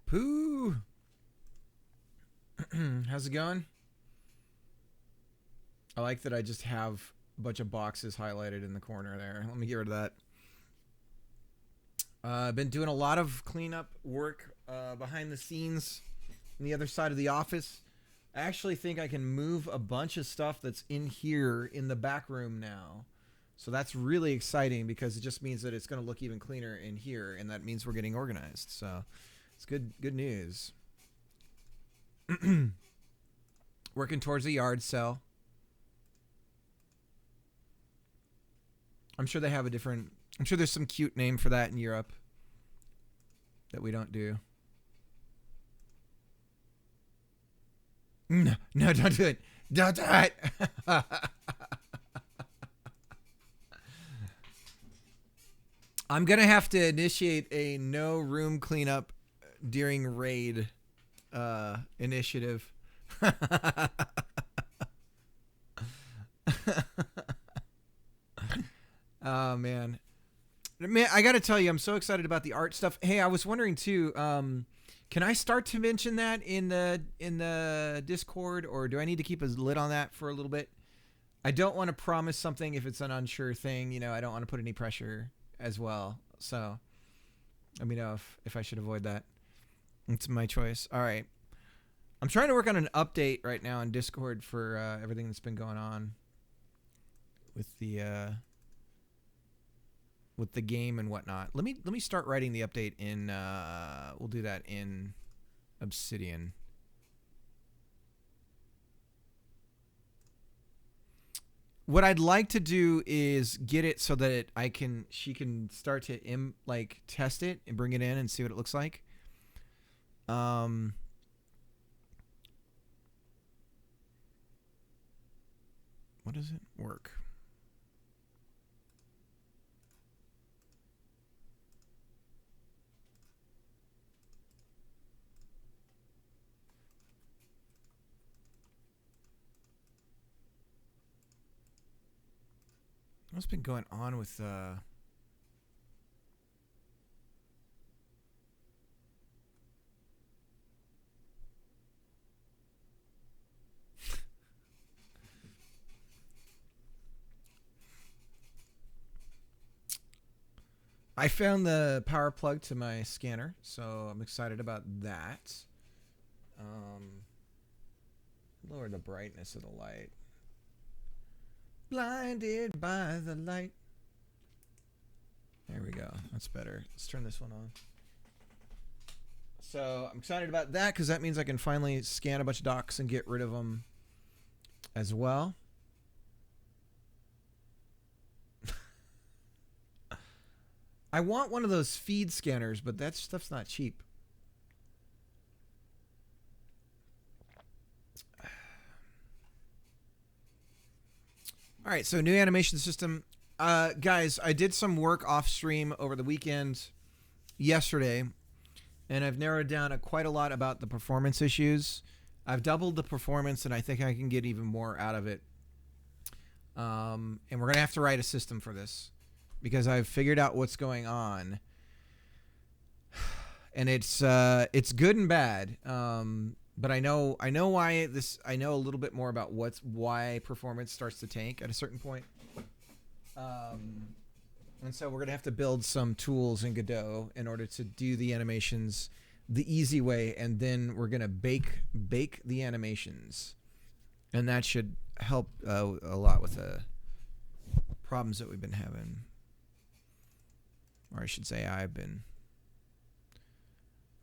Pooh. How's it going? I like that I just have a bunch of boxes highlighted in the corner there. Let me get rid of that. I've been doing a lot of cleanup work behind the scenes on the other side of the office. I actually think I can move a bunch of stuff that's in here in the back room now. So that's really exciting because it just means that it's going to look even cleaner in here, and that means we're getting organized. So it's good news. Working towards a yard sale. I'm sure they have a different... I'm sure there's some cute name for that in Europe that we don't do. No, don't do it. Don't do it. I'm going to have to initiate a no room cleanup during raid initiative. Oh, man. Man, I got to tell you, I'm so excited about the art stuff. Hey, I was wondering too, can I start to mention that in the Discord, or do I need to keep a lid on that for a little bit? I don't want to promise something if it's an unsure thing. You know, I don't want to put any pressure as well. So let me know if I should avoid that. It's my choice. All right. I'm trying to work on an update right now in Discord for everything that's been going on with the game and whatnot. Let me start writing the update in we'll do that in Obsidian. What I'd like to do is get it so that she can start to test it and bring it in and see what it looks like. What does it work? What's been going on with I found the power plug to my scanner, so I'm excited about that. Lower the brightness of the light. Blinded by the light. There we go. That's better. Let's turn this one on. So I'm excited about that because that means I can finally scan a bunch of docs and get rid of them as well. I want one of those feed scanners, but that stuff's not cheap. All right, so new animation system. Guys, I did some work off stream over the weekend yesterday, and I've narrowed down quite a lot about the performance issues. I've doubled the performance, and I think I can get even more out of it. And we're going to have to write a system for this because I've figured out what's going on. And it's good and bad. But I know why this. I know a little bit more about why performance starts to tank at a certain point. And so we're gonna have to build some tools in Godot in order to do the animations the easy way, and then we're gonna bake the animations, and that should help a lot with the problems that we've been having, or I should say I've been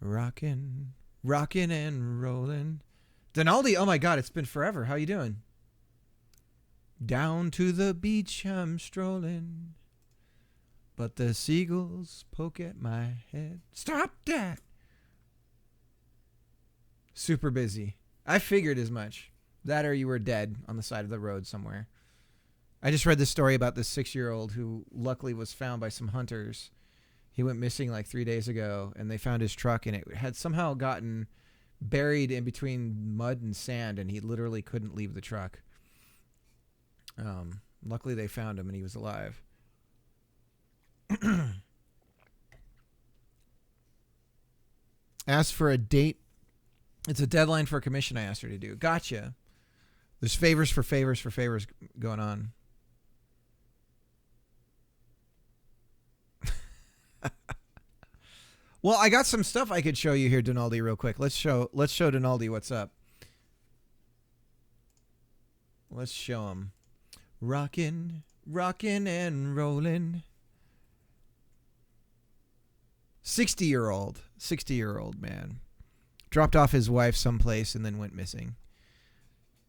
rocking and rolling. Denaldi, oh my God, it's been forever. How you doing? Down to the beach I'm strolling, but the seagulls poke at my head. Stop that. Super busy. I figured as much. That or you were dead on the side of the road somewhere. I just read this story about this 6-year-old who luckily was found by some hunters. He went missing like 3 days ago, and they found his truck, and it had somehow gotten buried in between mud and sand, and he literally couldn't leave the truck. Luckily, they found him, and he was alive. Asked for a date. It's a deadline for a commission I asked her to do. Gotcha. There's favors for favors for favors going on. Well, I got some stuff I could show you here, Donaldi, real quick. Let's show Donaldi what's up. Let's show him. Rockin', rockin' and rollin'. 60-year-old man. Dropped off his wife someplace and then went missing.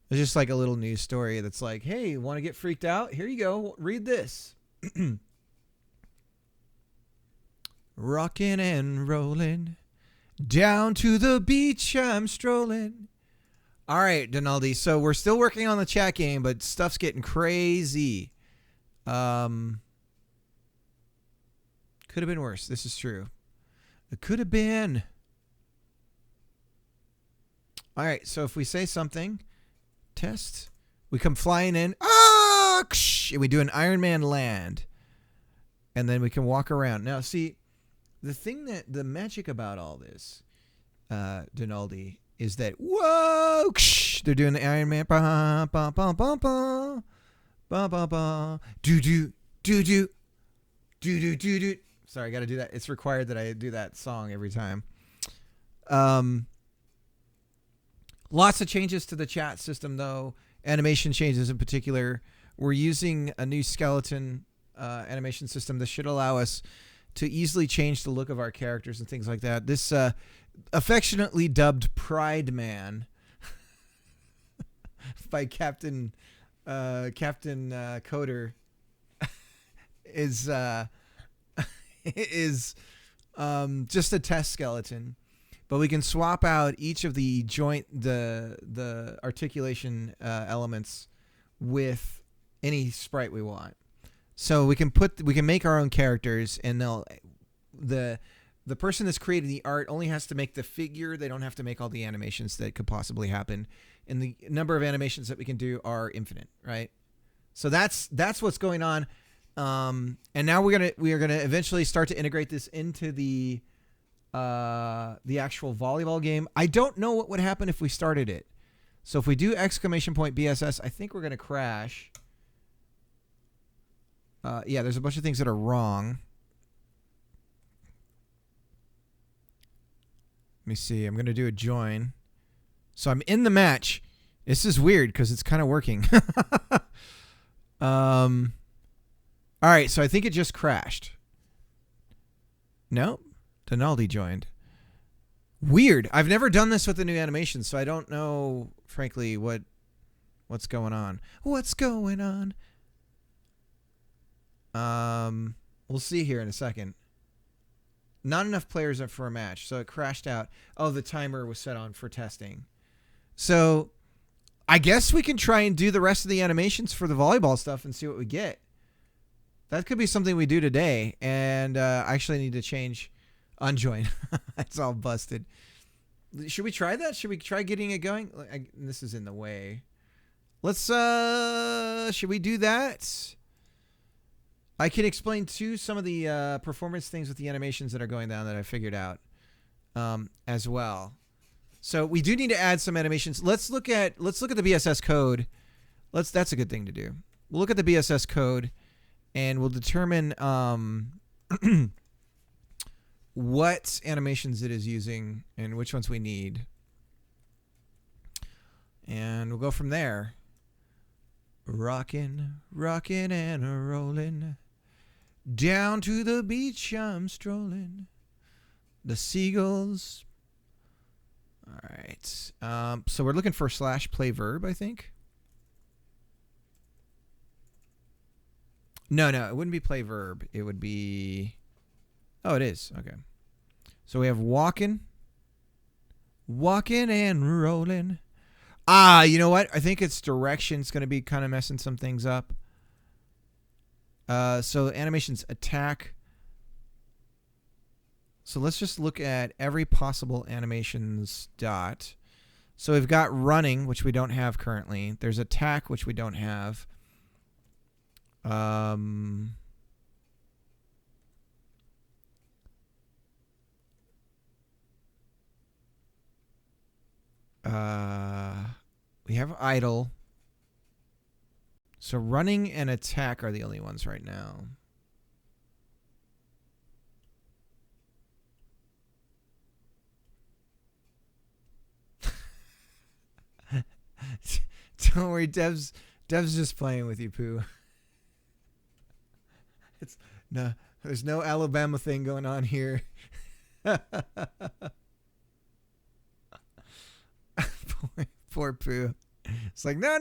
It's just like a little news story that's like, hey, want to get freaked out? Here you go. Read this. Rockin' and rollin'. Down to the beach I'm strolling. All right, Donaldi. So we're still working on the chat game, but stuff's getting crazy. Could have been worse. This is true. It could have been. All right, so if we say something, test, we come flying in, and we do an Iron Man land, and then we can walk around. Now, see, the magic about all this, Donaldi, is that, whoa, they're doing the Iron Man, ba ba ba ba ba ba ba ba, do do do do do do do do. Sorry, I got to do that. It's required that I do that song every time. Lots of changes to the chat system, though. Animation changes in particular. We're using a new skeleton animation system that should allow us to easily change the look of our characters and things like that. This affectionately dubbed Pride Man by Captain Coder is just a test skeleton. But we can swap out each of the the articulation elements with any sprite we want. So we can make our own characters, and the person that's creating the art only has to make the figure. They don't have to make all the animations that could possibly happen. And the number of animations that we can do are infinite, right? So that's what's going on. And now we are gonna eventually start to integrate this into the actual volleyball game. I don't know what would happen if we started it. So if we do !BSS, I think we're going to crash. Yeah, there's a bunch of things that are wrong. Let me see. I'm going to do a join. So I'm in the match. This is weird because it's kind of working. All right, so I think it just crashed. Nope. Donaldi joined. Weird. I've never done this with the new animation, so I don't know, frankly, what's going on. What's going on? We'll see here in a second. Not enough players up for a match, so it crashed out. Oh, the timer was set on for testing. So I guess we can try and do the rest of the animations for the volleyball stuff and see what we get. That could be something we do today, and I actually need to change unjoin. It's all busted. Should we try that? Should we try getting it going? This is in the way. Let's should we do that? I can explain too some of the performance things with the animations that are going down that I figured out as well. So we do need to add some animations. Let's look at the BSS code. That's a good thing to do. We'll look at the BSS code and we'll determine what animations it is using and which ones we need. And we'll go from there. Rockin', rockin' and a rollin'. Down to the beach I'm strolling. The seagulls. All right. So we're looking for /play verb, I think. No, it wouldn't be play verb. It would be... Oh, it is. Okay. So we have walking and rolling. You know what? I think its direction's going to be kind of messing some things up. So animations attack. So let's just look at every possible animations dot. So we've got running, which we don't have currently. There's attack, which we don't have. We have idle. So running and attack are the only ones right now. Don't worry, Dev's just playing with you, Pooh. It's no, there's no Alabama thing going on here. Poor Pooh. It's like no.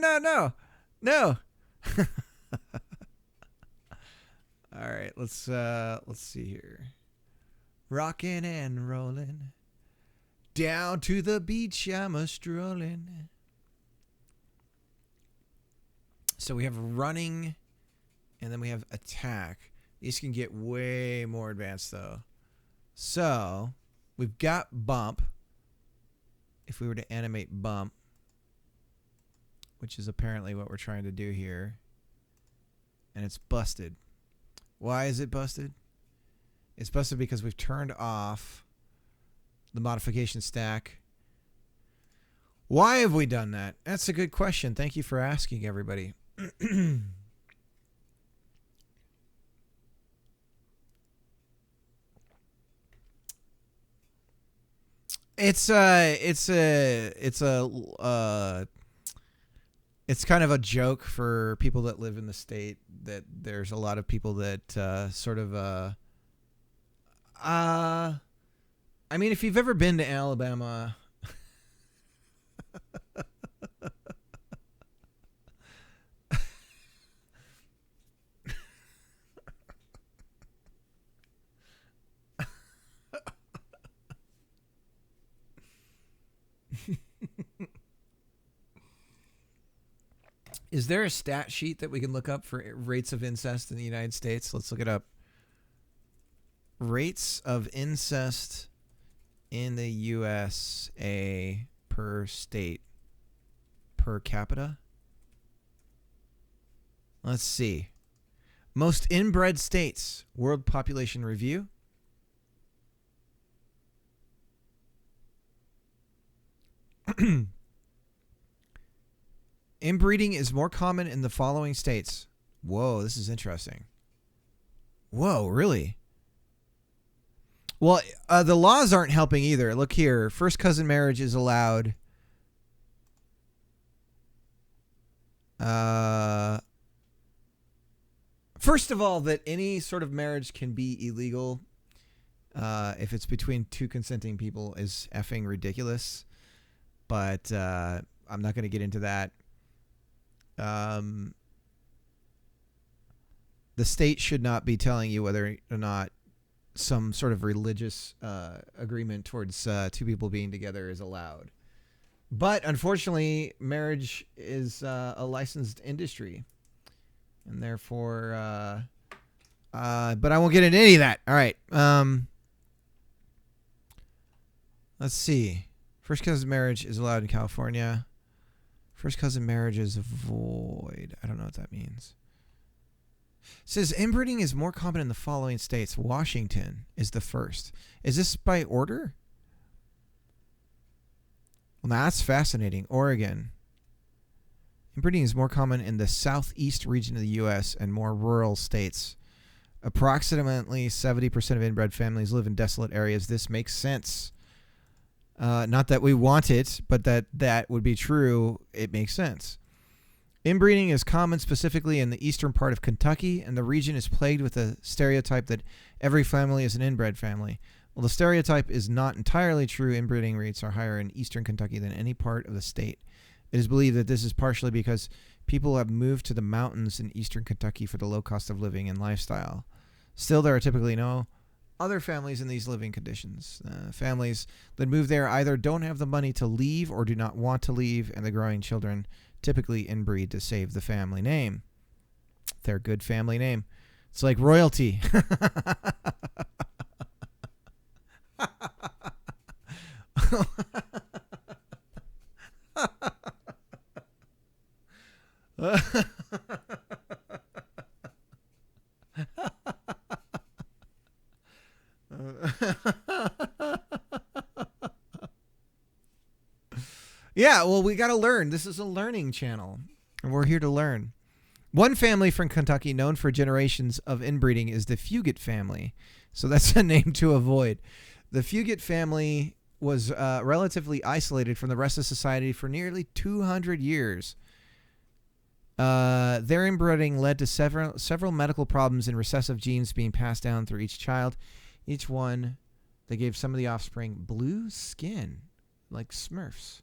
All right, let's see here. Rockin' and rollin'. Down to the beach I'm a strolling. So we have running, and then we have attack. These can get way more advanced, though. So we've got bump. If we were to animate bump, which is apparently what we're trying to do here, and it's busted. Why is it busted? It's busted because we've turned off the modification stack. Why have we done that? That's a good question. Thank you for asking, everybody. It's kind of a joke for people that live in the state that there's a lot of people that sort of I mean, if you've ever been to Alabama, is there a stat sheet that we can look up for rates of incest in the United States? Let's look it up. Rates of incest in the USA per state, per capita. Let's see. Most inbred states, World Population Review. Inbreeding is more common in the following states. Whoa, this is interesting. Whoa, really? Well, the laws aren't helping either. Look here. First cousin marriage is allowed. First of all, that any sort of marriage can be illegal if it's between two consenting people is effing ridiculous. But I'm not going to get into that. The state should not be telling you whether or not some sort of religious agreement towards two people being together is allowed. But unfortunately, marriage is a licensed industry. And therefore, but I won't get into any of that. All right. Let's see. First cousin marriage is allowed in California. First cousin marriage is void. I don't know what that means. It says inbreeding is more common in the following states. Washington is the first. Is this by order? Well, that's fascinating. Oregon. Inbreeding is more common in the southeast region of the U.S. and more rural states. Approximately 70% of inbred families live in desolate areas. This makes sense. Not that we want it, but that would be true. It makes sense. Inbreeding is common specifically in the eastern part of Kentucky, and the region is plagued with a stereotype that every family is an inbred family. Well, the stereotype is not entirely true. Inbreeding rates are higher in eastern Kentucky than any part of the state. It is believed that this is partially because people have moved to the mountains in eastern Kentucky for the low cost of living and lifestyle. Still, there are typically no other families in these living conditions. Families that move there either don't have the money to leave or do not want to leave, and the growing children typically inbreed to save the family name. Their good family name. It's like royalty. Yeah, well, we got to learn. This is a learning channel, and we're here to learn. One family from Kentucky known for generations of inbreeding is the Fugit family. So that's a name to avoid. The Fugit family was relatively isolated from the rest of society for nearly 200 years. Their inbreeding led to several medical problems and recessive genes being passed down through each child. Each one, they gave some of the offspring blue skin, like Smurfs.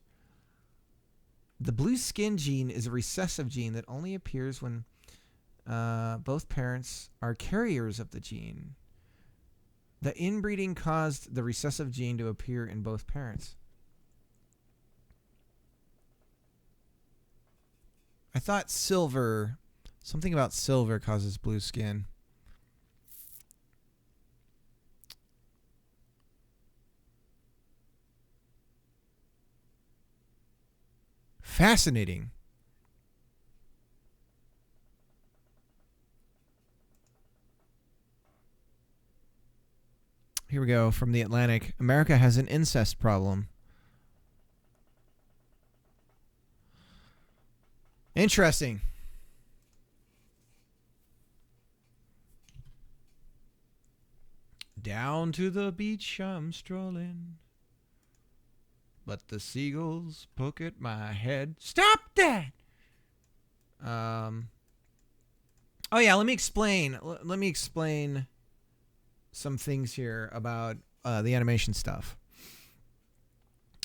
The blue skin gene is a recessive gene that only appears when both parents are carriers of the gene. The inbreeding caused the recessive gene to appear in both parents. I thought something about silver causes blue skin. Fascinating. Here we go from the Atlantic. America has an incest problem. Interesting. Down to the beach I'm strolling, but the seagulls poke at my head. Stop that! Oh yeah, let me explain. Let me explain some things here about the animation stuff.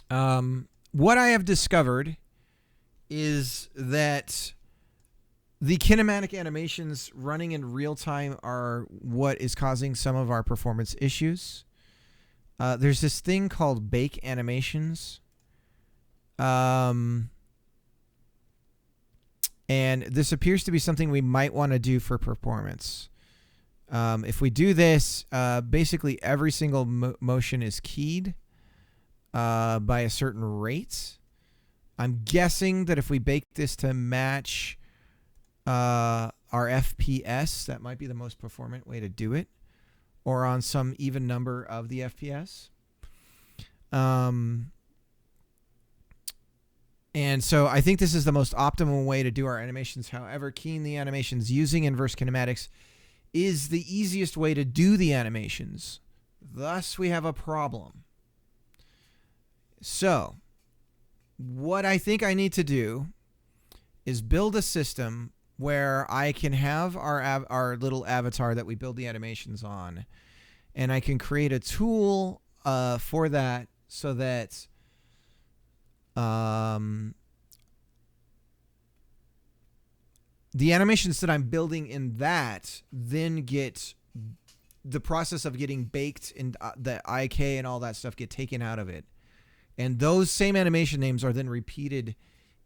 What I have discovered is that the kinematic animations running in real time are what is causing some of our performance issues. There's this thing called bake animations. And this appears to be something we might want to do for performance. If we do this, basically every single motion is keyed by a certain rate. I'm guessing that if we bake this to match our FPS, that might be the most performant way to do it, or on some even number of the FPS. And so I think this is the most optimal way to do our animations. However, keying the animations using inverse kinematics is the easiest way to do the animations. Thus, we have a problem. So, what I think I need to do is build a system where I can have our little avatar that we build the animations on, and I can create a tool for that so that the animations that I'm building in that then get the process of getting baked and the IK and all that stuff get taken out of it. And those same animation names are then repeated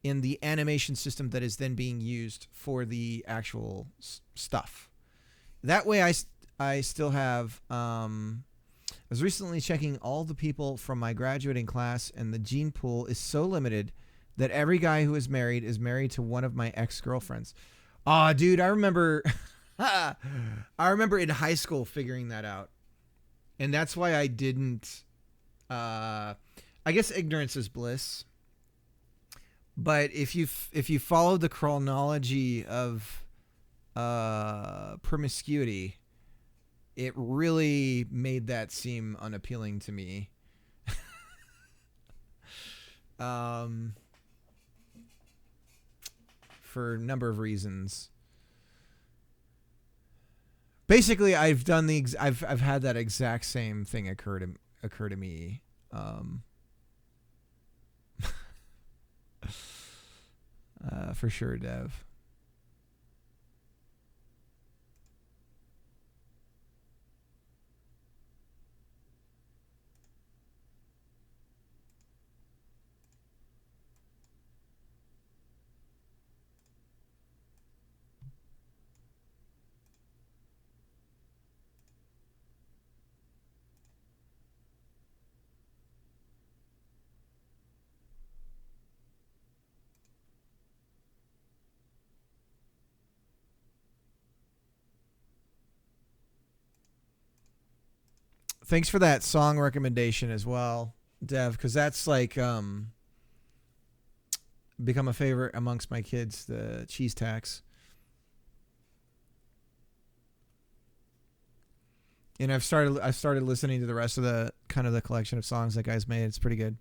in the animation system that is then being used for the actual stuff. That way I still have... I was recently checking all the people from my graduating class, and the gene pool is so limited that every guy who is married to one of my ex-girlfriends. Aw, dude, I remember... I remember in high school figuring that out. And that's why I didn't... I guess ignorance is bliss. But if you follow the chronology of promiscuity, it really made that seem unappealing to me. For a number of reasons. Basically, I've had that exact same thing occur to me. For sure, Dev. Thanks for that song recommendation as well, Dev, because that's like become a favorite amongst my kids, the cheese tax. And I've started listening to the rest of the kind of the collection of songs that guy's made. It's pretty good.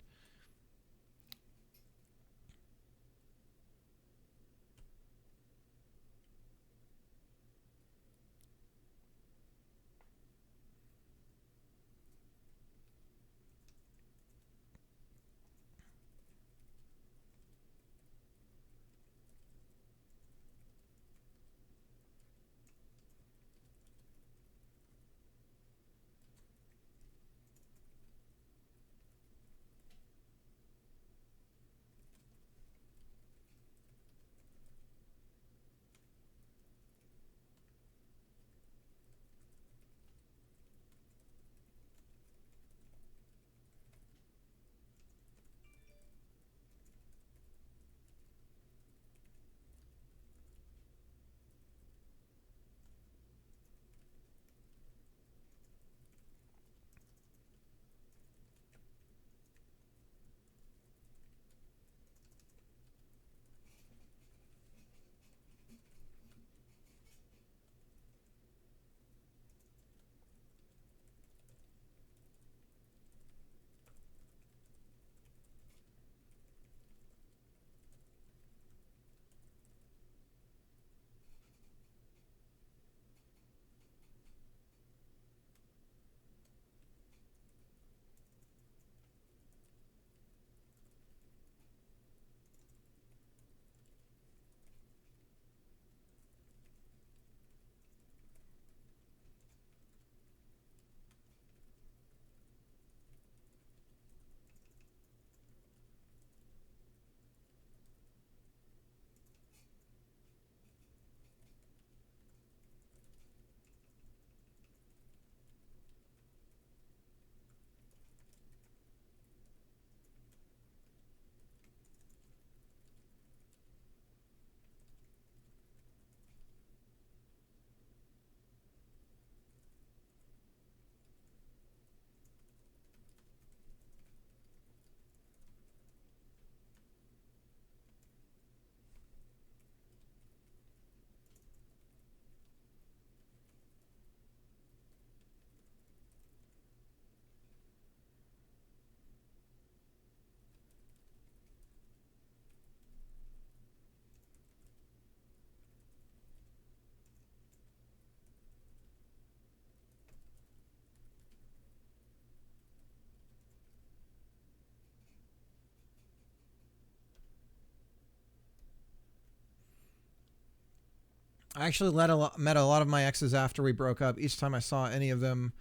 I actually met a lot of my exes after we broke up. Each time I saw any of them,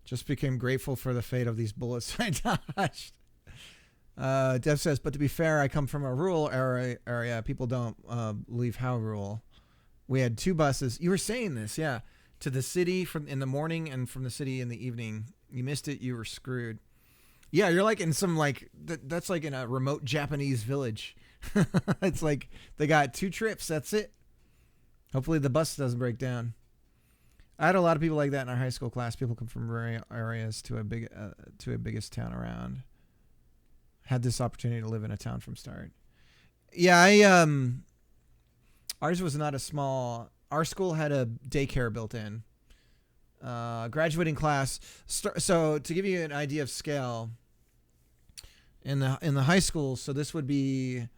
just became grateful for the fate of these bullets I dodged. Dev says, but to be fair, I come from a rural area. People don't leave how rural. We had 2 buses. You were saying this, yeah, to the city from in the morning and from the city in the evening. You missed it, you were screwed. Yeah, you're like in some that's like in a remote Japanese village. It's like they got 2 trips. That's it. Hopefully the bus doesn't break down. I had a lot of people like that in our high school class. People come from rural areas to a biggest town around. Had this opportunity to live in a town from start. Yeah, ours was not a small. Our school had a daycare built in. Graduating class. So to give you an idea of scale, in the high school, so this would be.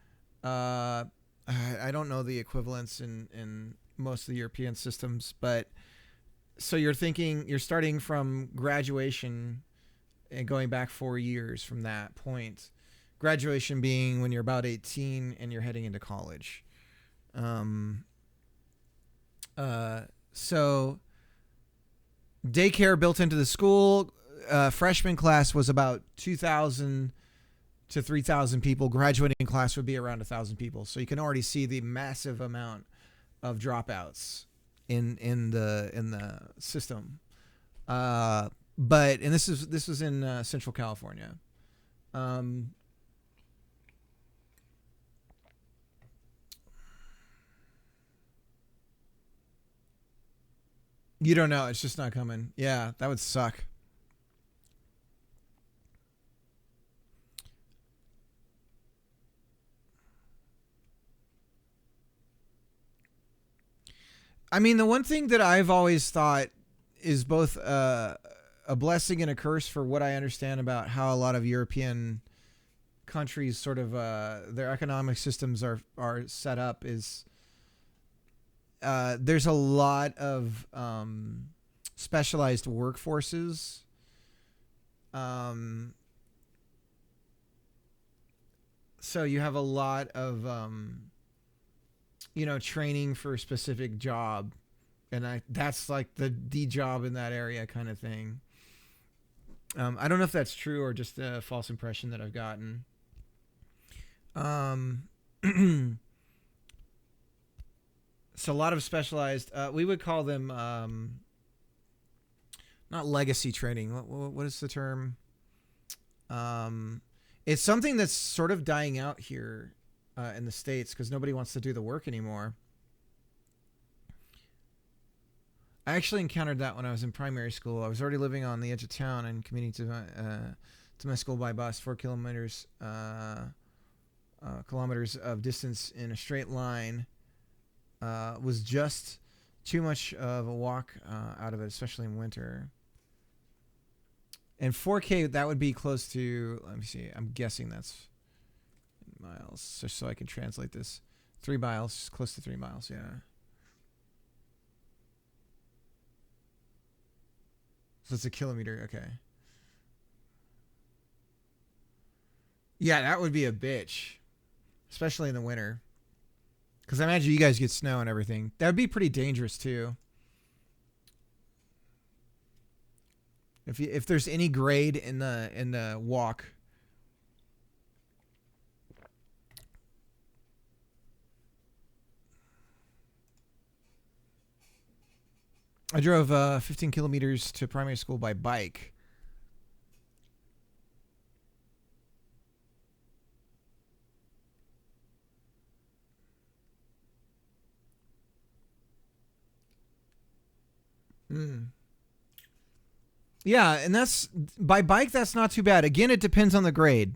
I don't know the equivalents in most of the European systems, but so you're starting from graduation and going back 4 years from that point. Graduation being when you're about 18 and you're heading into college. So daycare built into the school. Freshman class was about 2,000 to 3,000 people. Graduating class would be around 1,000 people. So you can already see the massive amount of dropouts in the system. But this was in Central California. You don't know. It's just not coming. Yeah, that would suck. I mean, the one thing that I've always thought is both a blessing and a curse for what I understand about how a lot of European countries sort of their economic systems are set up is there's a lot of specialized workforces. So you have a lot of training for a specific job, and that's like the job in that area kind of thing. I don't know if that's true or just a false impression that I've gotten. So a lot of specialized. We would call them not legacy training. What is the term? It's something that's sort of dying out here in the States because nobody wants to do the work anymore. I actually encountered that when I was in primary school. I was already living on the edge of town and commuting to my school by bus, 4 kilometers of distance in a straight line. Was just too much of a walk out of it, especially in winter. And 4K, that would be close to, let me see, I'm guessing that's miles, just so I can translate this. 3 miles, close to 3 miles, yeah. So it's a kilometer, okay. Yeah, that would be a bitch, especially in the winter. Because I imagine you guys get snow and everything. That would be pretty dangerous too. If there's any grade in the walk. I drove 15 kilometers to primary school by bike. Yeah, and that's by bike. That's not too bad. Again, it depends on the grade.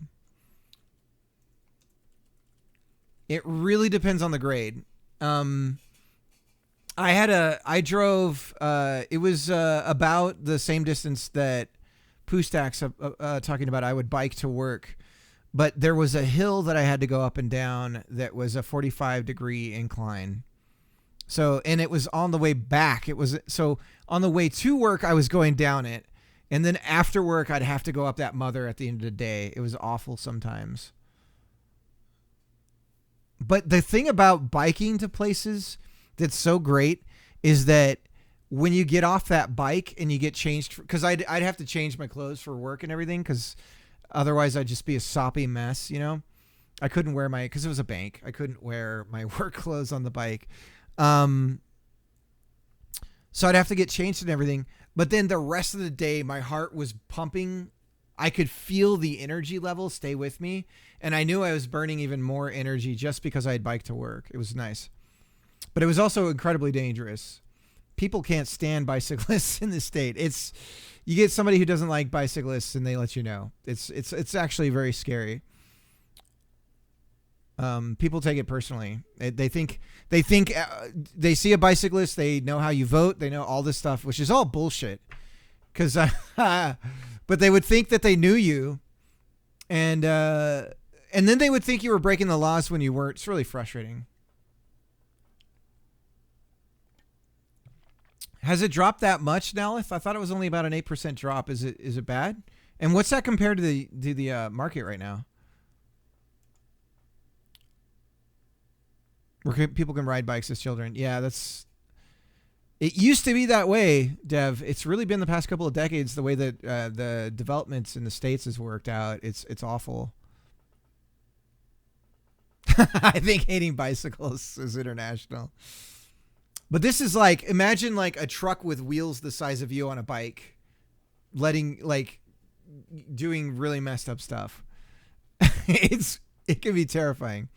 It really depends on the grade. I drove. It was about the same distance that Pustak's talking about. I would bike to work, but there was a hill that I had to go up and down that was a 45-degree incline. So, and it was on the way back. It was so on the way to work, I was going down it. And then after work, I'd have to go up that mother at the end of the day. It was awful sometimes. But the thing about biking to places that's so great is that when you get off that bike and you get changed, because I'd have to change my clothes for work and everything, because otherwise I'd just be a soppy mess, you know? I couldn't wear because it was a bank. I couldn't wear my work clothes on the bike. So I'd have to get changed and everything. But then the rest of the day, my heart was pumping. I could feel the energy level stay with me. And I knew I was burning even more energy just because I had biked to work. It was nice. But it was also incredibly dangerous. People can't stand bicyclists in this state. You get somebody who doesn't like bicyclists and they let you know. It's actually very scary. People take it personally. They think they see a bicyclist. They know how you vote. They know all this stuff, which is all bullshit. But they would think that they knew you, and then they would think you were breaking the laws when you weren't. It's really frustrating. Has it dropped that much, Nalith? I thought it was only about an 8% drop. Is it bad? And what's that compared to the market right now? Where people can ride bikes as children. Yeah, it used to be that way, Dev. It's really been the past couple of decades the way that the developments in the States has worked out. It's awful. I think hating bicycles is international. But this is like, imagine like a truck with wheels the size of you on a bike, doing really messed up stuff. It can be terrifying.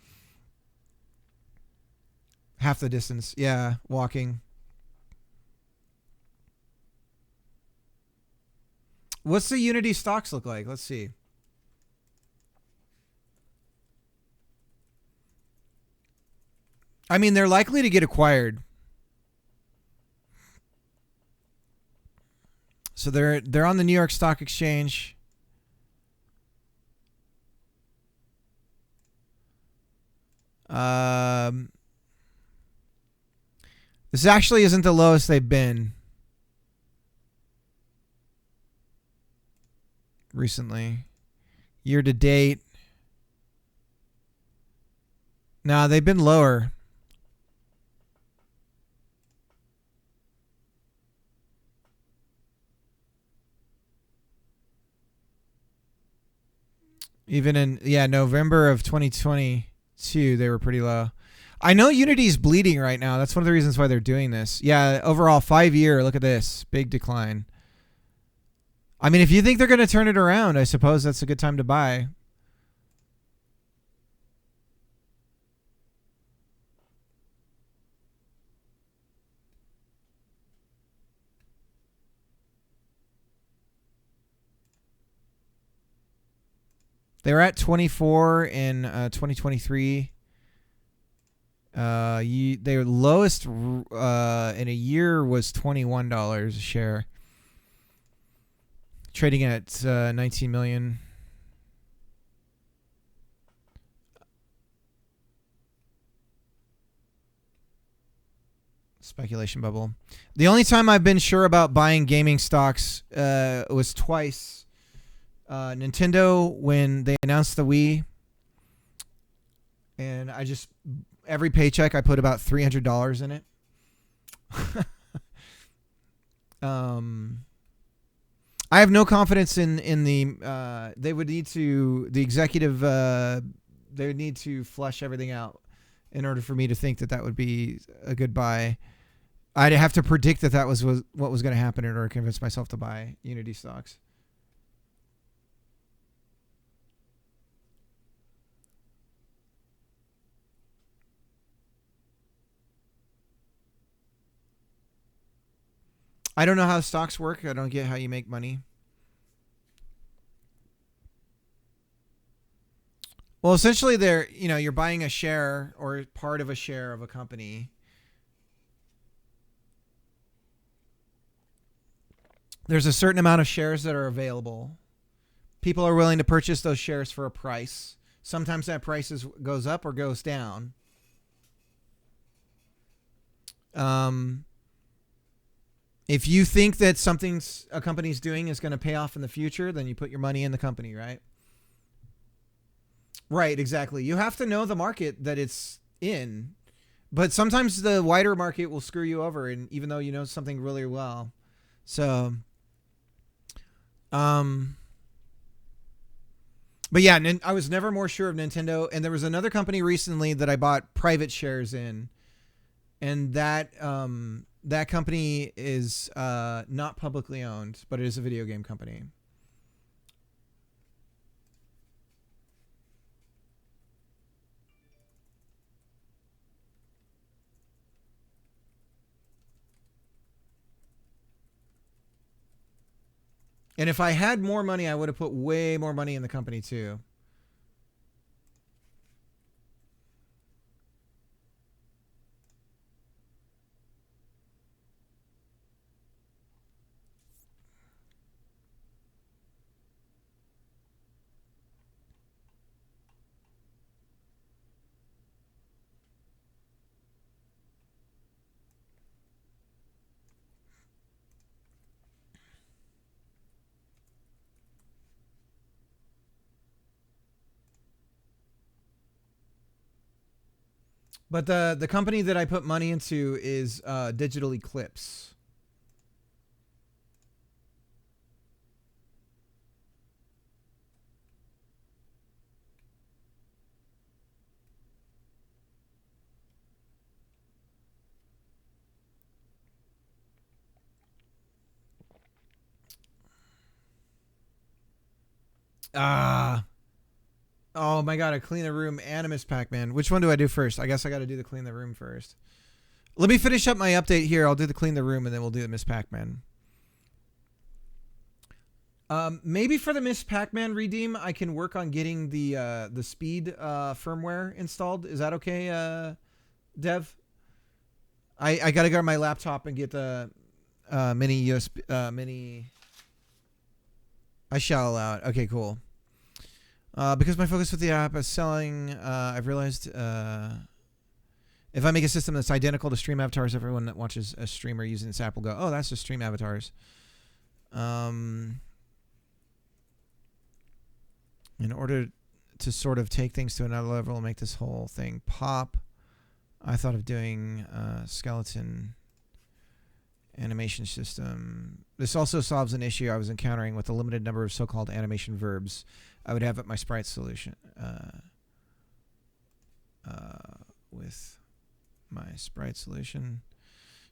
Half the distance. Yeah, walking. What's the Unity stocks look like? Let's see. I mean, they're likely to get acquired. So they're on the New York Stock Exchange. This actually isn't the lowest they've been recently. Year to date. No, they've been lower. Even in, November of 2022, they were pretty low. I know Unity's bleeding right now. That's one of the reasons why they're doing this. Yeah, overall 5-year, look at this. Big decline. I mean, if you think they're going to turn it around, I suppose that's a good time to buy. They were at 24 in 2023. Their lowest in a year was $21 a share, trading at 19 million. Speculation bubble. The only time I've been sure about buying gaming stocks was twice. Nintendo, when they announced the Wii, and every paycheck I put about $300 in it. I have no confidence in the they would need to the executive they would need to flush everything out in order for me to think that would be a good buy. I'd have to predict that was what was going to happen in order to convince myself to buy Unity stocks. I don't know how stocks work. I don't get how you make money. Well, essentially you're buying a share or part of a share of a company. There's a certain amount of shares that are available. People are willing to purchase those shares for a price. Sometimes that price goes up or goes down. If you think that a company's doing is going to pay off in the future, then you put your money in the company, right? Right, exactly. You have to know the market that it's in. But sometimes the wider market will screw you over, and even though you know something really well. So, but yeah, I was never more sure of Nintendo. And there was another company recently that I bought private shares in. And that company is not publicly owned, but it is a video game company. And if I had more money, I would have put way more money in the company too. But the company that I put money into is Digital Eclipse. Oh my god, I clean the room and a Miss Pac-Man. Which one do I do first? I guess I got to do the clean the room first. Let me finish up my update here. I'll do the clean the room and then we'll do the Miss Pac-Man. Maybe for the Miss Pac-Man redeem, I can work on getting the speed firmware installed. Is that okay, Dev? I got to go to my laptop and get the mini USB mini I shall allow it. Okay, cool. Because my focus with the app is selling, I've realized if I make a system that's identical to stream avatars, everyone that watches a streamer using this app will go, oh, that's just stream avatars. In order to sort of take things to another level and make this whole thing pop, I thought of doing a skeleton animation system. This also solves an issue I was encountering with the limited number of so-called animation verbs I would have at my sprite solution. With my sprite solution.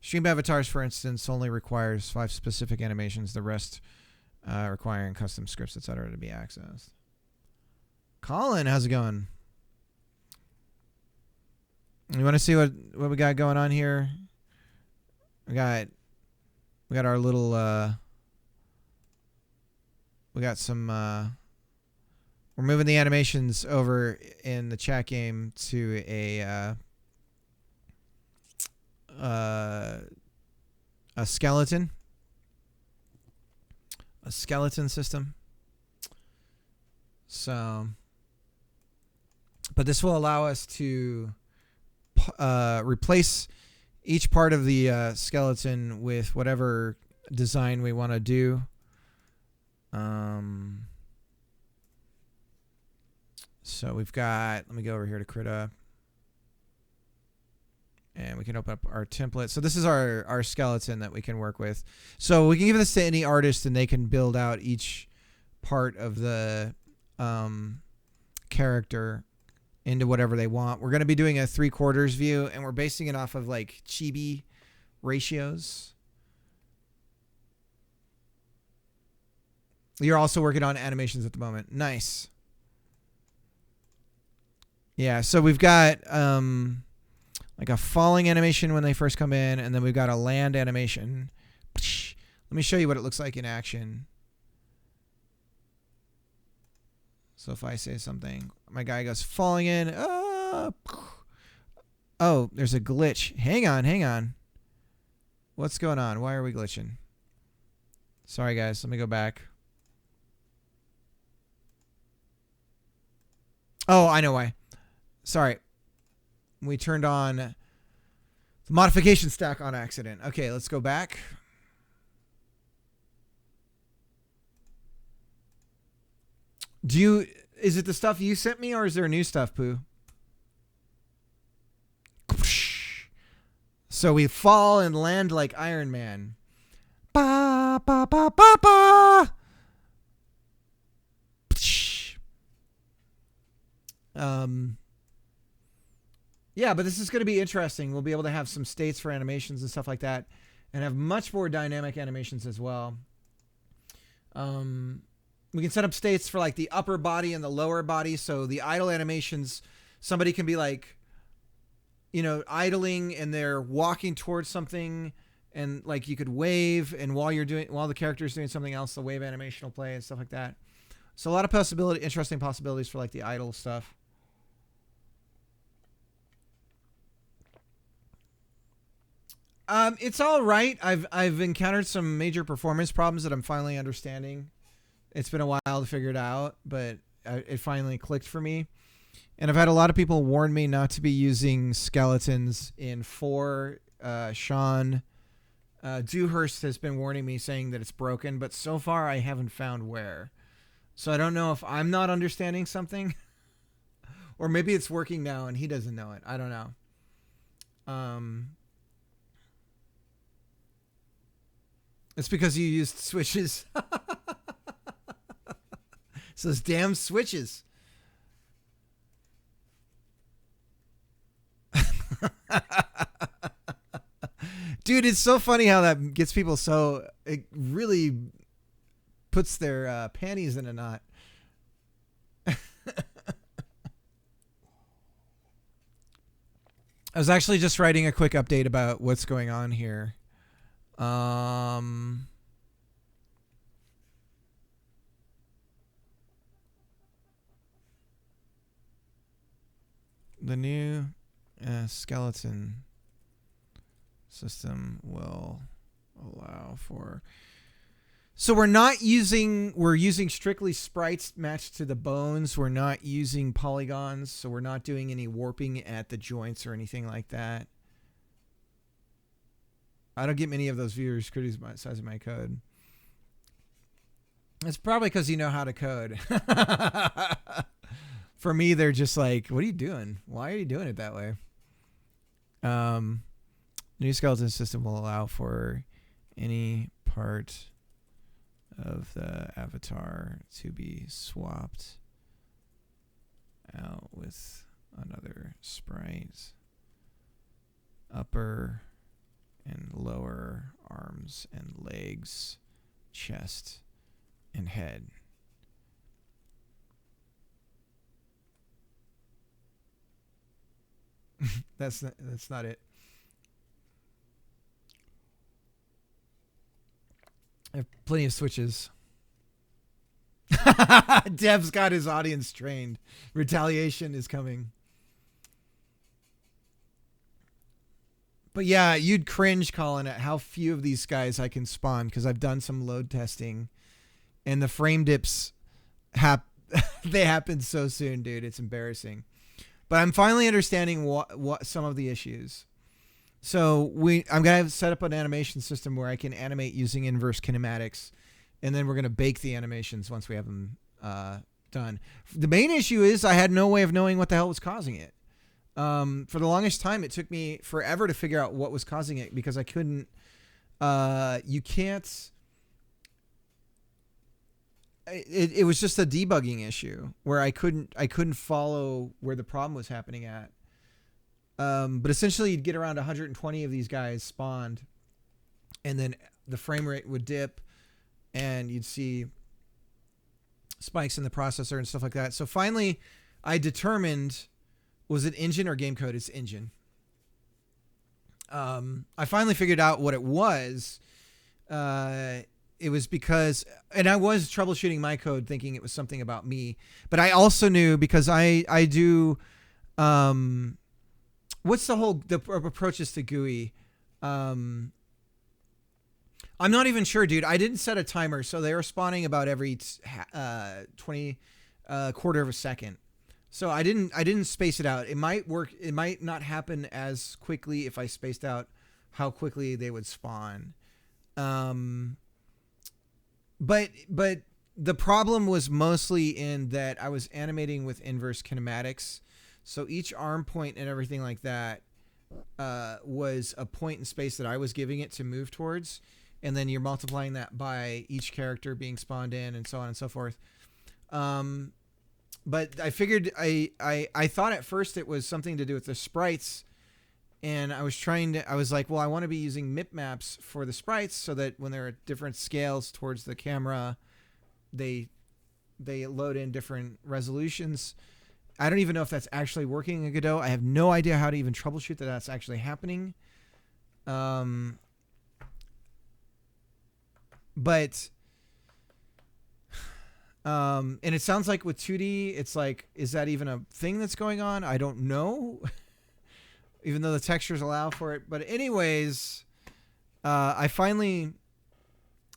Stream avatars, for instance, only requires 5 specific animations, the rest requiring custom scripts, etc. to be accessed. Colin, how's it going? You want to see what we got going on here? We got our little we got some we're moving the animations over in the chat game to a skeleton system. So, but this will allow us to replace each part of the skeleton with whatever design we want to do. So we've got, let me go over here to Krita. And we can open up our template. So this is our skeleton that we can work with. So we can give this to any artist and they can build out each part of the character into whatever they want. We're going to be doing a 3/4 view and we're basing it off of like chibi ratios. You're also working on animations at the moment. Nice. Yeah, so we've got like a falling animation when they first come in, and then we've got a land animation. Let me show you what it looks like in action. So if I say something, my guy goes falling in. Oh, there's a glitch. Hang on. What's going on? Why are we glitching? Sorry, guys. Let me go back. Oh, I know why. Sorry. We turned on the modification stack on accident. Okay, let's go back. Is it the stuff you sent me or is there new stuff, Pooh? So we fall and land like Iron Man. Ba ba ba ba ba. Yeah, but this is going to be interesting. We'll be able to have some states for animations and stuff like that and have much more dynamic animations as well. We can set up states for like the upper body and the lower body. So the idle animations, somebody can be like, you know, idling and they're walking towards something and like you could wave and while the character's doing something else, the wave animation will play and stuff like that. So a lot of interesting possibilities for like the idle stuff. It's all right. I've encountered some major performance problems that I'm finally understanding. It's been a while to figure it out, but it finally clicked for me. And I've had a lot of people warn me not to be using skeletons in 4. Sean Dewhurst has been warning me, saying that it's broken, but so far I haven't found where. So I don't know if I'm not understanding something, or maybe it's working now and he doesn't know it. I don't know. It's because you used switches. It's those damn switches. Dude, it's so funny how that gets people so... It really puts their panties in a knot. I was actually just writing a quick update about what's going on here. The new skeleton system will allow for So we're using strictly sprites matched to the bones. We're not using polygons, so we're not doing any warping at the joints or anything like that. I don't get many of those viewers criticizing my code. It's probably because you know how to code. For me, they're just like, what are you doing? Why are you doing it that way? New skeleton system will allow for any part of the avatar to be swapped out with another sprite. Upper and lower arms and legs, chest and head. That's not it. I have plenty of switches. Dev's got his audience trained. Retaliation is coming. But yeah, you'd cringe, Colin, at how few of these guys I can spawn, because I've done some load testing, and the frame dips they happen so soon, dude. It's embarrassing. But I'm finally understanding what some of the issues. So I'm gonna have set up an animation system where I can animate using inverse kinematics, and then we're gonna bake the animations once we have them done. The main issue is I had no way of knowing what the hell was causing it. For the longest time, it took me forever to figure out what was causing it, because I couldn't. You can't. It was just a debugging issue where I couldn't follow where the problem was happening at. But essentially, you'd get around 120 of these guys spawned, and then the frame rate would dip, and you'd see spikes in the processor and stuff like that. So finally, I determined, was it engine or game code? It's engine. I finally figured out what it was. It was because, and I was troubleshooting my code thinking it was something about me, but I also knew, because I do, what's the approaches to GUI? I'm not even sure, dude. I didn't set a timer, so they were spawning about every 20 quarter of a second. So I didn't space it out. It might work. It might not happen as quickly if I spaced out how quickly they would spawn. But the problem was mostly in that I was animating with inverse kinematics. So each arm point and everything like that was a point in space that I was giving it to move towards. And then you're multiplying that by each character being spawned in, and so on and so forth. But I figured I thought at first it was something to do with the sprites. And I was like, well, I want to be using MIP maps for the sprites so that when there are different scales towards the camera, they load in different resolutions. I don't even know if that's actually working in Godot. I have no idea how to even troubleshoot that that's actually happening. And it sounds like with 2D, it's like, is that even a thing that's going on? I don't know. Even though the textures allow for it. But anyways, I finally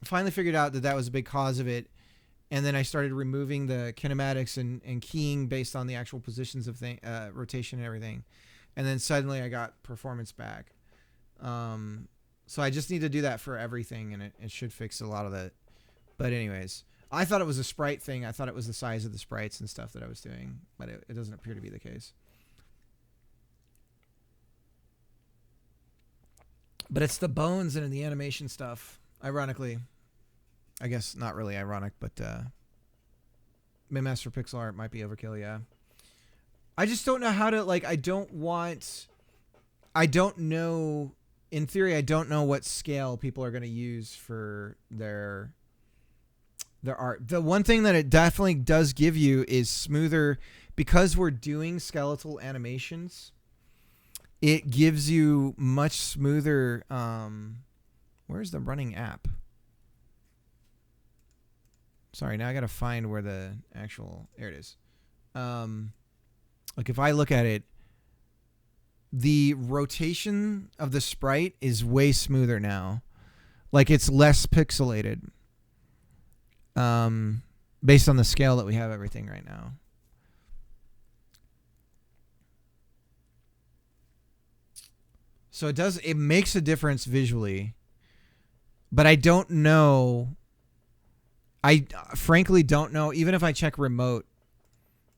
figured out that was a big cause of it. And then I started removing the kinematics and keying based on the actual positions of rotation and everything. And then suddenly I got performance back. So I just need to do that for everything, and it should fix a lot of that. But anyways, I thought it was a sprite thing. I thought it was the size of the sprites and stuff that I was doing. But it doesn't appear to be the case. But it's the bones and the animation stuff, ironically. I guess not really ironic, but Master Pixel Art might be overkill, yeah. I just don't know how to, like, I don't know, in theory, I don't know what scale people are going to use for their art. The one thing that it definitely does give you is smoother, because we're doing skeletal animations. It gives you much smoother. Where's the running app? Sorry, now I got to find where the actual. There it is. Like if I look at it, the rotation of the sprite is way smoother now. Like it's less pixelated. based on the scale that we have everything right now. So it makes a difference visually, but I don't know. I frankly don't know. Even if I check remote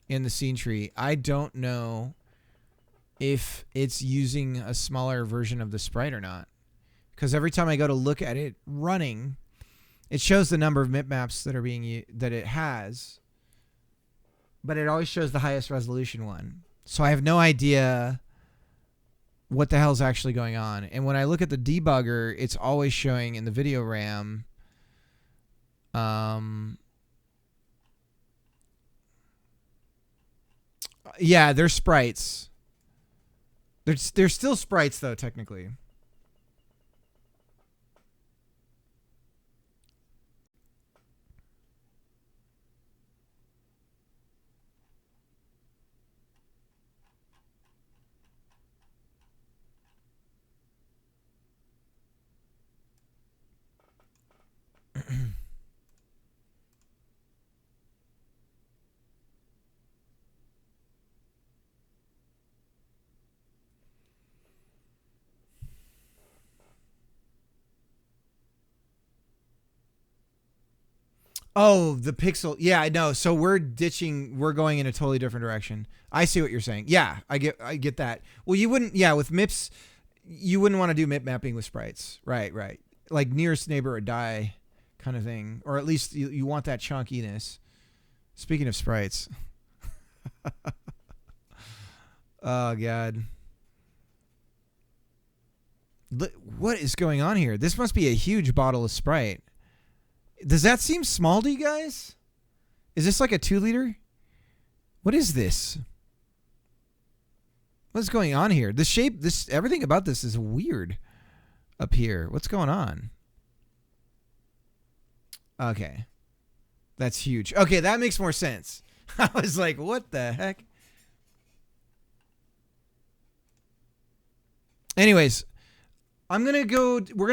in the scene tree, I don't know if it's using a smaller version of the sprite or not. Because every time I go to look at it running, it shows the number of bitmaps that are being that it has, but it always shows the highest resolution one. So I have no idea what the hell's actually going on. And when I look at the debugger, it's always showing in the video RAM. Yeah, they're sprites. They're still sprites though, technically. Oh, the pixel. Yeah, I know. So we're going in a totally different direction. I see what you're saying. Yeah, I get that. Well, you wouldn't, yeah, with MIPS, you wouldn't want to do MIP mapping with sprites. Right. Like nearest neighbor or die kind of thing. Or at least you want that chunkiness. Speaking of sprites. Oh, God. What is going on here? This must be a huge bottle of Sprite. Does that seem small to you guys? Is this like a 2-liter? What is this? What's going on here? The shape, everything about this is weird up here. What's going on? Okay. That's huge. Okay, that makes more sense. I was like, what the heck? Anyways, we're going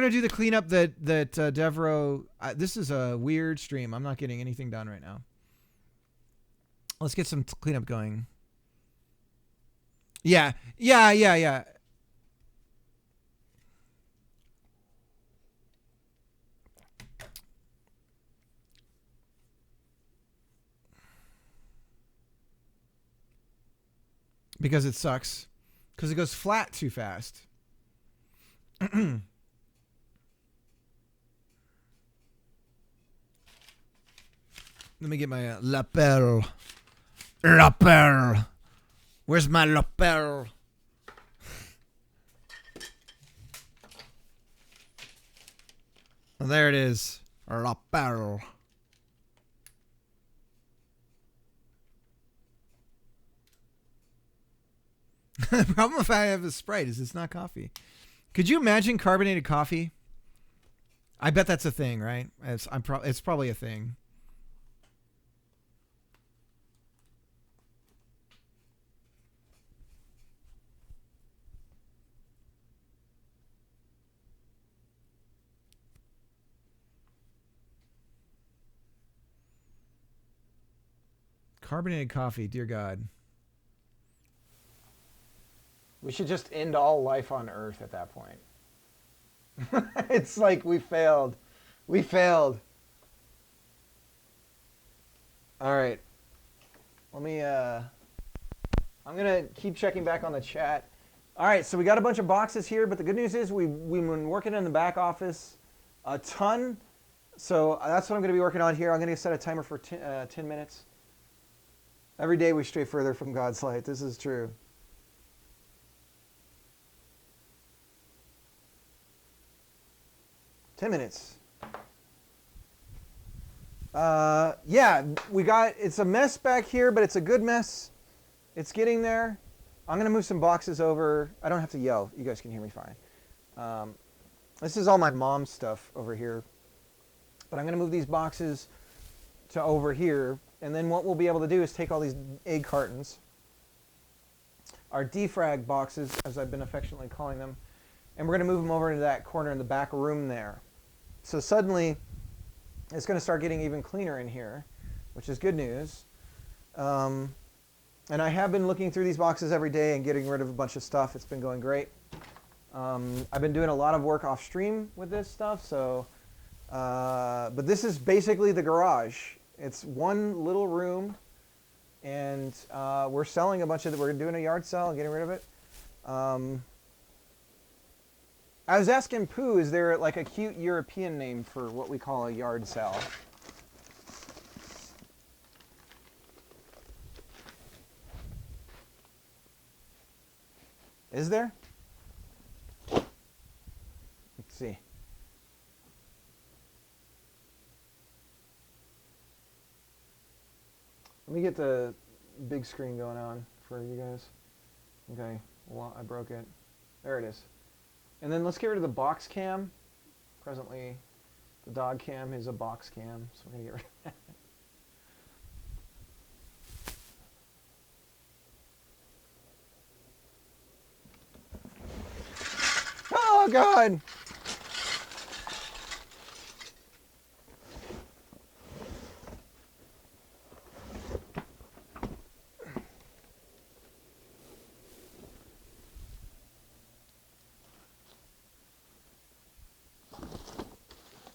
to do the cleanup that Devro, this is a weird stream. I'm not getting anything done right now. Let's get some cleanup going. Yeah. Because it sucks. Because it goes flat too fast. Let me get my lapel. Lapel. Where's my lapel? Well, there it is. Lapel. The problem if I have a Sprite is it's not coffee. Could you imagine carbonated coffee? I bet that's a thing, right? It's probably a thing. Carbonated coffee, dear God. We should just end all life on Earth at that point. It's like we failed. We failed. All right. Let me, I'm going to keep checking back on the chat. All right, so we got a bunch of boxes here, but the good news is we've been working in the back office a ton. So that's what I'm going to be working on here. I'm going to set a timer for 10 minutes. Every day we stray further from God's light. This is true. $10. Yeah, it's a mess back here, but it's a good mess. It's getting there. I'm going to move some boxes over. I don't have to yell. You guys can hear me fine. This is all my mom's stuff over here. But I'm going to move these boxes to over here. And then what we'll be able to do is take all these egg cartons, our defrag boxes, as I've been affectionately calling them, and we're going to move them over into that corner in the back room there. So suddenly, It's going to start getting even cleaner in here, which is good news. And I have been looking through these boxes every day and getting rid of a bunch of stuff. It's been going great. I've been doing a lot of work off stream with this stuff, so but this is basically the garage. It's one little room, and we're selling a bunch of it. We're doing a yard sale and getting rid of it. I was asking Pooh, is there like a cute European name for what we call a yard sale? Is there? Let's see. Let me get the big screen going on for you guys. Okay, well, I broke it. There it is. And then let's get rid of the box cam. Presently, the dog cam is a box cam, so we're going to get rid of that. Oh, God!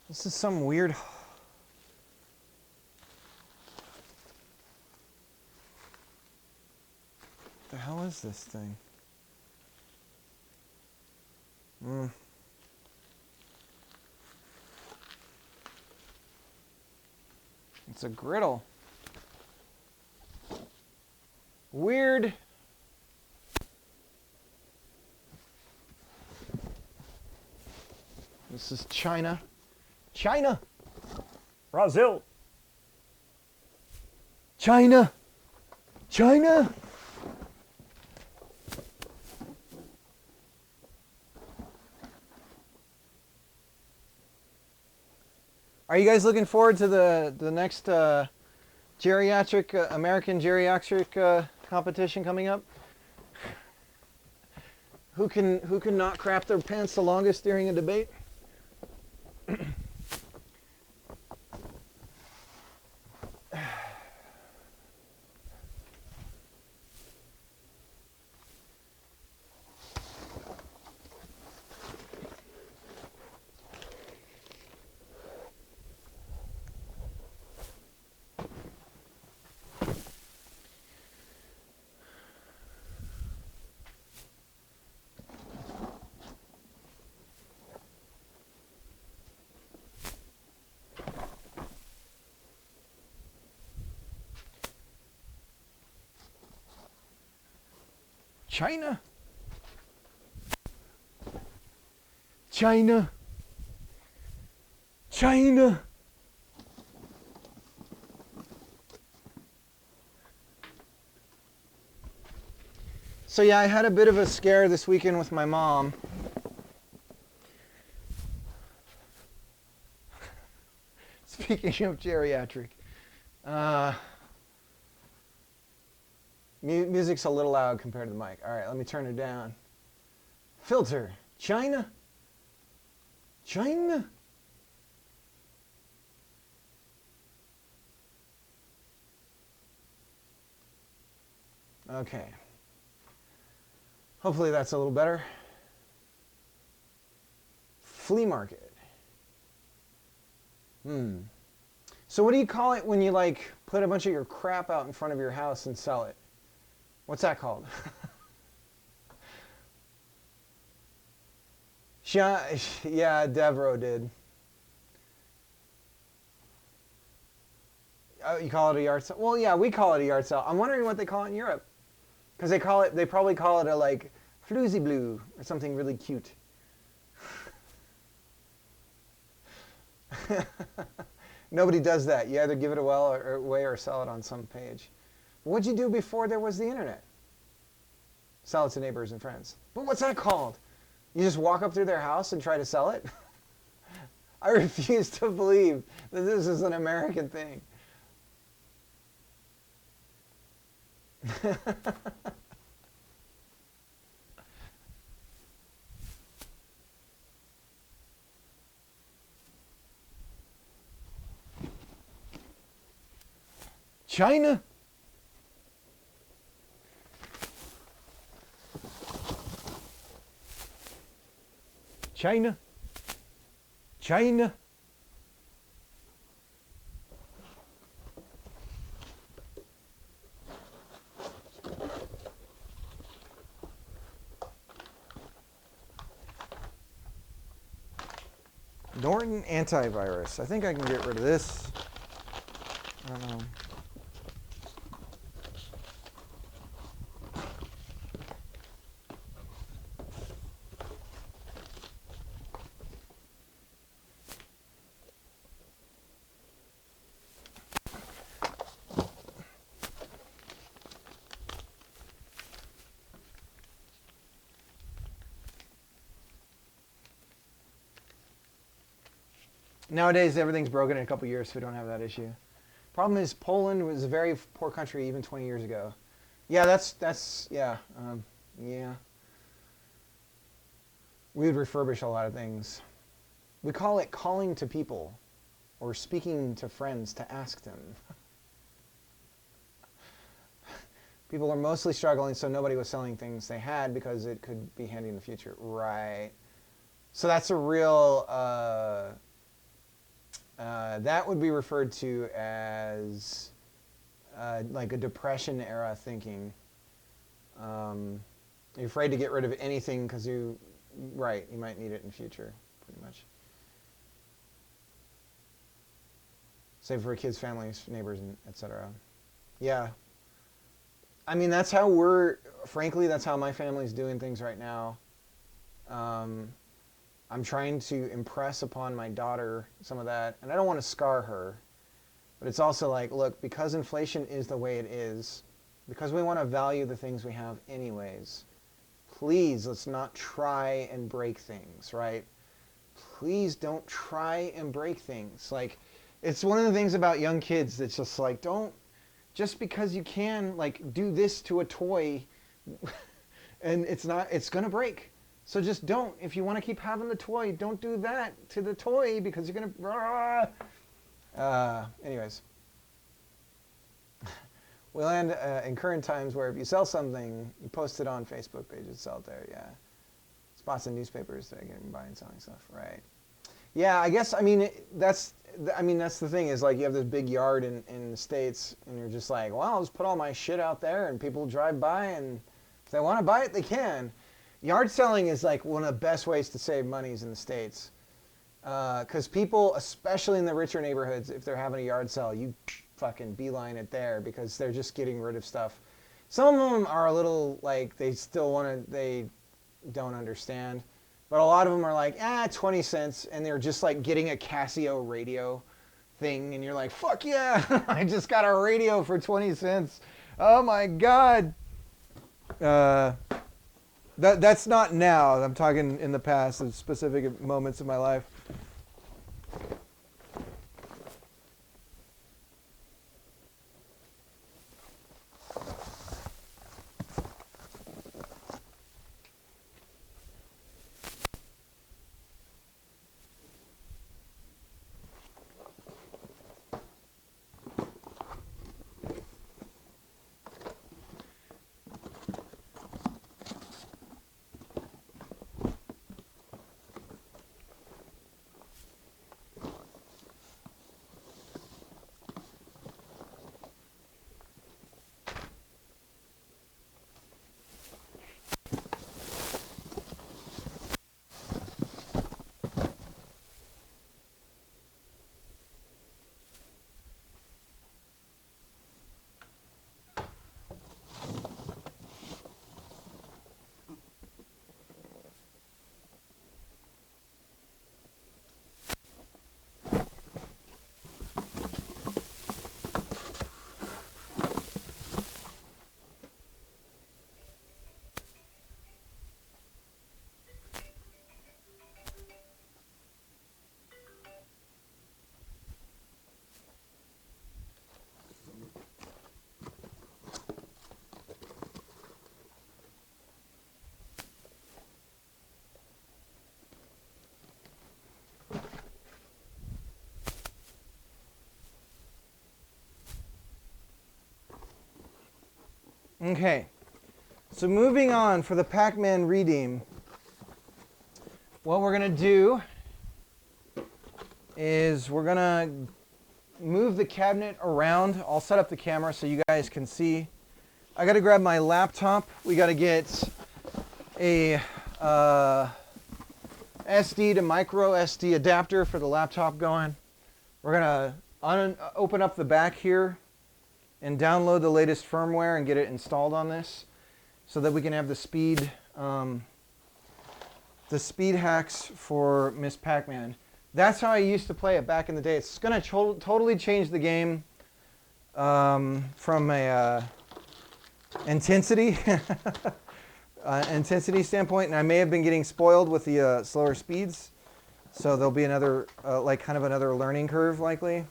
This is some weird... What the hell is this thing? It's a griddle. Weird. This is China. China. Brazil. China. China. Are you guys looking forward to the next geriatric American geriatric competition coming up? Who can not crap their pants the longest during a debate? China. China. China. So yeah, I had a bit of a scare this weekend with my mom. Speaking of geriatric. Music's a little loud compared to the mic. All right, let me turn it down. Filter. China? China? Okay. Hopefully that's a little better. Flea market. So what do you call it when you like put a bunch of your crap out in front of your house and sell it? What's that called? Yeah, Devro did. Oh, you call it a yard sale? Well, yeah, we call it a yard sale. I'm wondering what they call it in Europe. Because they probably call it a like floozy blue or something really cute. Nobody does that. You either give it away or sell it on some page. What'd you do before there was the internet? Sell it to neighbors and friends. But what's that called? You just walk up to their house and try to sell it? I refuse to believe that this is an American thing. China. China. China. Norton antivirus. I think I can get rid of this. I don't know. Nowadays, everything's broken in a couple years, so we don't have that issue. Problem is, Poland was a very poor country even 20 years ago. Yeah, yeah. We would refurbish a lot of things. We call it calling to people, or speaking to friends to ask them. People are mostly struggling, so nobody was selling things they had because it could be handy in the future. Right. So that's a real... that would be referred to as like a Depression era thinking. You're afraid to get rid of anything because you might need it in the future, pretty much. Save for kids, families, neighbors, and etc. Yeah. I mean, that's how frankly, that's how my family's doing things right now. I'm trying to impress upon my daughter some of that, and I don't want to scar her, but it's also like, look, because inflation is the way it is, because we want to value the things we have anyways, please let's not try and break things, right? Please don't try and break things. Like, it's one of the things about young kids that's just like, just because you can, like, do this to a toy, and it's going to break. So just don't. If you want to keep having the toy, don't do that to the toy because you're going to... anyways. We'll end in current times where if you sell something, you post it on Facebook pages, sell it there, yeah. Spots in newspapers that get buying and selling stuff, right. Yeah, I guess, that's the thing is, like, you have this big yard in the States, and you're just like, well, I'll just put all my shit out there, and people drive by, and if they want to buy it, they can. Yard selling is like one of the best ways to save monies in the States. Because people, especially in the richer neighborhoods, if they're having a yard sale, you fucking beeline it there because they're just getting rid of stuff. Some of them are a little like they don't understand. But a lot of them are like, 20 cents. And they're just like getting a Casio radio thing. And you're like, fuck yeah, I just got a radio for 20 cents. Oh my God. That's not now. I'm talking in the past of specific moments in my life. Okay, so moving on for the Pac-Man redeem, what we're going to do is we're going to move the cabinet around. I'll set up the camera so you guys can see. I got to grab my laptop. We got to get a SD to micro SD adapter for the laptop going. We're going to open up the back here and download the latest firmware and get it installed on this so that we can have the speed hacks for Miss Pac-Man. That's how I used to play it back in the day. It's going to totally change the game from a intensity standpoint, and I may have been getting spoiled with the slower speeds, so there'll be another kind of another learning curve likely.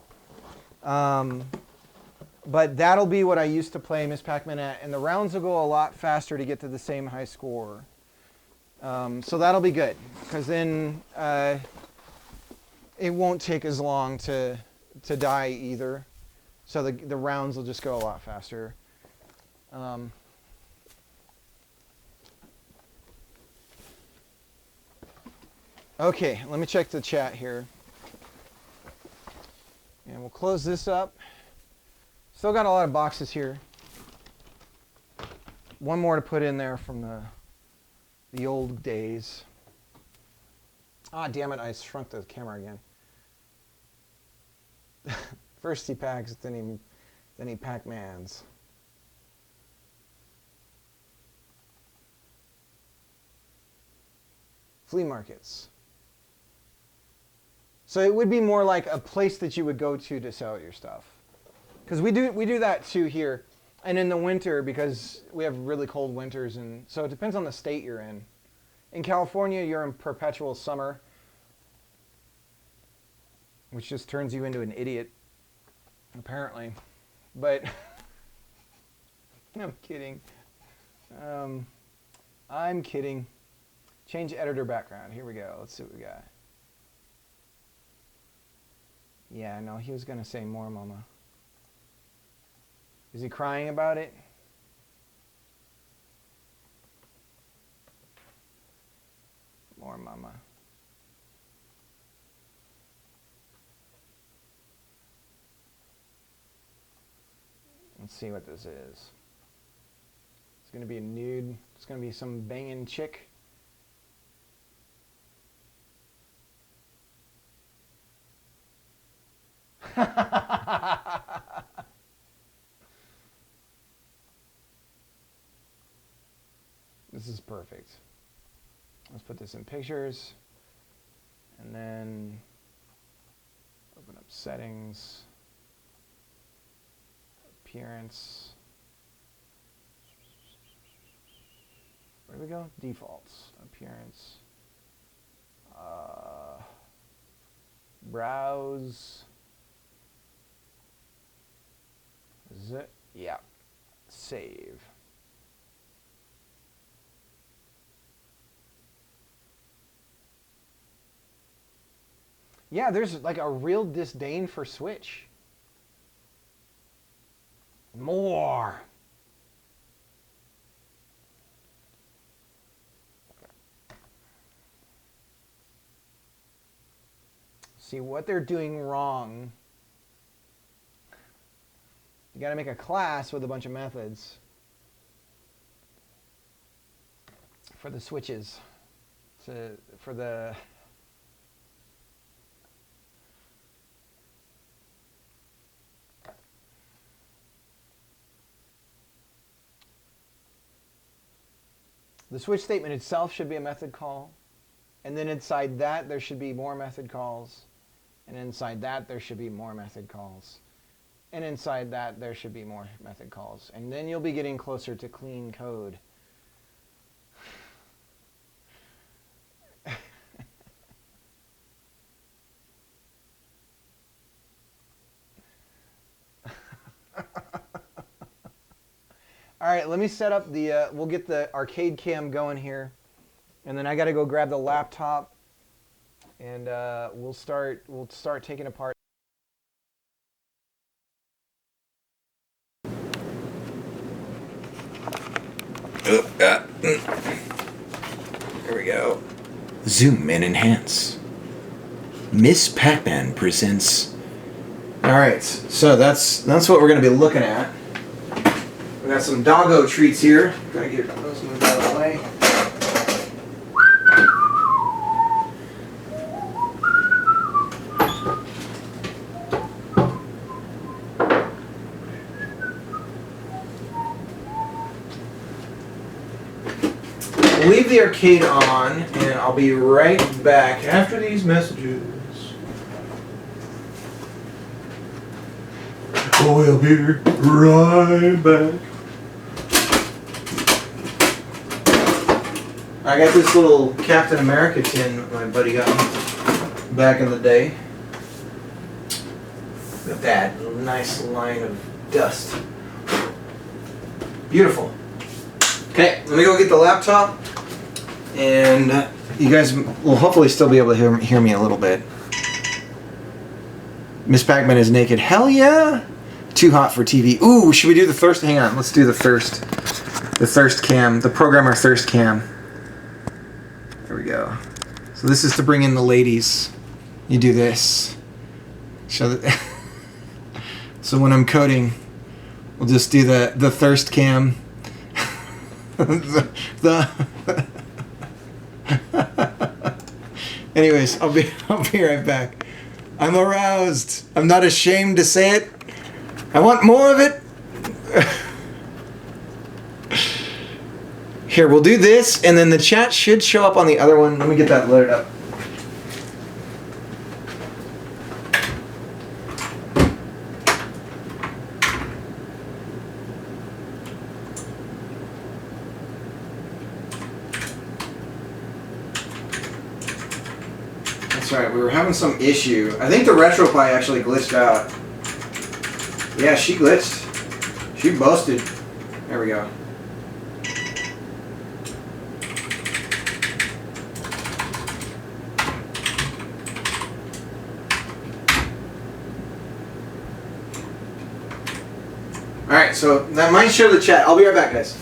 But that'll be what I used to play Miss Pac-Man at, and the rounds will go a lot faster to get to the same high score. So that'll be good, because then it won't take as long to die either. So the rounds will just go a lot faster. Okay, let me check the chat here. And we'll close this up. Still got a lot of boxes here. One more to put in there from the old days. Ah, damn it, I shrunk the camera again. First he packs, then he Pac-Mans. Flea markets. So it would be more like a place that you would go to sell your stuff. Because we do that too here. And in the winter, because we have really cold winters, and so it depends on the state you're in. In California, you're in perpetual summer, which just turns you into an idiot, apparently. But I'm kidding. I'm kidding. Change editor background. Here we go. Let's see what we got. Yeah, no, he was going to say more, Mama. Is he crying about it? More, Mama. Let's see what this is. It's going to be a nude. It's going to be some banging chick. This is perfect. Let's put this in pictures and then open up settings, appearance. Where do we go? Defaults, appearance, browse. Is it? Yeah. Save. Yeah, there's like a real disdain for Switch. More. See what they're doing wrong. You got to make a class with a bunch of methods for the switches, for the switch statement itself should be a method call, and then inside that there should be more method calls, and inside that there should be more method calls. And inside that, there should be more method calls. And then you'll be getting closer to clean code. All right, let me set up the, we'll get the arcade cam going here. And then I got to go grab the laptop. And we'll start taking apart. There we go. Zoom and enhance. Miss Pac-Man presents. All right, so that's what we're gonna be looking at. We got some doggo treats here. Gotta get those moved out of the way. Leave the arcade on, and I'll be right back after these messages. We'll be right back. I got this little Captain America tin my buddy got me back in the day. Look at that nice line of dust. Beautiful. Okay, let me go get the laptop, and you guys will hopefully still be able to hear me a little bit. Miss Pac-Man is naked. Hell yeah! Too hot for TV. Ooh, should we do the thirst? Hang on, let's do the thirst. The thirst cam. The programmer thirst cam. There we go. So this is to bring in the ladies. You do this. Show the. So when I'm coding, we'll just do the thirst cam. the Anyways, I'll be right back. I'm aroused. I'm not ashamed to say it. I want more of it. Here, we'll do this, and then the chat should show up on the other one. Let me get that loaded up. That's right, we were having some issue. I think the RetroPie actually glitched out. Yeah, she glitched. She busted. There we go. Alright, so that might show the chat. I'll be right back, guys.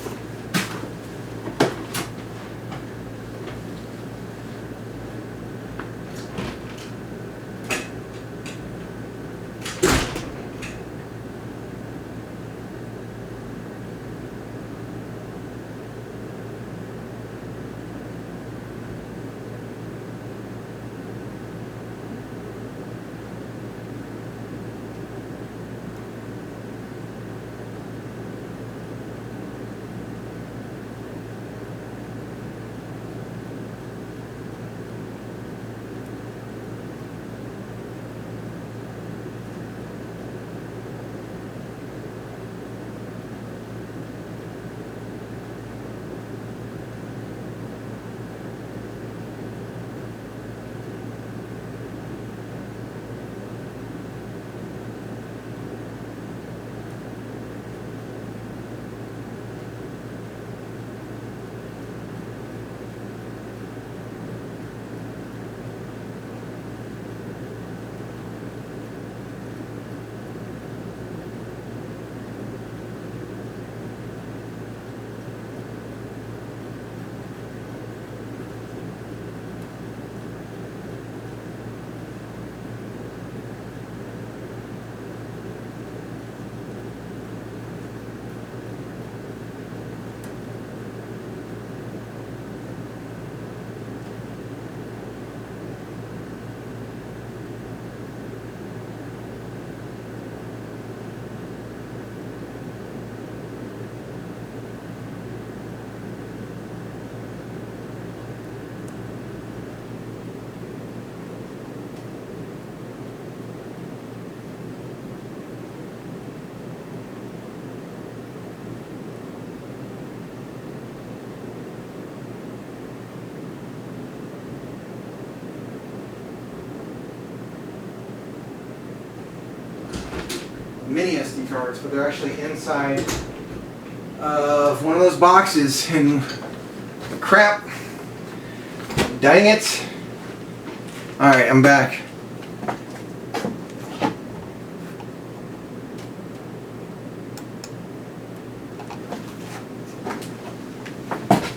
Mini SD cards, but they're actually inside of one of those boxes, and crap, dang it. Alright, I'm back.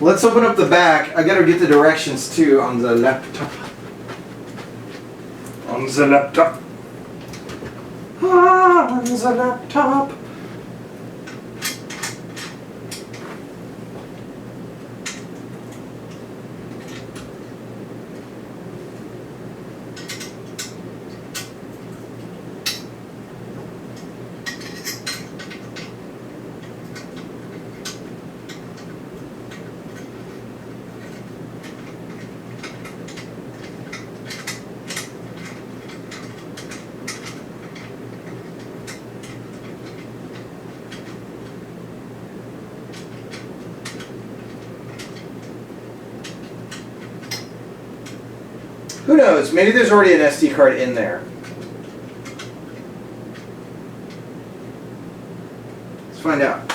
Let's open up the back. I gotta get the directions too on the laptop. On the laptop. On the laptop. Who knows? Maybe there's already an SD card in there. Let's find out.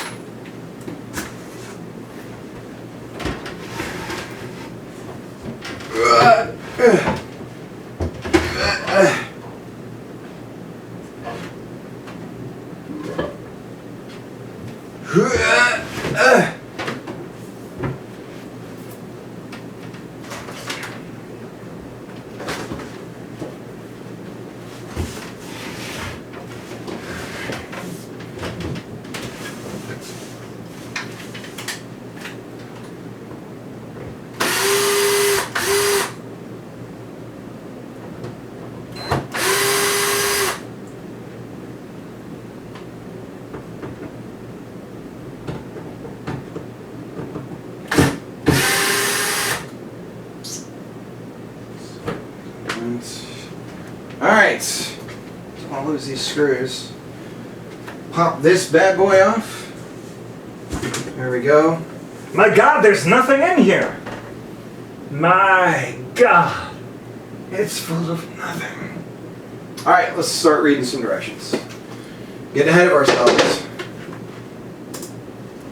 Alright, I'll lose these screws. Pop this bad boy off. There we go. My God, there's nothing in here. My God. It's full of nothing. Alright, let's start reading some directions. Get ahead of ourselves.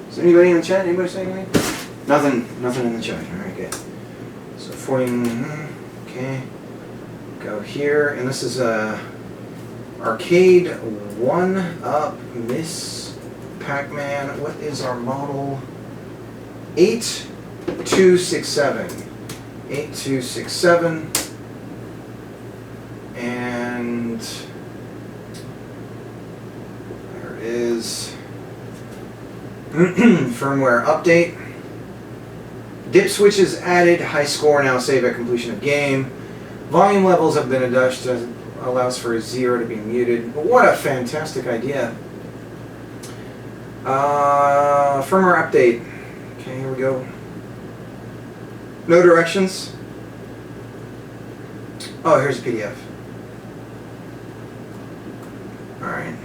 Is there anybody in the chat? Anybody saying anything? Nothing in the chat. Alright, good. So 40, okay. Go here, and this is arcade 1-up Miss Pac-Man. What is our model? 8267. 8267. And there it is. Firmware update. Dip switches added. High score now save at completion of game. Volume levels have been adjusted. Allows for 0 to be muted. What a fantastic idea. Firmware update. Okay, here we go. No directions. Oh, here's a PDF. Alright.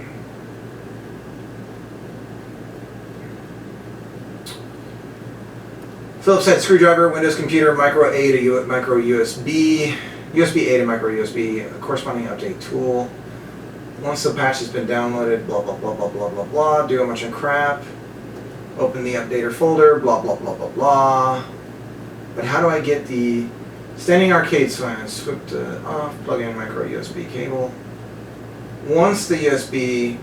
Phillips head screwdriver, Windows computer, micro A to micro USB. USB A to micro USB, corresponding update tool. Once the patch has been downloaded, blah, blah, blah, blah, blah, blah, blah, do a bunch of crap. Open the updater folder, blah, blah, blah, blah, blah. But how do I get the standing arcade sign? Swip to off, plug in micro USB cable. Once the USB...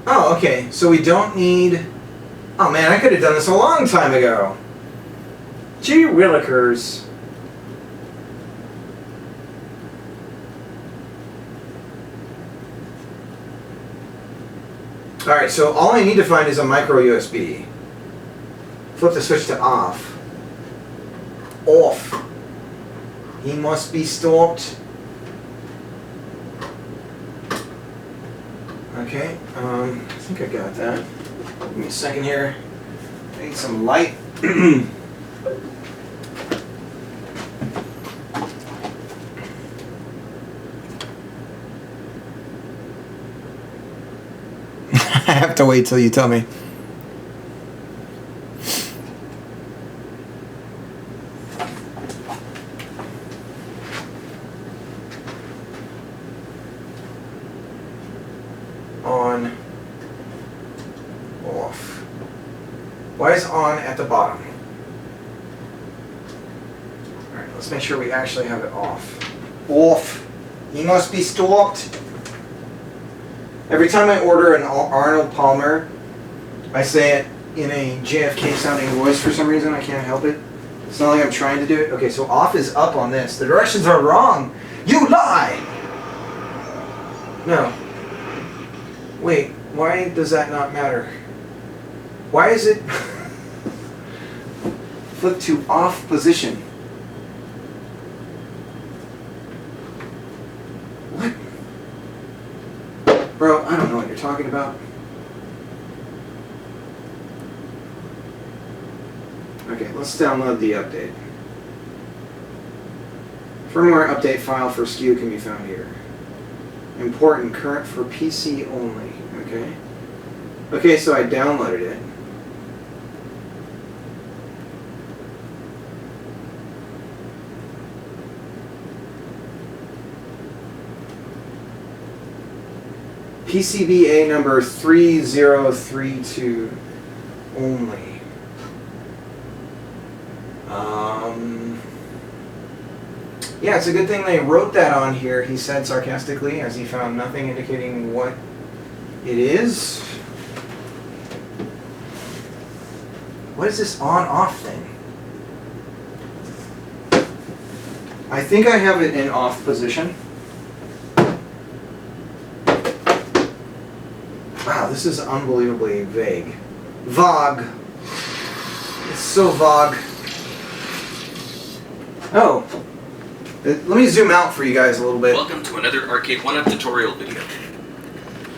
Oh, okay, so we don't need... Oh man, I could have done this a long time ago. Gee willikers. Alright, so all I need to find is a micro USB. Flip the switch to off. Off. He must be stopped. Okay, I think I got that. Give me a second here. I need some light. I have to wait till you tell me. On, off. Why is on at the bottom? Alright, let's make sure we actually have it off. Off. He must be stopped. Every time I order an Arnold Palmer, I say it in a JFK sounding voice for some reason. I can't help it. It's not like I'm trying to do it. Okay, so off is up on this. The directions are wrong. You lie! No. Wait, why does that not matter? Why is it flip to off position? What? Bro, I don't know what you're talking about. Okay, let's download the update. Firmware update file for SKU can be found here. Important, current for PC only. Okay. Okay, so I downloaded it. PCBA number 3032 only. Yeah, it's a good thing they wrote that on here, he said sarcastically, as he found nothing indicating what it is. What is this on-off thing? I think I have it in off position. Wow, this is unbelievably vague. Vague. It's so vague. Oh. Let me zoom out for you guys a little bit. Welcome to another Arcade 1UP tutorial video.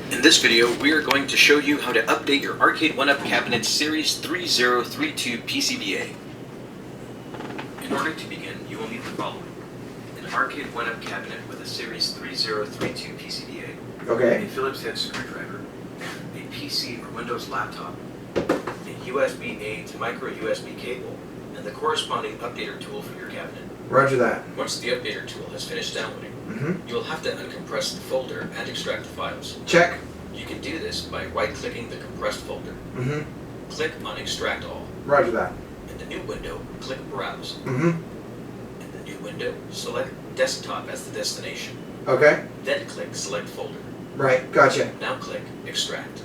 In this video, we are going to show you how to update your Arcade 1UP cabinet Series 3032 PCBA. In order to begin, you will need the following. An Arcade 1UP cabinet with a Series 3032 PCBA. Okay. A Phillips head screwdriver. A PC or Windows laptop. A USB-A to micro USB cable. And the corresponding updater tool for your cabinet. Roger that. Once the updater tool has finished downloading, you will have to uncompress the folder and extract the files. Check. You can do this by right-clicking the compressed folder. Click on Extract All. Roger that. In the new window, click Browse. In the new window, select Desktop as the destination. Okay. Then click Select Folder. Right. Gotcha. Now click Extract.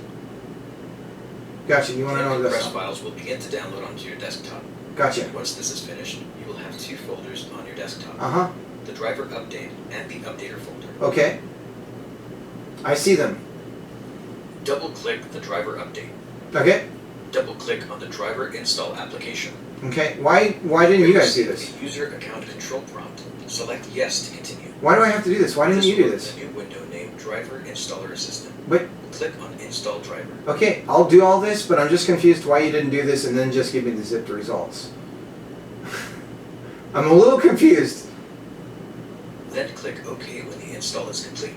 Gotcha. You want to know The this? compressed files will begin to download onto your desktop. Gotcha. Once this is finished, you will have two folders on your desktop. The driver update and the updater folder. Okay. I see them. Double-click the driver update. Okay. Double-click on the driver install application. Okay. Why didn't you guys do this? The user account control prompt. Select Yes to continue. Why do I have to do this? Why didn't you do this? A new window named Driver Installer Assistant. But click on Install Driver. Okay, I'll do all this, but I'm just confused why you didn't do this and then just give me the zipped results. I'm a little confused. Then click OK when the install is complete.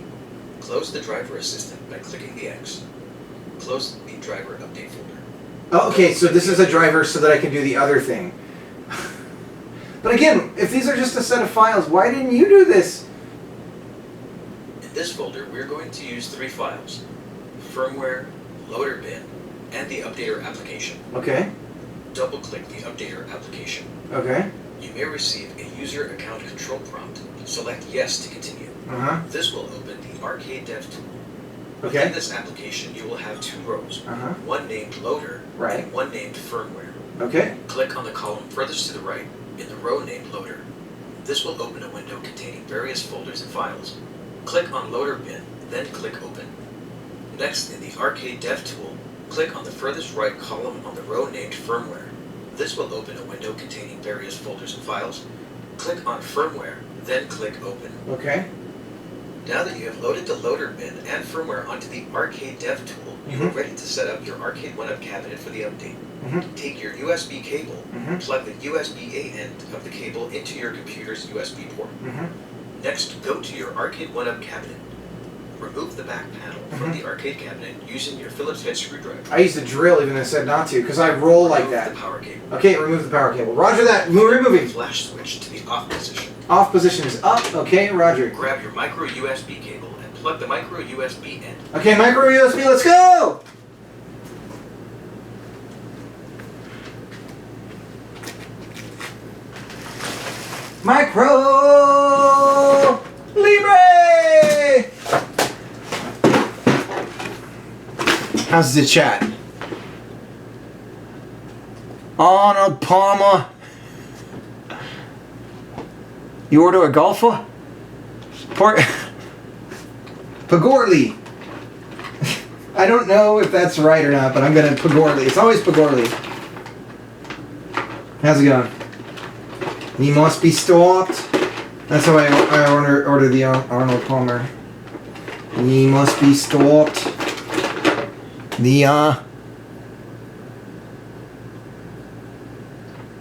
Close the Driver Assistant by clicking the X. Close the Driver Update folder. Oh, okay, so this is a driver so that I can do the other thing. But again, if these are just a set of files, why didn't you do this? In this folder, we're going to use three files. Firmware, loader bin, and the updater application. Okay. Double-click the updater application. Okay. You may receive a user account control prompt. Select Yes to continue. This will open the Arcade Dev tool. Okay. Within this application, you will have two rows. One named Loader and one named Firmware. Okay. Click on the column furthest to the right in the row named Loader. This will open a window containing various folders and files. Click on Loader Bin, then click Open. Next, in the Arcade Dev tool, click on the furthest right column on the row named Firmware. This will open a window containing various folders and files. Click on Firmware, then click Open. Okay. Now that you have loaded the loader bin and firmware onto the Arcade Dev tool, you are ready to set up your Arcade 1UP cabinet for the update. Take your USB cable, plug the USB-A end of the cable into your computer's USB port. Next, go to your Arcade 1UP cabinet. Remove the back panel from the arcade cabinet using your Phillips head screwdriver. I used to drill even though I said not to, because I roll like that. Remove the power cable. Okay, remove the power cable. Roger that. Removing. Flash switch to the off position. Off position is up. Okay, roger. Grab your micro USB cable and plug the micro USB end. Okay, micro USB, let's go! Micro Libre! How's the chat? Arnold Palmer. You order a golfer? Pagorli. I don't know if that's right or not, but I'm gonna Pagorli. It's always Pagorli. How's it going? He must be stopped. That's how I order the Arnold Palmer. He must be stopped.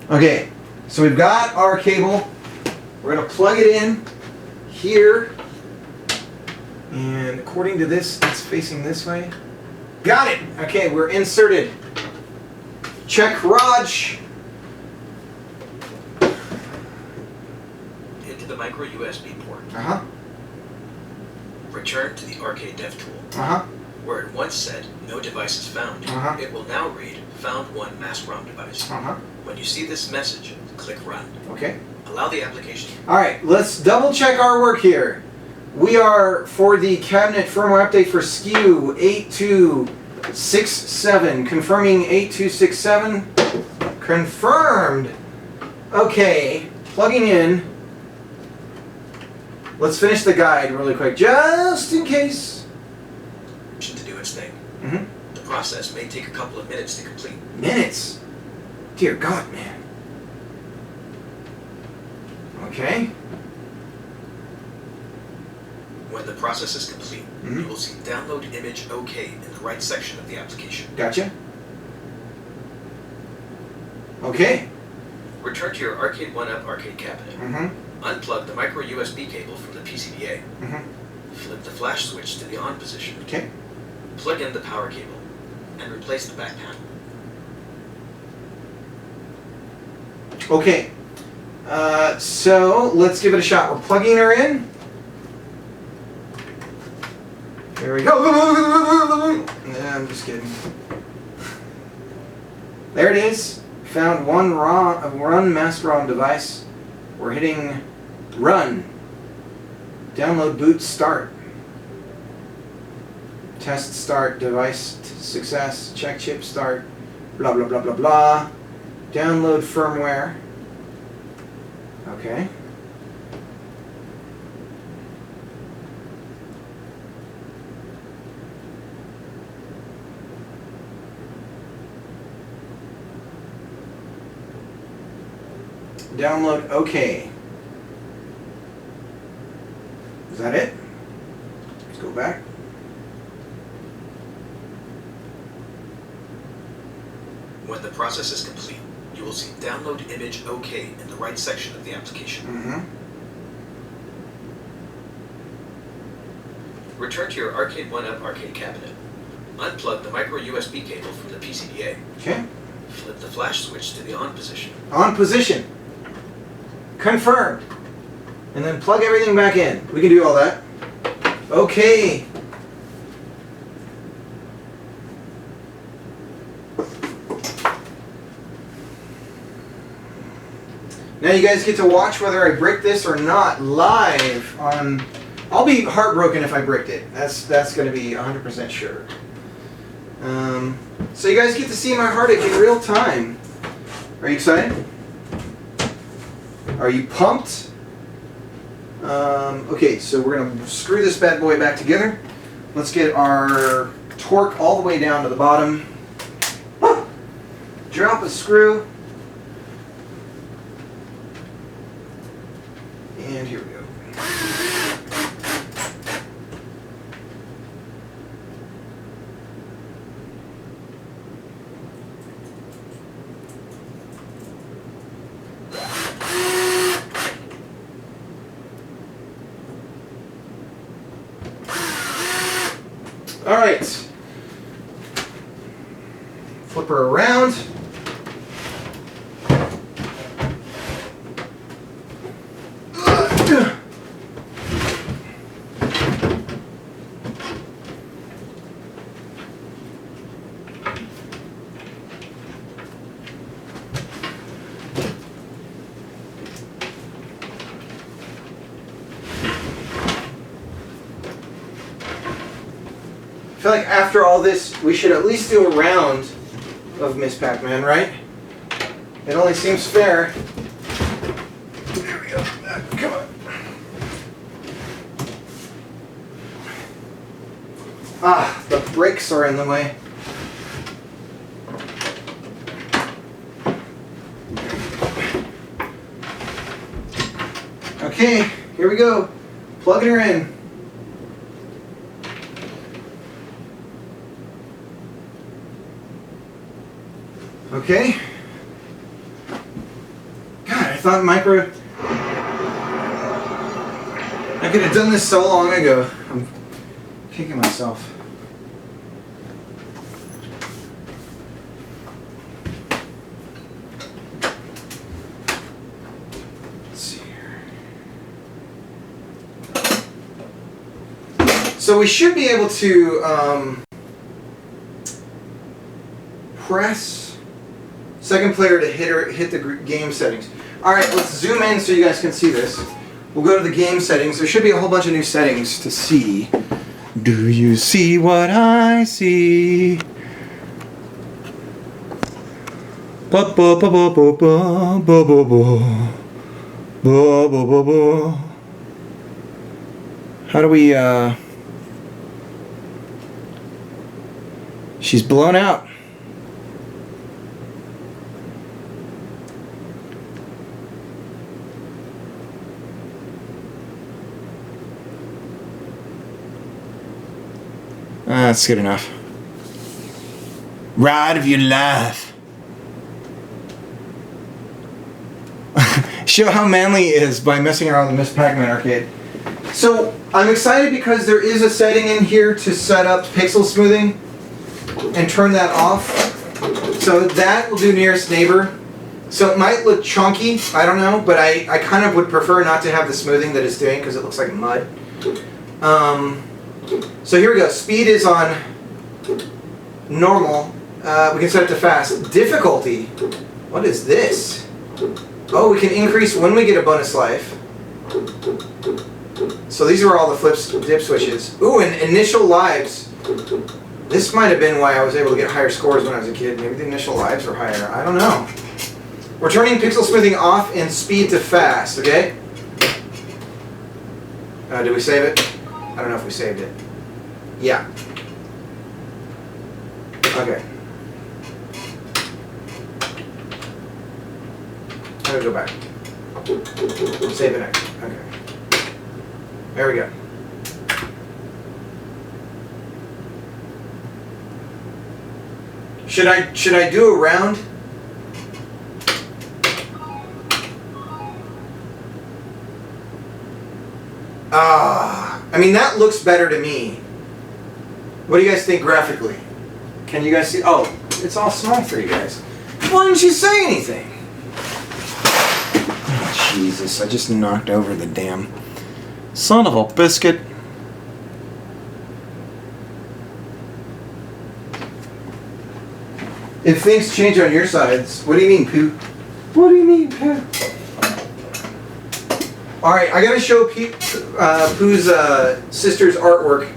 Okay, so we've got our cable. We're gonna plug it in here. And according to this, it's facing this way. Got it! Okay, we're inserted. Check Raj. Into the micro USB port. Uh-huh. Return to the Arcade Dev tool. Uh-huh. Where it once said, no devices found, Uh-huh. it will now read, found one mass ROM device. Uh-huh. When you see this message, click Run. Okay. Allow the application. Alright, let's double check our work here. We are for the cabinet firmware update for SKU 8267. Confirming 8267. Confirmed. Okay, plugging in. Let's finish the guide really quick, just in case. To do its thing. Mm-hmm. The process may take a couple of minutes to complete. Minutes? Dear God, man. Okay. When the process is complete, Mhm. you will see Download Image OK in the right section of the application. Gotcha. Okay. Return to your Arcade 1-Up arcade cabinet. Mm-hmm. Unplug the micro USB cable from the PCBA. Mm-hmm. Flip the flash switch to the on position. Okay. Plug in the power cable and replace the back panel. Okay. So let's give it a shot. We're plugging her in. There we go. Nah, I'm just kidding. There it is. Found one run master ROM device. We're hitting run. Download boot start. Test start device success. Check chip start. Blah blah blah blah blah. Download firmware. Okay. Download OK. Is that it? Let's go back. When the process is complete, you will see Download Image OK in the right section of the application. Mm-hmm. Return to your Arcade 1-Up arcade cabinet. Unplug the micro USB cable from the PCBA. Okay. Flip the flash switch to the on position. On position. Confirmed. And then plug everything back in. We can do all that. Okay. Now you guys get to watch whether I break this or not live on... I'll be heartbroken if I bricked it. That's going to be 100% sure. So you guys get to see my heartache in real time. Are you excited? Are you pumped? Okay, so we're going to screw this bad boy back together. Let's get our torque all the way down to the bottom. Drop a screw. And here we go. All right. Flip her around. I feel like after all this, we should at least do a round of Miss Pac-Man, right? It only seems fair. There we go. Come on. Ah, the brakes are in the way. Okay, here we go. Plugging her in. Okay. God, I thought micro... I could have done this so long ago. I'm kicking myself. Let's see here. So we should be able to press second player to hit the game settings. Alright, let's zoom in so you guys can see this. We'll go to the game settings. There should be a whole bunch of new settings to see. Do you see what I see? Ba ba ba ba ba ba ba ba ba ba ba ba ba. How do we She's blown out. That's good enough. Ride of your life. Show how manly he is by messing around with the Miss Pac-Man arcade. So I'm excited because there is a setting in here to set up pixel smoothing and turn that off. So that will do nearest neighbor. So it might look chunky, I don't know, but I kind of would prefer not to have the smoothing that it's doing because it looks like mud. So here we go. Speed is on normal. We can set it to fast. Difficulty. What is this? Oh, we can increase when we get a bonus life. So these are all the dip switches. Ooh, and initial lives. This might have been why I was able to get higher scores when I was a kid. Maybe the initial lives were higher. I don't know. We're turning pixel smoothing off and speed to fast, okay? Did we save it? I don't know if we saved it. Yeah. Okay. I'm gonna go back. Save it next. Okay. There we go. Should I do a round? I mean, that looks better to me. What do you guys think graphically? Can you guys see? Oh, it's all small for you guys. Why didn't you say anything? Oh, Jesus, I just knocked over the damn son of a biscuit. If things change on your sides, what do you mean, Pooh? What do you mean, Pooh? Alright, I gotta show Pooh's sister's artwork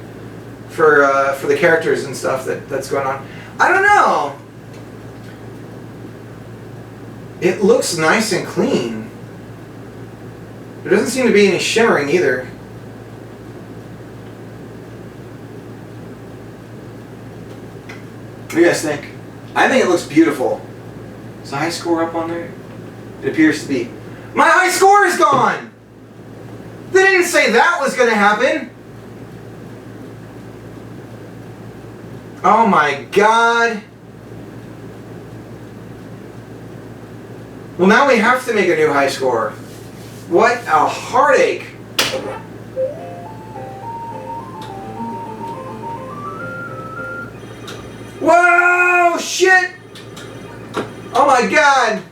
for the characters and stuff that's going on. I don't know. It looks nice and clean. There doesn't seem to be any shimmering either. What do you guys think? I think it looks beautiful. Is the high score up on there? It appears to be. My high score is gone! They didn't say that was going to happen. Oh my God. Well, now we have to make a new high score. What a heartache. Whoa, shit. Oh my God.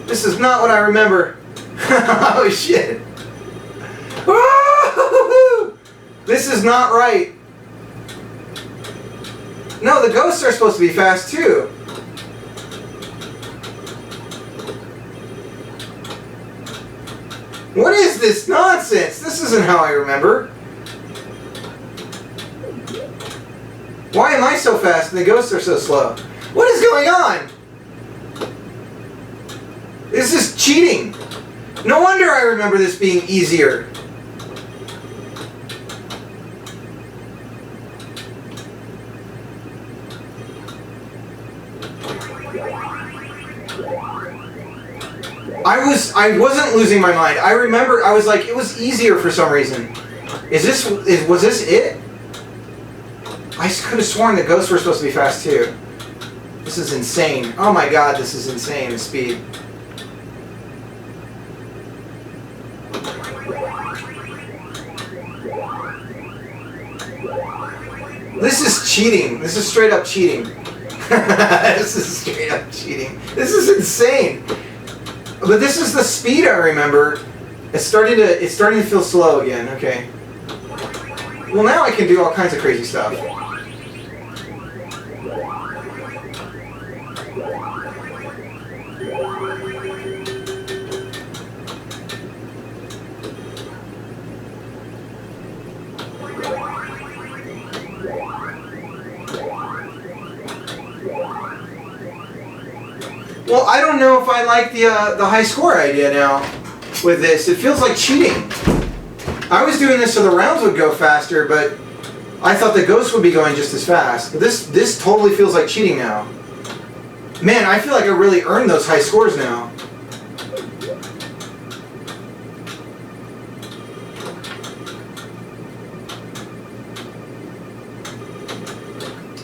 This is not what I remember. Oh shit. Woo-hoo-hoo! This is not right. No, the ghosts are supposed to be fast too. What is this nonsense? This isn't how I remember. Why am I so fast and the ghosts are so slow? What is going on? This is cheating. No wonder I remember this being easier. I wasn't losing my mind. I remember I was like, it was easier for some reason. Was this it? I could have sworn the ghosts were supposed to be fast too. This is insane. Oh my god, this is insane, the speed. This is cheating. This is straight up cheating. This is straight up cheating. This is insane. But this is the speed I remember. It's starting to feel slow again. Okay. Well, now I can do all kinds of crazy stuff. Well, I don't know if I like the high score idea now with this. It feels like cheating. I was doing this so the rounds would go faster, but I thought the ghosts would be going just as fast. But this totally feels like cheating now. Man, I feel like I really earned those high scores now.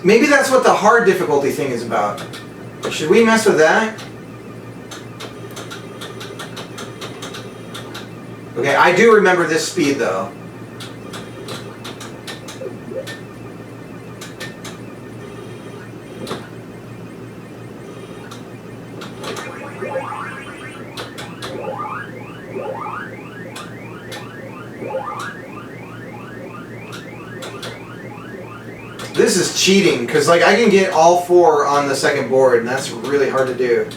Maybe that's what the hard difficulty thing is about. Should we mess with that? Okay, I do remember this speed though. This is cheating, because like I can get all 4 on the second board, and that's really hard to do.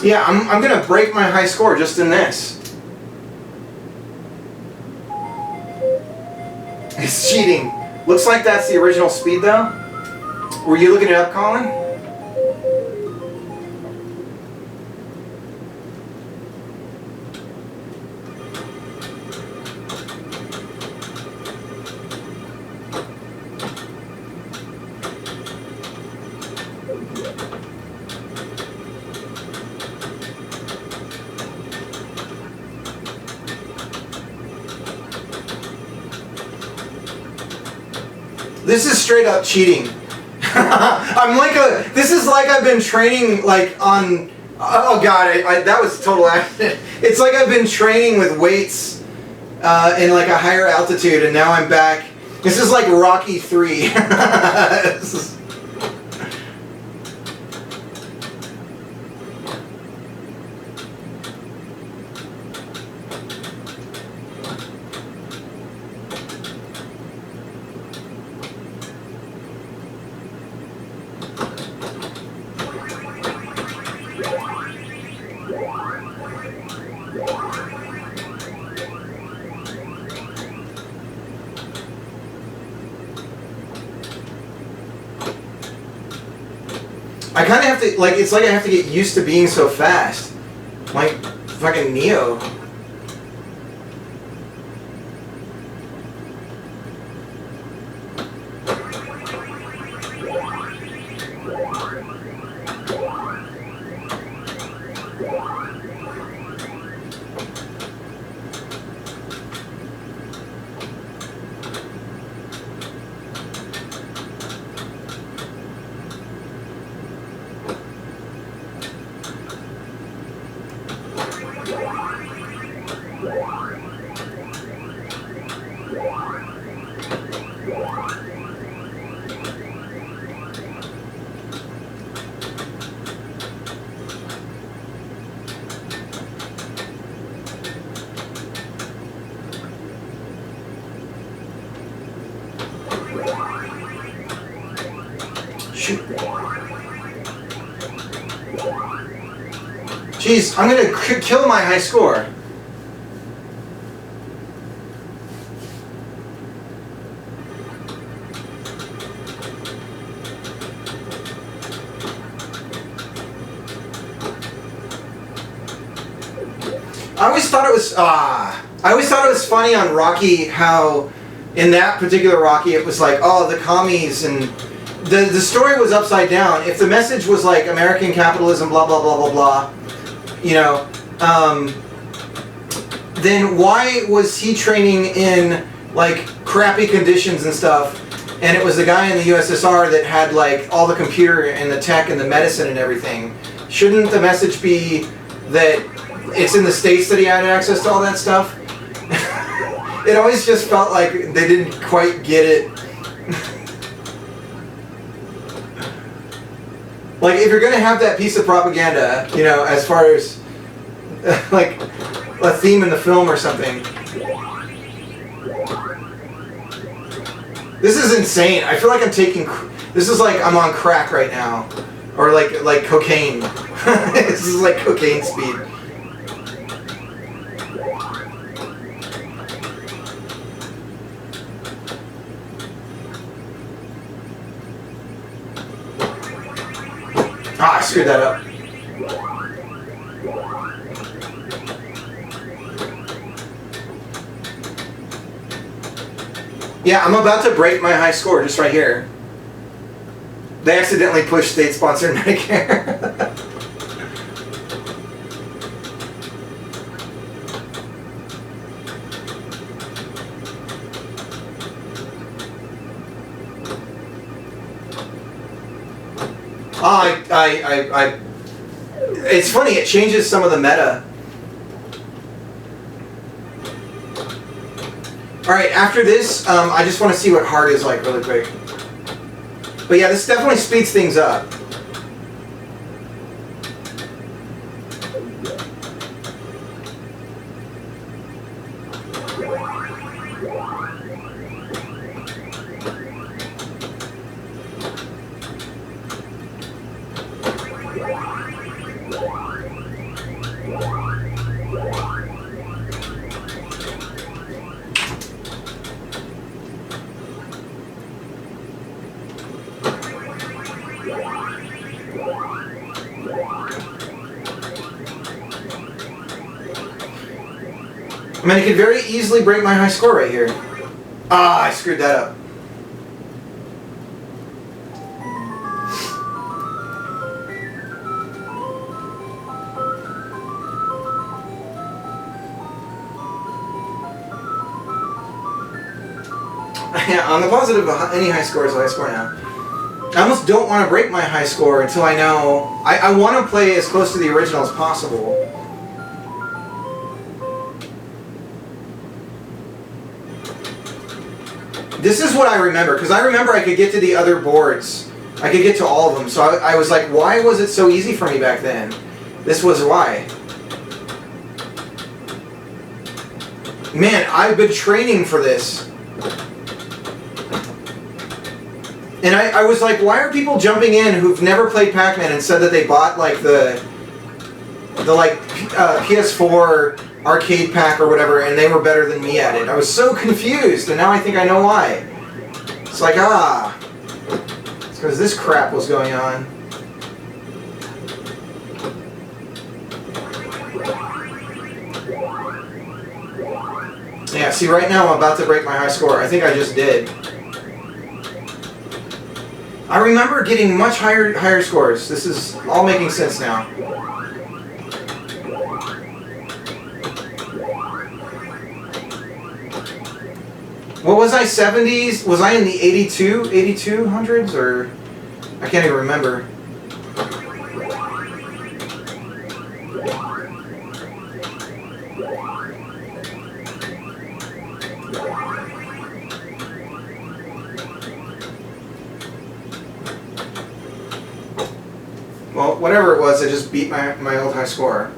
Yeah, I'm gonna break my high score just in this. It's cheating. Looks like that's the original speed though. Were you looking it up, Colin? This is straight up cheating. This is like I've been training like on, oh god, that was a total accident. It's like I've been training with weights in like a higher altitude, and now I'm back. This is like Rocky 3. This is... I kind of have to, like, it's like I have to get used to being so fast. Like, fucking Neo. Jeez, I'm gonna kill my high score. I always thought it was funny on Rocky how, in that particular Rocky, it was like, oh, the commies, and the story was upside down. If the message was like American capitalism, blah blah blah blah blah, you know, then why was he training in like crappy conditions and stuff? And it was the guy in the USSR that had like all the computer and the tech and the medicine and everything. Shouldn't the message be that it's in the States that he had access to all that stuff? It always just felt like they didn't quite get it. Like, if you're going to have that piece of propaganda, you know, as far as like a theme in the film or something. This is insane. I feel like this is like I'm on crack right now. Or like cocaine. This is like cocaine speed. Ah, I screwed that up. Yeah, I'm about to break my high score just right here. They accidentally pushed state-sponsored Medicare. It's funny, it changes some of the meta. Alright, after this, I just want to see what hard is like really quick. But yeah, this definitely speeds things up. I mean, I could very easily break my high score right here. Ah, I screwed that up. Yeah, on the positive, any high score is a high score now. I almost don't want to break my high score until I know... I want to play as close to the original as possible. This is what I remember, because I remember I could get to the other boards. I could get to all of them, so I was like, why was it so easy for me back then? This was why. Man, I've been training for this. And I was like, why are people jumping in who've never played Pac-Man and said that they bought like the PS4 arcade pack or whatever, and they were better than me at it? I was so confused, and now I think I know why. It's like, it's because this crap was going on. Yeah, see, right now I'm about to break my high score. I think I just did. I remember getting much higher scores. This is all making sense now. What was I, 70s? Was I in the 8200s, or I can't even remember. Well, whatever it was, I just beat my old high score.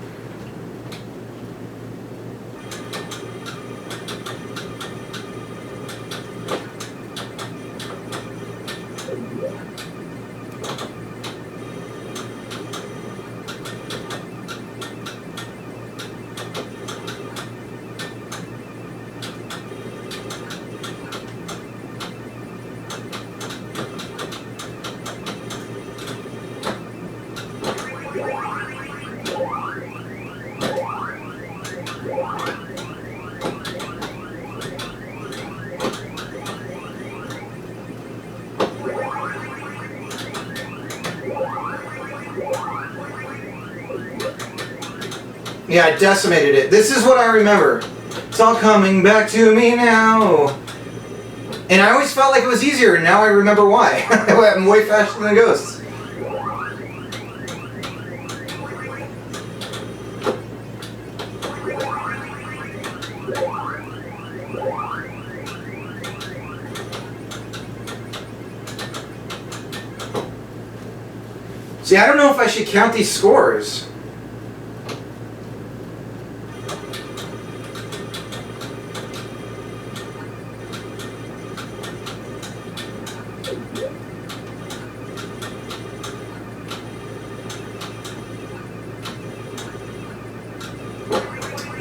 Yeah, I decimated it. This is what I remember. It's all coming back to me now. And I always felt like it was easier, and now I remember why. I'm way faster than the ghosts. See, I don't know if I should count these scores.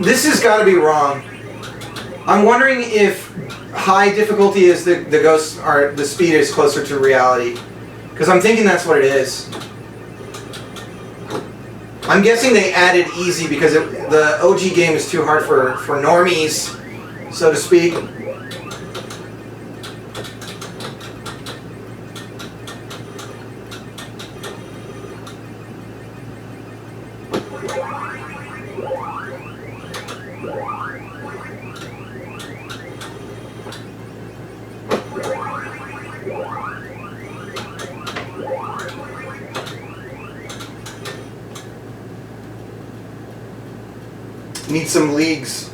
This has got to be wrong. I'm wondering if high difficulty is the ghosts are the speed is closer to reality, because I'm thinking that's what it is. I'm guessing they added easy because the OG game is too hard for normies, so to speak. Need some leagues.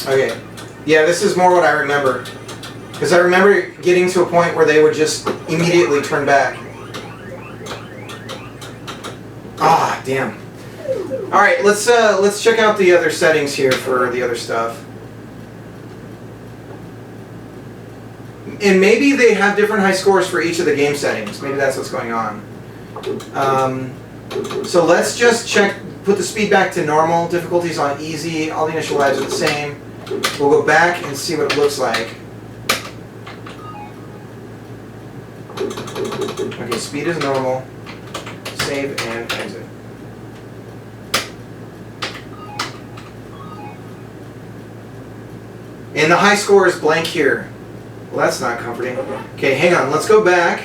Okay. Yeah, this is more what I remember. Because I remember getting to a point where they would just immediately turn back. Ah, damn. All right, let's check out the other settings here for the other stuff. And maybe they have different high scores for each of the game settings. Maybe that's what's going on. So let's just check, put the speed back to normal, difficulties on easy, all the initial lives are the same. We'll go back and see what it looks like. Okay, speed is normal. Save and exit. And the high score is blank here. Well, that's not comforting. Okay, hang on. Let's go back.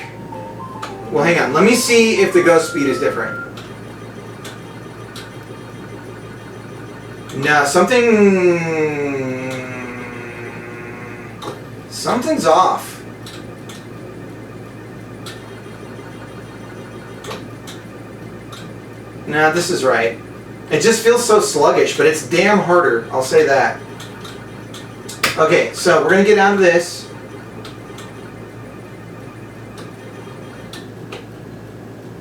Well, hang on. Let me see if the ghost speed is different. No, something's off. Nah, this is right. It just feels so sluggish, but it's damn harder. I'll say that. Okay, so we're going to get down to this.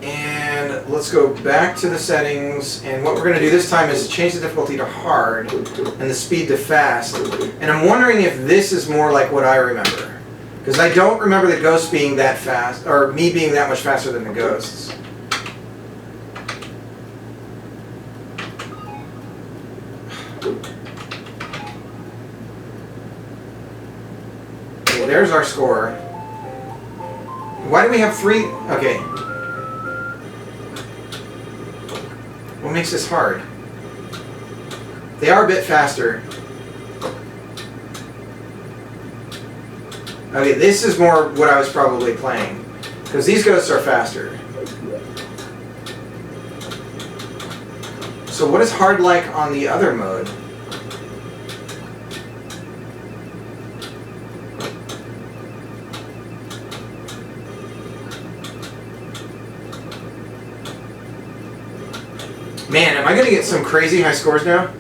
And let's go back to the settings. And what we're going to do this time is change the difficulty to hard and the speed to fast. And I'm wondering if this is more like what I remember. Because I don't remember the ghosts being that fast, or me being that much faster than the ghosts. There's our score. Why do we have 3? Okay. What makes this hard? They are a bit faster. Okay, this is more what I was probably playing. Because these ghosts are faster. So what is hard like on the other mode? Man, am I going to get some crazy high scores now?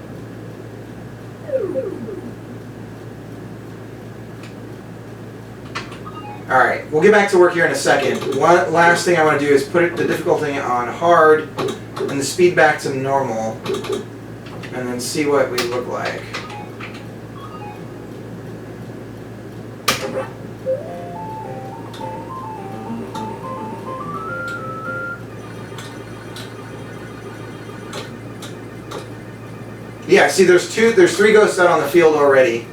Alright, we'll get back to work here in a second. One last thing I want to do is put the difficulty on hard and the speed back to normal. And then see what we look like. Yeah, see, there's 3 ghosts out on the field already.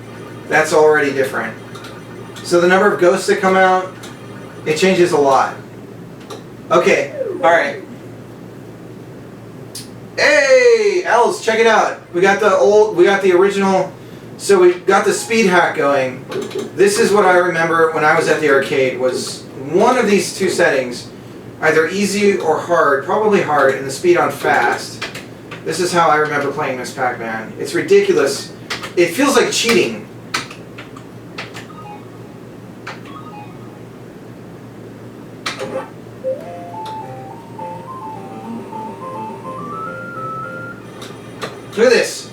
That's already different. So the number of ghosts that come out, it changes a lot. Okay, all right. Hey, Els, check it out. We got the original. So we got the speed hack going. This is what I remember when I was at the arcade. Was one of these two settings, either easy or hard. Probably hard, and the speed on fast. This is how I remember playing Miss Pac-Man. It's ridiculous. It feels like cheating. Look at this.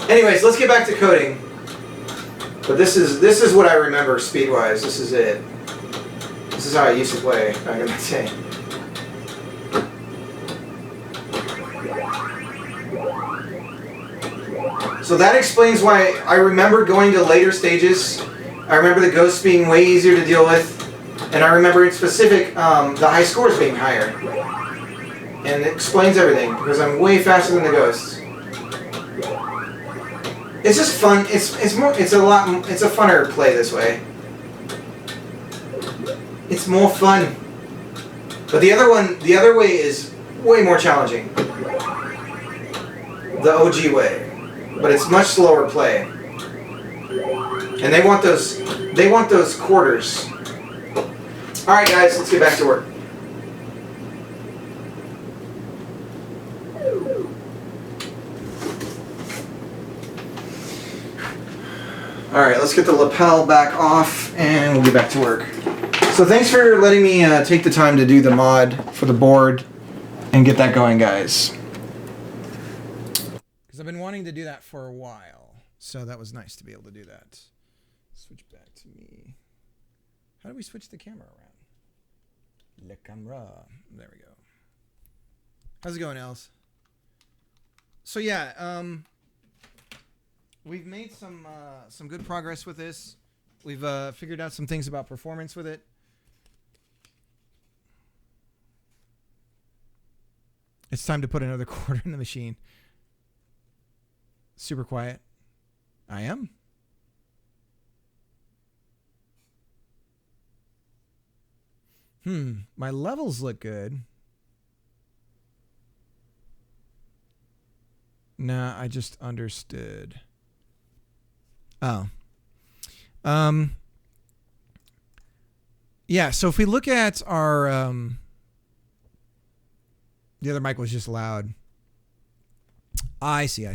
Anyways, let's get back to coding. But this is what I remember speed-wise. This is it. This is how I used to play back in the day. So that explains why I remember going to later stages. I remember the ghosts being way easier to deal with. And I remember in specific, the high scores being higher. And it explains everything, because I'm way faster than the ghosts. It's just fun. It's a funner play this way. It's more fun. But the other way is way more challenging. The OG way. But it's much slower play. And they want those quarters. Alright guys, let's get back to work. Alright, let's get the lapel back off and we'll get back to work. So thanks for letting me take the time to do the mod for the board and get that going, guys. Because I've been wanting to do that for a while. So that was nice to be able to do that. Switch back to me. How do we switch the camera around? Le camera. There we go. How's it going, Els? So yeah, we've made some good progress with this. We've figured out some things about performance with it. It's time to put another quarter in the machine. Super quiet. I am. My levels look good. Nah, I just understood. Oh. Yeah, so if we look at our the other mic was just loud. I see.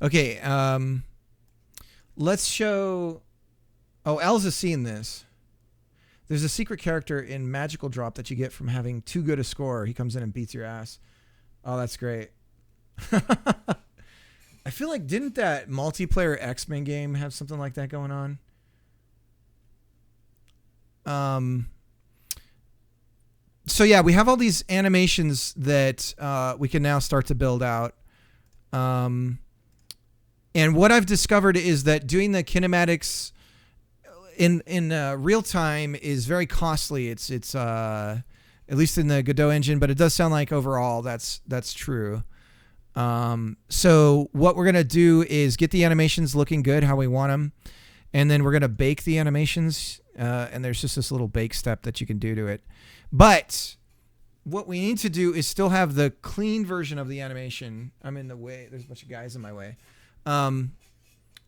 Okay, let's show. Oh, Elsa's seen this. There's a secret character in Magical Drop that you get from having too good a score. He comes in and beats your ass. Oh, that's great. I feel like, didn't that multiplayer X-Men game have something like that going on? So yeah, we have all these animations that we can now start to build out. And what I've discovered is that doing the kinematics in real time is very costly. It's at least in the Godot engine, but it does sound like overall that's true. So what we're gonna do is get the animations looking good how we want them, and then we're gonna bake the animations. And there's just this little bake step that you can do to it. But what we need to do is still have the clean version of the animation. I'm in the way. There's a bunch of guys in my way. Let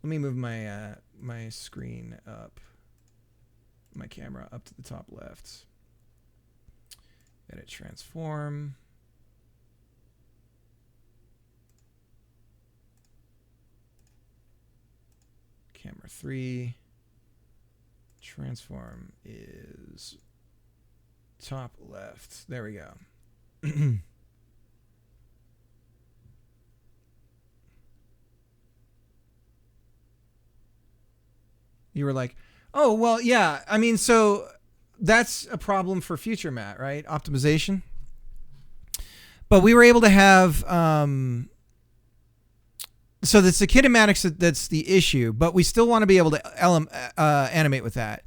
me move my my screen up, my camera up to the top left. Edit transform. Camera 3. Transform is top left. There we go. You were like, oh, well, yeah. I mean, so that's a problem for future Matt, right? Optimization. But we were able to have... so that's the kinematics that's the issue, but we still want to be able to animate with that.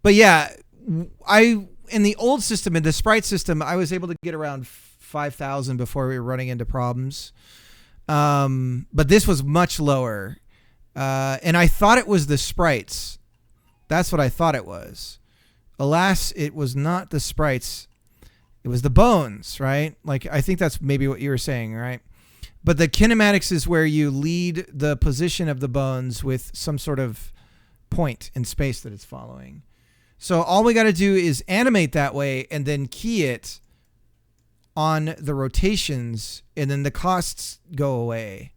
But yeah, in the old system, in the sprite system, I was able to get around 5,000 before we were running into problems. But this was much lower. And I thought it was the sprites. That's what I thought it was. alas, it was not the sprites. It was the bones, right? Like, I think that's maybe what you were saying, right? But the kinematics is where you lead the position of the bones with some sort of point in space that it's following. So all we got to do is animate that way and then key it on the rotations, and then the costs go away.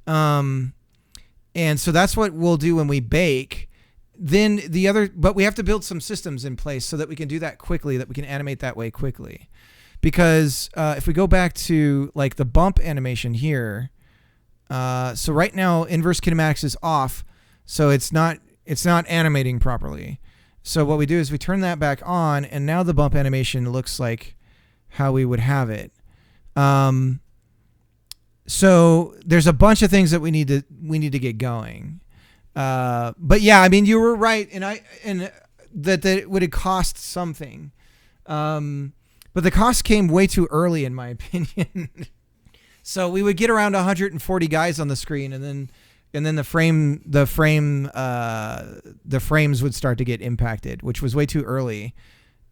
And so that's what we'll do when we bake. Then but we have to build some systems in place so that we can do that quickly, that we can animate that way quickly. Because if we go back to like the bump animation here, so right now inverse kinematics is off, so it's not animating properly. So what we do is we turn that back on, and now the bump animation looks like how we would have it. So there's a bunch of things that we need to get going. But yeah, I mean, you were right, and that it would have cost something. But the cost came way too early, in my opinion. So we would get around 140 guys on the screen, and then the frames would start to get impacted, which was way too early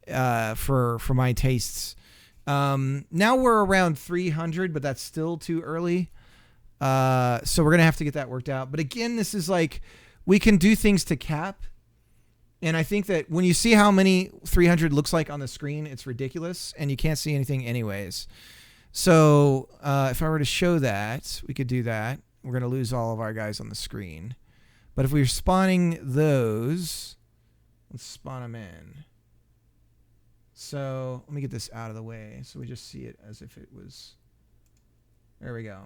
for my tastes. Now we're around 300, but that's still too early. So we're gonna have to get that worked out. But again, this is like, we can do things to cap. And I think that when you see how many 300 looks like on the screen, it's ridiculous, and you can't see anything anyways. So if I were to show that, we could do that. We're going to lose all of our guys on the screen. But if we're spawning those, let's spawn them in. So let me get this out of the way so we just see it as if it was. There we go.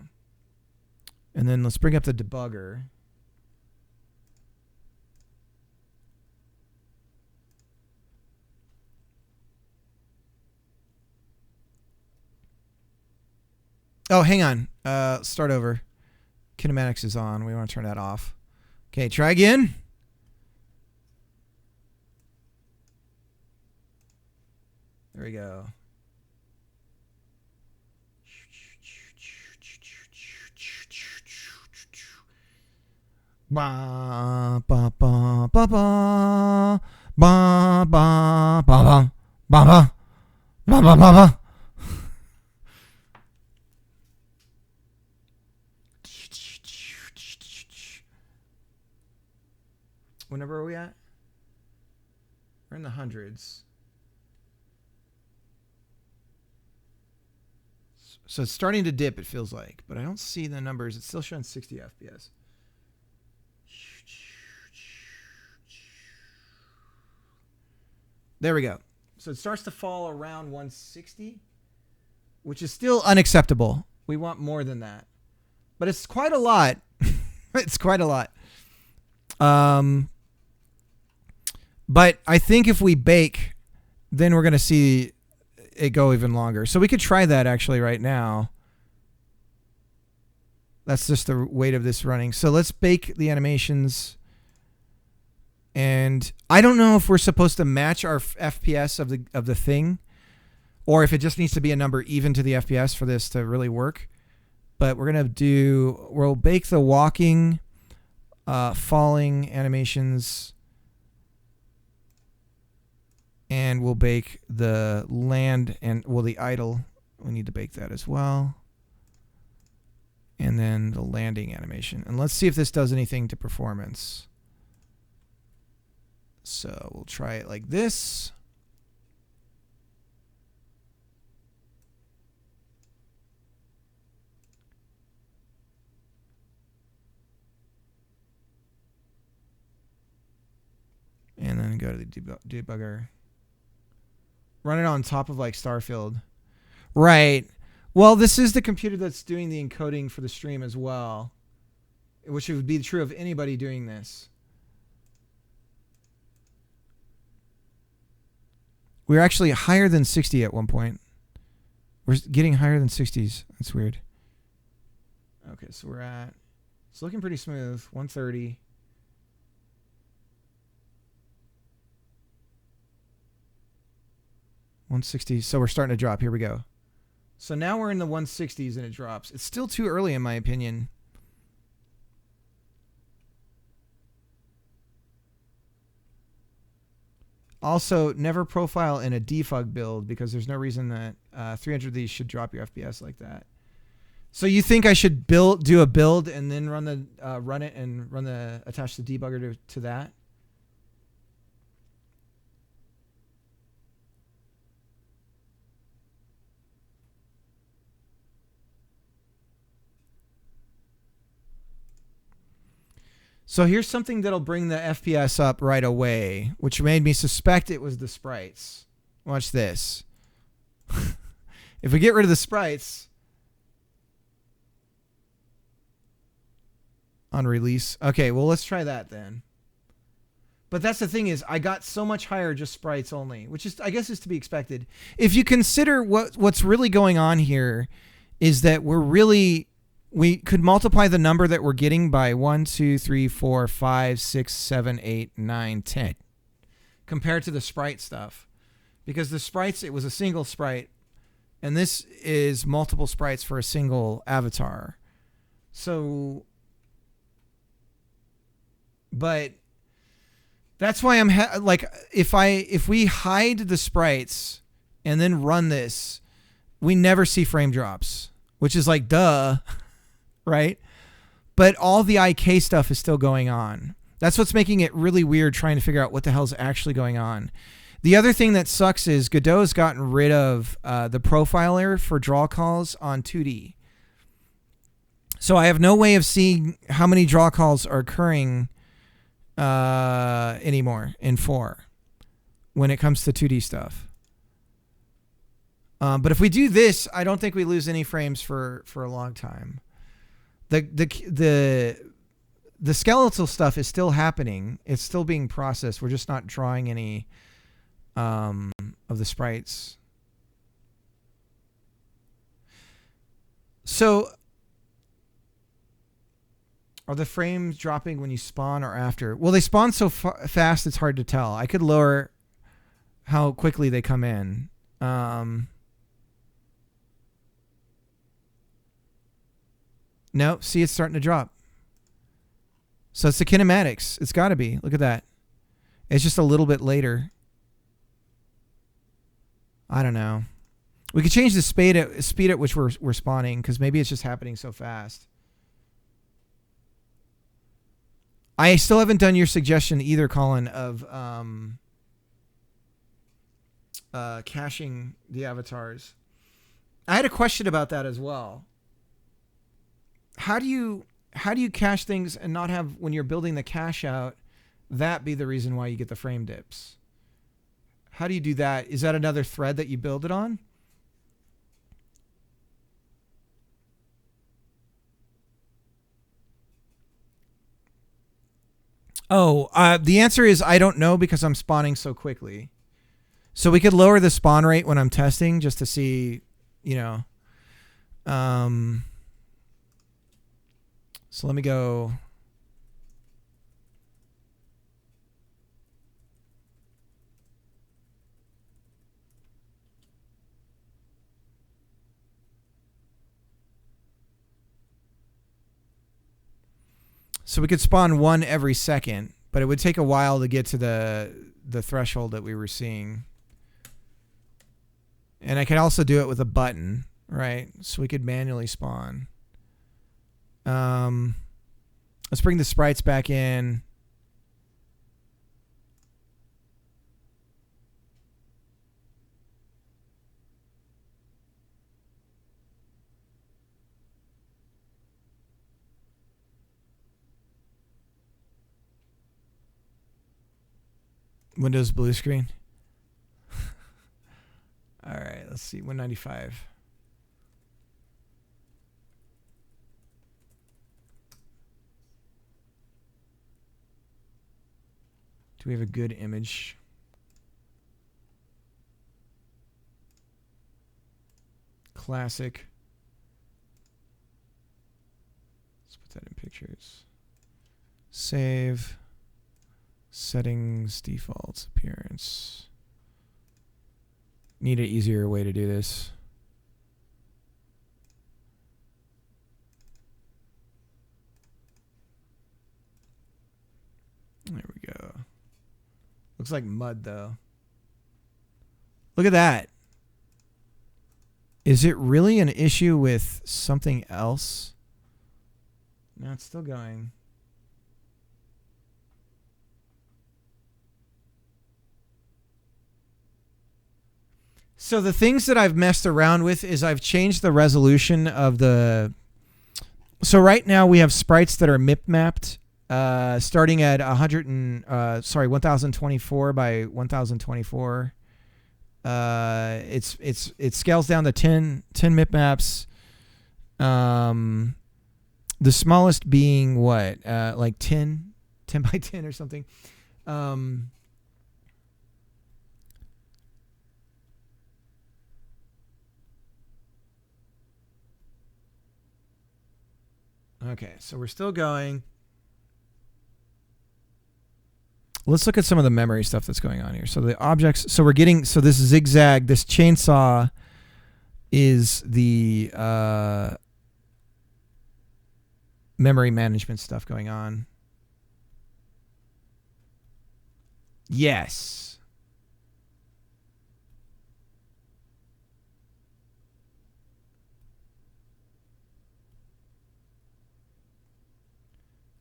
And then let's bring up the debugger. Oh, hang on. Start over. Kinematics is on. We want to turn that off. Okay, try again. There we go. Ba ba ba ba ba ba ba ba ba ba ba ba ba. What number are we at? We're in the hundreds. So it's starting to dip, it feels like, but I don't see the numbers. It's still showing 60 FPS. There we go. So it starts to fall around 160, which is still unacceptable. We want more than that. But it's quite a lot. It's quite a lot. But I think if we bake, then we're going to see it go even longer. So we could try that actually right now. That's just the weight of this running. So let's bake the animations. And I don't know if we're supposed to match our FPS of the thing, or if it just needs to be a number even to the FPS for this to really work. But we'll bake the walking, falling animations, and we'll bake the land and, well, the idle. We need to bake that as well. And then the landing animation. And let's see if this does anything to performance. So we'll try it like this. And then go to the debugger. Run it on top of like Starfield. Right. Well, this is the computer that's doing the encoding for the stream as well, which would be true of anybody doing this. We were actually higher than 60 at one point. We're getting higher than 60s. That's weird. Okay, so it's looking pretty smooth. 130. $160. So we're starting to drop. Here we go. So now we're in the 160s and it drops. It's still too early in my opinion. Also, never profile in a defug build because there's no reason that 300 of these should drop your FPS like that. So you think I should do a build and then run it and attach the debugger to that? So here's something that'll bring the FPS up right away, which made me suspect it was the sprites. Watch this. If we get rid of the sprites on release. Okay, well, let's try that then. But that's the thing is I got so much higher just sprites only, which is, I guess, is to be expected. If you consider what's really going on here is that we could multiply the number that we're getting by 1, 2, 3, 4, 5, 6, 7, 8, 9, 10 compared to the sprite stuff. Because the sprites, it was a single sprite, and this is multiple sprites for a single avatar. So, but that's why I'm like, if we hide the sprites and then run this, we never see frame drops, which is like, duh. Right? But all the IK stuff is still going on. That's what's making it really weird trying to figure out what the hell's actually going on. The other thing that sucks is Godot's gotten rid of the profiler for draw calls on 2D. So I have no way of seeing how many draw calls are occurring anymore in 4 when it comes to 2D stuff. But if we do this, I don't think we lose any frames for a long time. The skeletal stuff is still happening. It's still being processed. We're just not drawing any of the sprites. So are the frames dropping when you spawn or after? Well, they spawn so fast it's hard to tell. I could lower how quickly they come in. No, see, it's starting to drop. So it's the kinematics. It's got to be. Look at that. It's just a little bit later. I don't know. We could change the speed at which we're spawning, because maybe it's just happening so fast. I still haven't done your suggestion either, Colin, of caching the avatars. I had a question about that as well. How do you cache things and not have, when you're building the cache out, that be the reason why you get the frame dips? How do you do that? Is that another thread that you build it on? Oh, the answer is I don't know, because I'm spawning so quickly. So we could lower the spawn rate when I'm testing just to see, you know. So let me go. So we could spawn one every second, but it would take a while to get to the threshold that we were seeing. And I could also do it with a button, right? So we could manually spawn. Let's bring the sprites back in. Windows blue screen. All right, let's see. 195. Do we have a good image? Classic. Let's put that in pictures. Save. Settings, defaults, appearance. Need an easier way to do this. There we go. Looks like mud though. Look at that. Is it really an issue with something else? No, it's still going. So the things that I've messed around with is I've changed the resolution of the... So right now we have sprites that are MIP mapped, starting at 1024 by 1024. It scales down to 10 MIP maps. The smallest being what? Like 10 by 10 or something. Okay, so we're still going. Let's look at some of the memory stuff that's going on here. So the objects, so we're getting, so this zigzag, this chainsaw is the memory management stuff going on. Yes.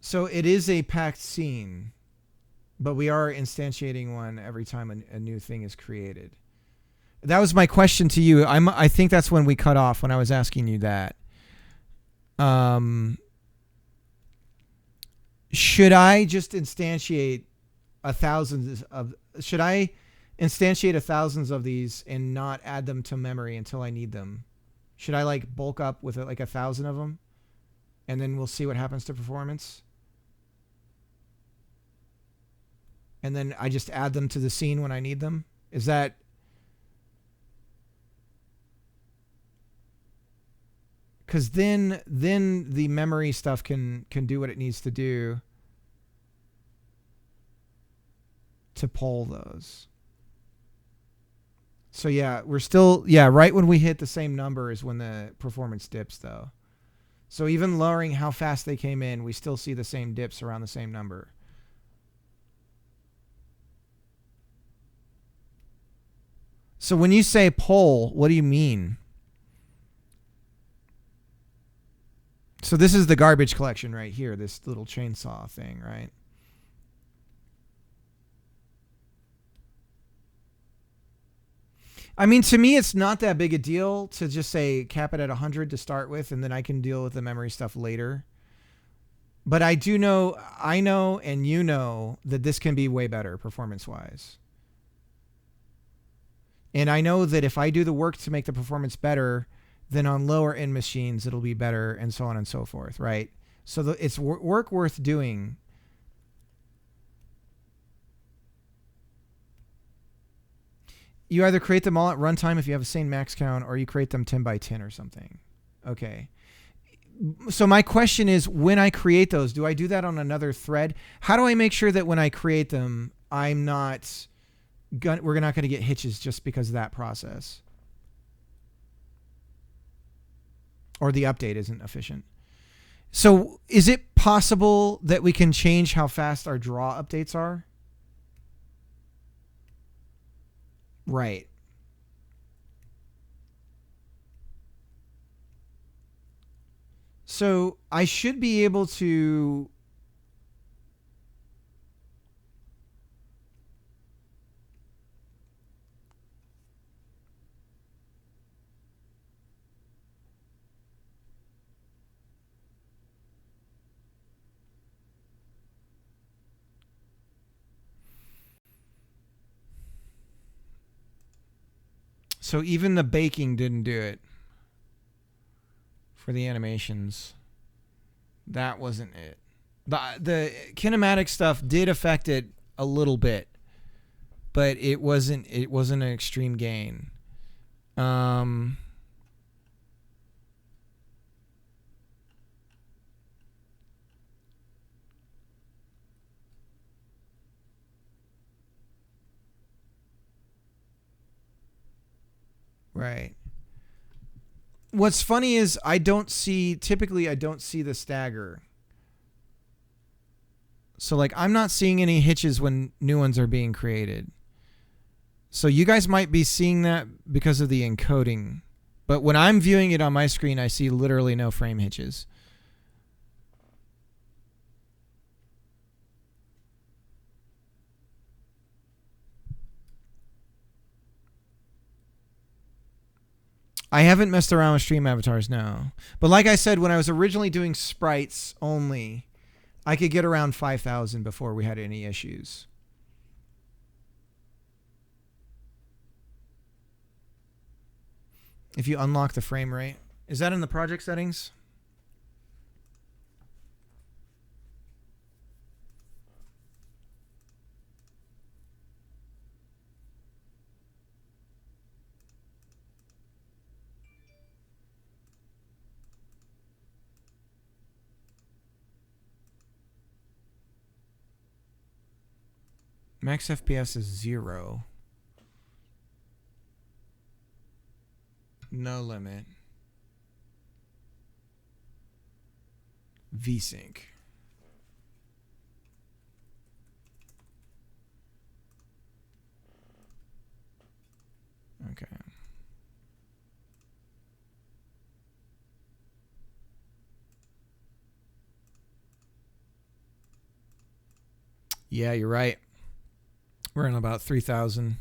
So it is a packed scene, but we are instantiating one every time a new thing is created. That was my question to you. I think that's when we cut off, when I was asking you that. Should I just instantiate should I instantiate thousands of these and not add them to memory until I need them? Should I like bulk up with like 1,000 of them and then we'll see what happens to performance? And then I just add them to the scene when I need them? Is that... Because then the memory stuff can do what it needs to do to pull those. So yeah, we're still... Yeah, right when we hit the same number is when the performance dips, though. So even lowering how fast they came in, we still see the same dips around the same number. So when you say pull, what do you mean? So this is the garbage collection right here, this little chainsaw thing, right? I mean, to me, it's not that big a deal to just say cap it at 100 to start with, and then I can deal with the memory stuff later. But I know, and you know that this can be way better performance-wise. And I know that if I do the work to make the performance better, then on lower end machines, it'll be better, and so on and so forth, right? So it's work worth doing. You either create them all at runtime if you have the same max count, or you create them 10 by 10 or something. Okay. So my question is, when I create those, do I do that on another thread? How do I make sure that when I create them, we're not going to get hitches just because of that process? Or the update isn't efficient. So is it possible that we can change how fast our draw updates are? Right. So I should be able to... So even the baking didn't do it for the animations. That wasn't it. The kinematic stuff did affect it a little bit, but it wasn't an extreme gain. Right. What's funny is typically I don't see the stagger. So like I'm not seeing any hitches when new ones are being created. So you guys might be seeing that because of the encoding. But when I'm viewing it on my screen, I see literally no frame hitches. I haven't messed around with stream avatars now. But like I said, when I was originally doing sprites only, I could get around 5,000 before we had any issues. If you unlock the frame rate. Is that in the project settings? Max FPS is 0. No limit. VSync. Okay. Yeah, you're right. We're in about 3,000.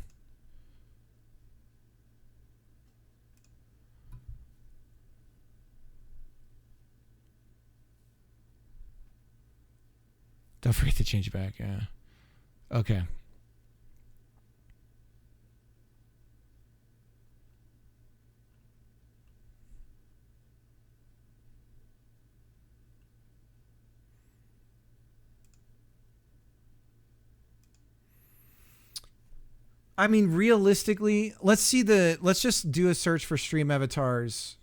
Don't forget to change it back. Yeah. Okay. I mean, realistically, let's just do a search for stream avatars.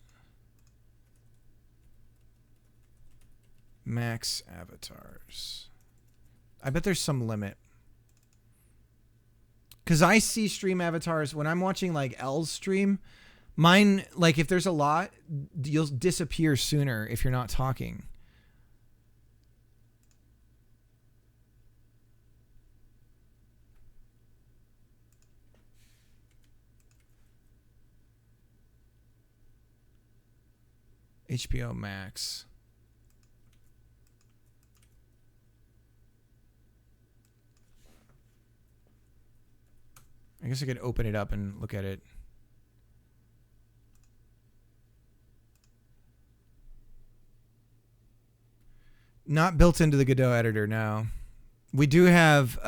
Max avatars. I bet there's some limit. Because I see stream avatars when I'm watching like L's stream. Mine, like if there's a lot, you'll disappear sooner if you're not talking. HBO Max. I guess I could open it up and look at it. Not built into the Godot editor now. We do have,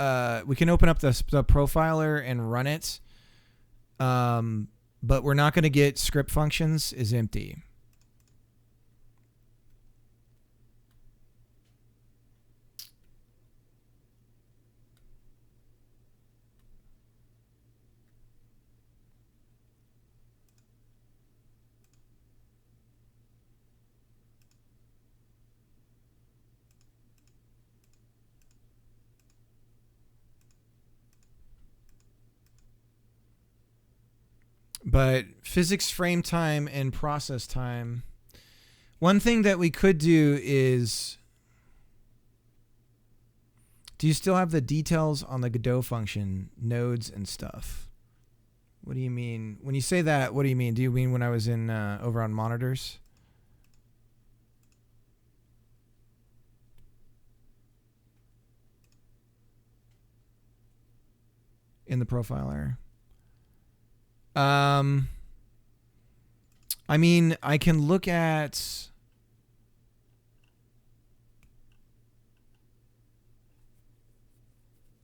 we can open up the profiler and run it. But we're not going to get script functions is empty. But physics frame time and process time. One thing that we could do is, do you still have the details on the Godot function, nodes and stuff? What do you mean? When you say that, what do you mean? Do you mean when I was in over on monitors? In the profiler? I mean, I can look at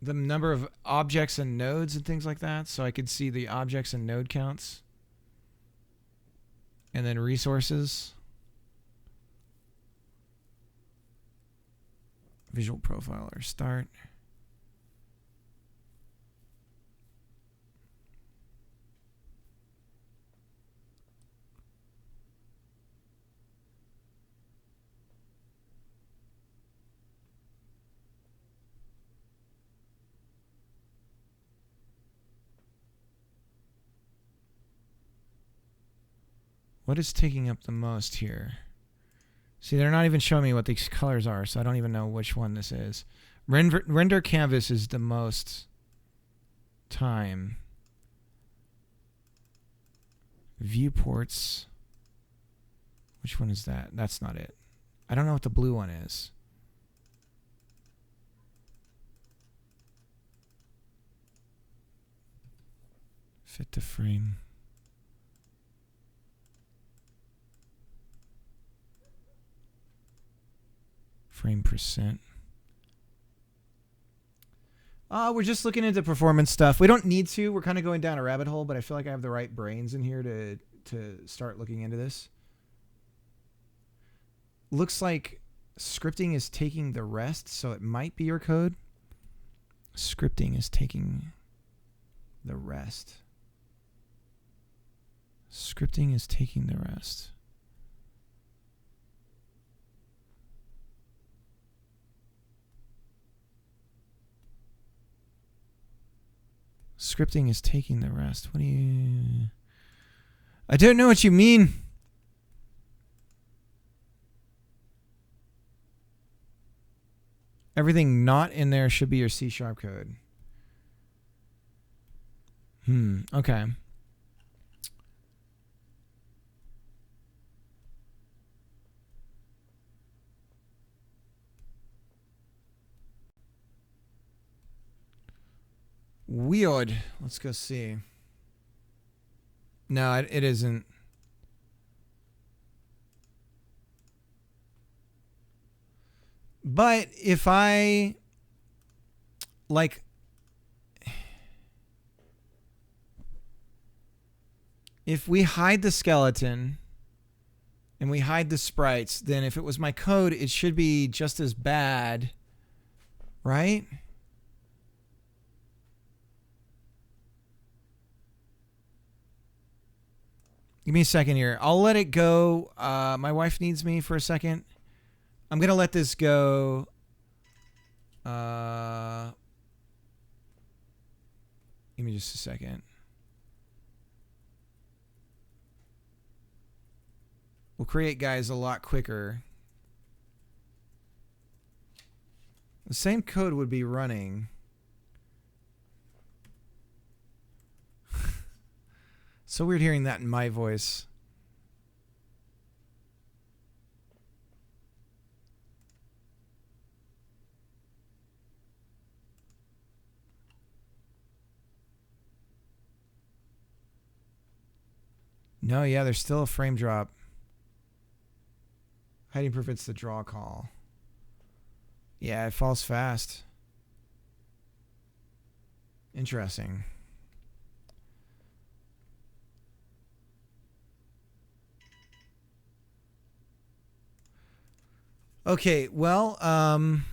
the number of objects and nodes and things like that, so I could see the objects and node counts. And then resources. Visual profiler, start. What is taking up the most here? See, they're not even showing me what these colors are, so I don't even know which one this is. Render canvas is the most time. Viewports. Which one is that? That's not it. I don't know what the blue one is. Fit to frame. Frame percent. We're just looking into performance stuff. We don't need to. We're kind of going down a rabbit hole, but I feel like I have the right brains in here to start looking into this. Looks like scripting is taking the rest, so it might be your code. Scripting is taking the rest. Scripting is taking the rest. Scripting is taking the rest. What do you... I don't know what you mean. Everything not in there should be your C# code. Okay. Weird. Let's go see. No, it isn't. But if I like if we hide the skeleton and we hide the sprites, then if it was my code, it should be just as bad, right? Give me a second here. I'll let it go. My wife needs me for a second. I'm going to let this go. Give me just a second. We'll create guys a lot quicker. The same code would be running. So weird hearing that in my voice. No, yeah, there's still a frame drop. Hiding prevents the draw call. Yeah, it falls fast. Interesting. Okay, well, hang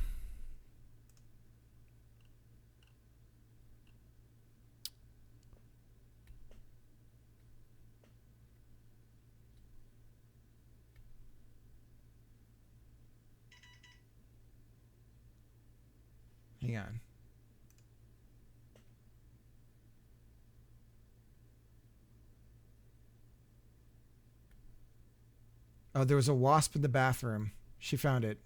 on. Oh, there was a wasp in the bathroom. She found it.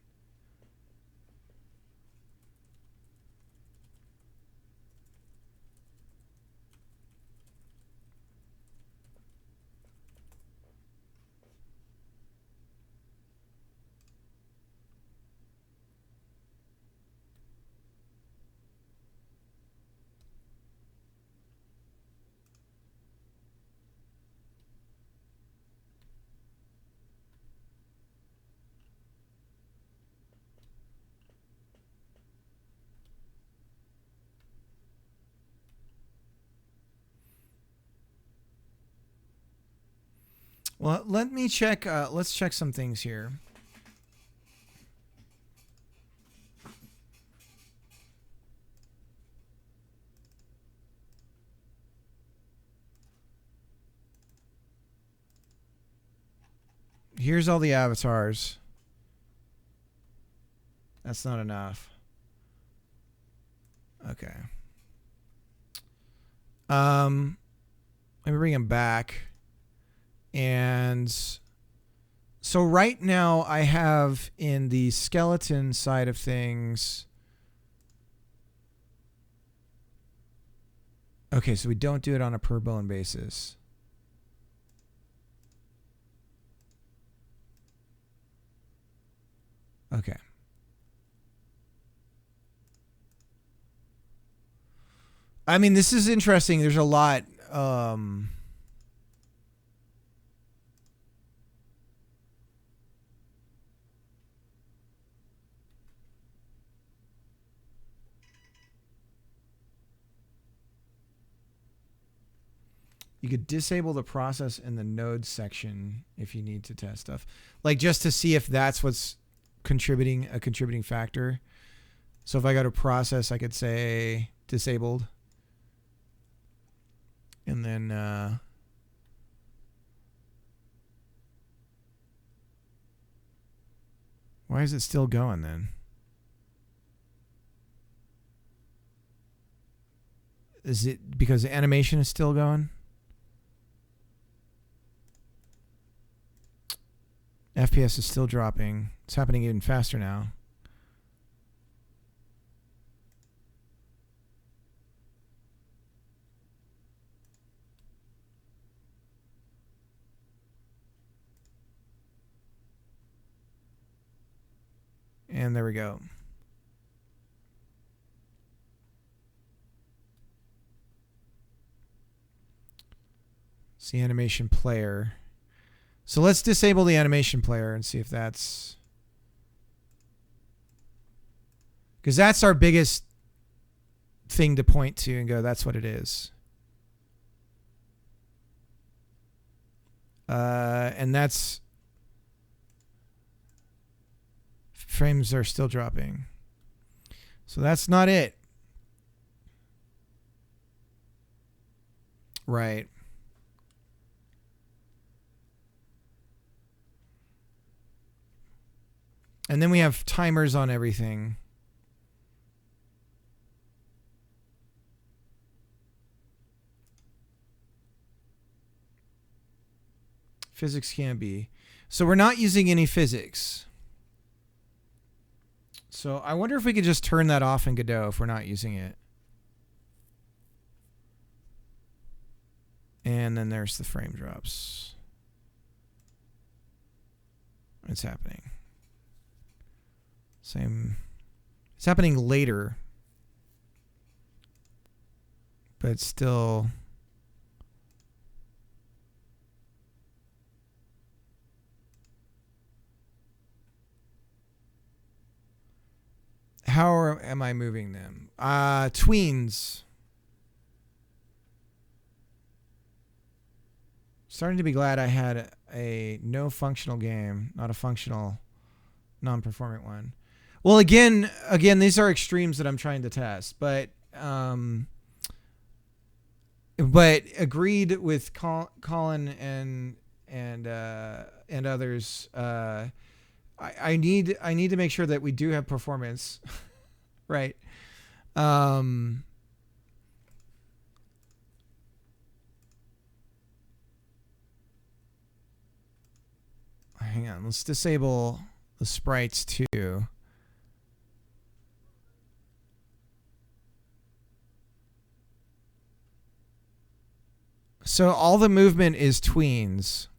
Well, let me check. Let's check some things here. Here's all the avatars. That's not enough. Okay. Let me bring him back. And so right now I have in the skeleton side of things. Okay, so we don't do it on a per bone basis. Okay. I mean, this is interesting. There's a lot. You could disable the process in the node section if you need to test stuff, like just to see if that's what's a contributing factor. So if I go to process, I could say disabled, and then why is it still going then? Is it because the animation is still going? FPS is still dropping. It's happening even faster now. And there we go. See animation player. So let's disable the animation player and see if that's... Because that's our biggest thing to point to and go, that's what it is. And that's... Frames are still dropping. So that's not it. Right. And then we have timers on everything. Physics can be. So we're not using any physics. So I wonder if we could just turn that off in Godot if we're not using it. And then there's the frame drops. It's happening. Same. It's happening later. But still. How am I moving them? Tweens. Starting to be glad I had a no functional game, not a functional non-performant one. Well, again, these are extremes that I'm trying to test, but agreed with Colin and others. I need to make sure that we do have performance, right? Hang on, let's disable the sprites too. So all the movement is tweens.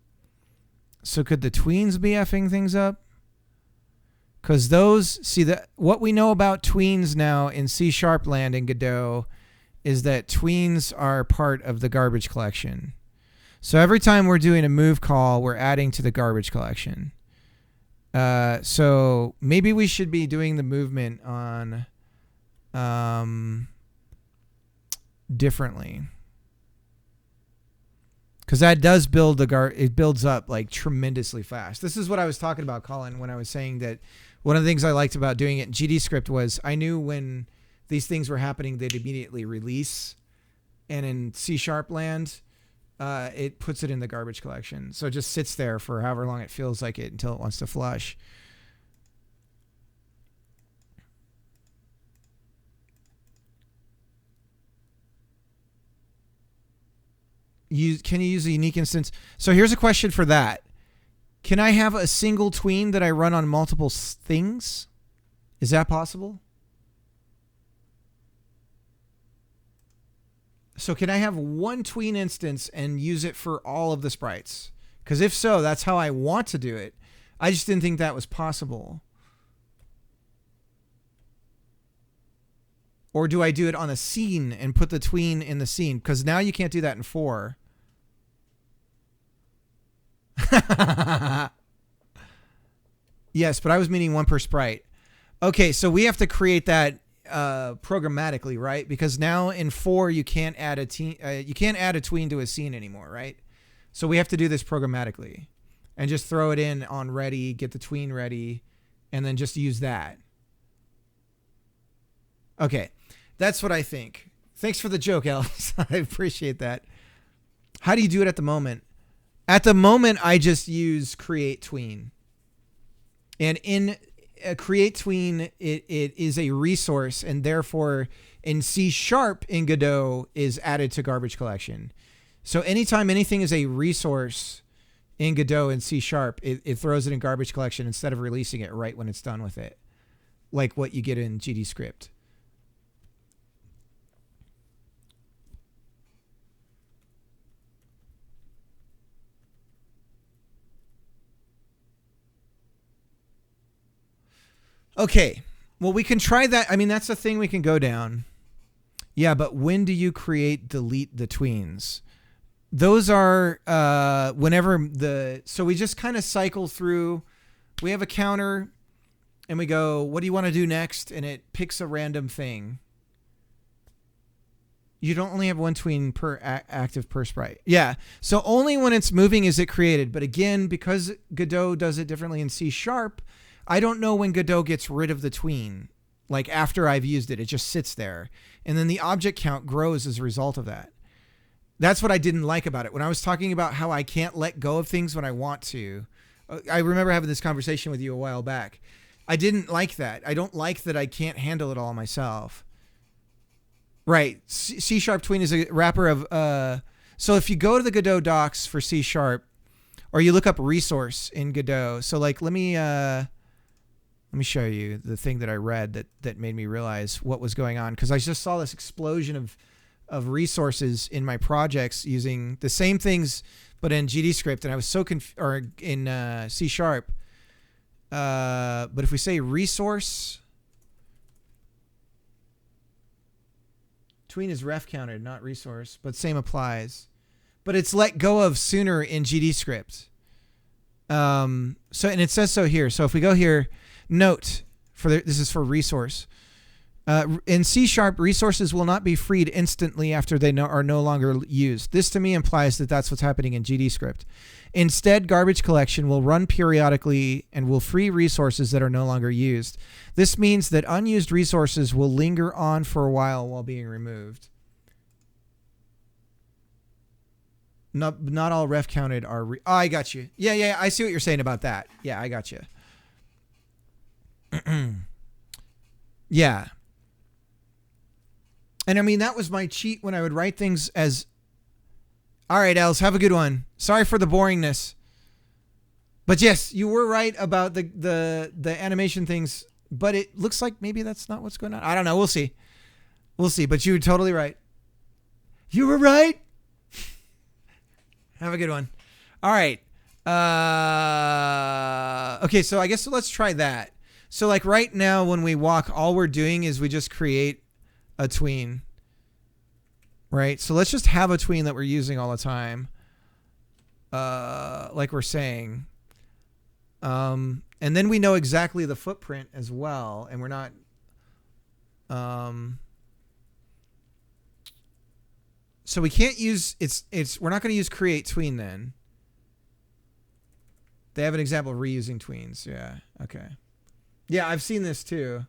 So could the tweens be effing things up? Because those, see, that what we know about tweens now in C# land in Godot is that tweens are part of the garbage collection. So every time we're doing a move call, we're adding to the garbage collection. So maybe we should be doing the movement on differently. Because that does build it builds up like tremendously fast. This is what I was talking about, Colin, when I was saying that one of the things I liked about doing it in GDScript was I knew when these things were happening, they'd immediately release. And in C# land, it puts it in the garbage collection. So it just sits there for however long it feels like it until it wants to flush. Can you use a unique instance? So here's a question for that. Can I have a single tween that I run on multiple things? Is that possible? So can I have one tween instance and use it for all of the sprites? Because if so, that's how I want to do it. I just didn't think that was possible. Or do I do it on a scene and put the tween in the scene? Because now you can't do that in 4. Yes, but I was meaning 1 per sprite. Okay, so we have to create that programmatically, right? Because now in 4 you can't add a tween to a scene anymore, right? So we have to do this programmatically and just throw it in on ready, get the tween ready, and then just use that. Okay, that's what I think. Thanks for the joke, Alice. I appreciate that. How do you do it at the moment? At the moment, I just use create tween. And in create tween, it is a resource, and therefore in C# in Godot is added to garbage collection. So anytime anything is a resource in Godot and C#, it throws it in garbage collection instead of releasing it right when it's done with it, like what you get in GDScript. Okay, well, we can try that. I mean, that's a thing we can go down. Yeah, but when do you delete the tweens? Those are whenever so we just kind of cycle through. We have a counter and we go, what do you want to do next? And it picks a random thing. You don't only have 1 tween per active per sprite. Yeah, so only when it's moving is it created. But again, because Godot does it differently in C#, I don't know when Godot gets rid of the tween. Like after I've used it, it just sits there. And then the object count grows as a result of that. That's what I didn't like about it. When I was talking about how I can't let go of things when I want to, I remember having this conversation with you a while back. I didn't like that. I don't like that I can't handle it all myself. Right. C# tween is a wrapper of, so if you go to the Godot docs for C#, or you look up resource in Godot. So like, let me show you the thing that I read that made me realize what was going on. Cause I just saw this explosion of resources in my projects using the same things, but in GDScript. And I was so or in C#. But if we say resource, tween is ref counted, not resource, but same applies. But it's let go of sooner in GDScript. So, and it says so here. So if we go here, note this is for resource. In C#, resources will not be freed instantly after they are no longer used. This to me implies that that's what's happening in GDScript. Instead, garbage collection will run periodically and will free resources that are no longer used. This means that unused resources will linger on for a while being removed. Not all ref counted are. Oh, I got you. Yeah. I see what you're saying about that. Yeah, I got you. Yeah. And I mean, that was my cheat when I would write things as, all right, Els, have a good one. Sorry for the boringness. But yes, you were right about the animation things, but it looks like maybe that's not what's going on. I don't know. We'll see. But you were totally right. You were right. Have a good one. All right. Okay, so I guess let's try that. So like right now when we walk, all we're doing is we just create a tween. Right? So let's just have a tween that we're using all the time. Like we're saying. And then we know exactly the footprint as well. And we're not... So we can't use... We're not going to use create tween then. They have an example of reusing tweens. Yeah. Okay. Yeah, I've seen this too.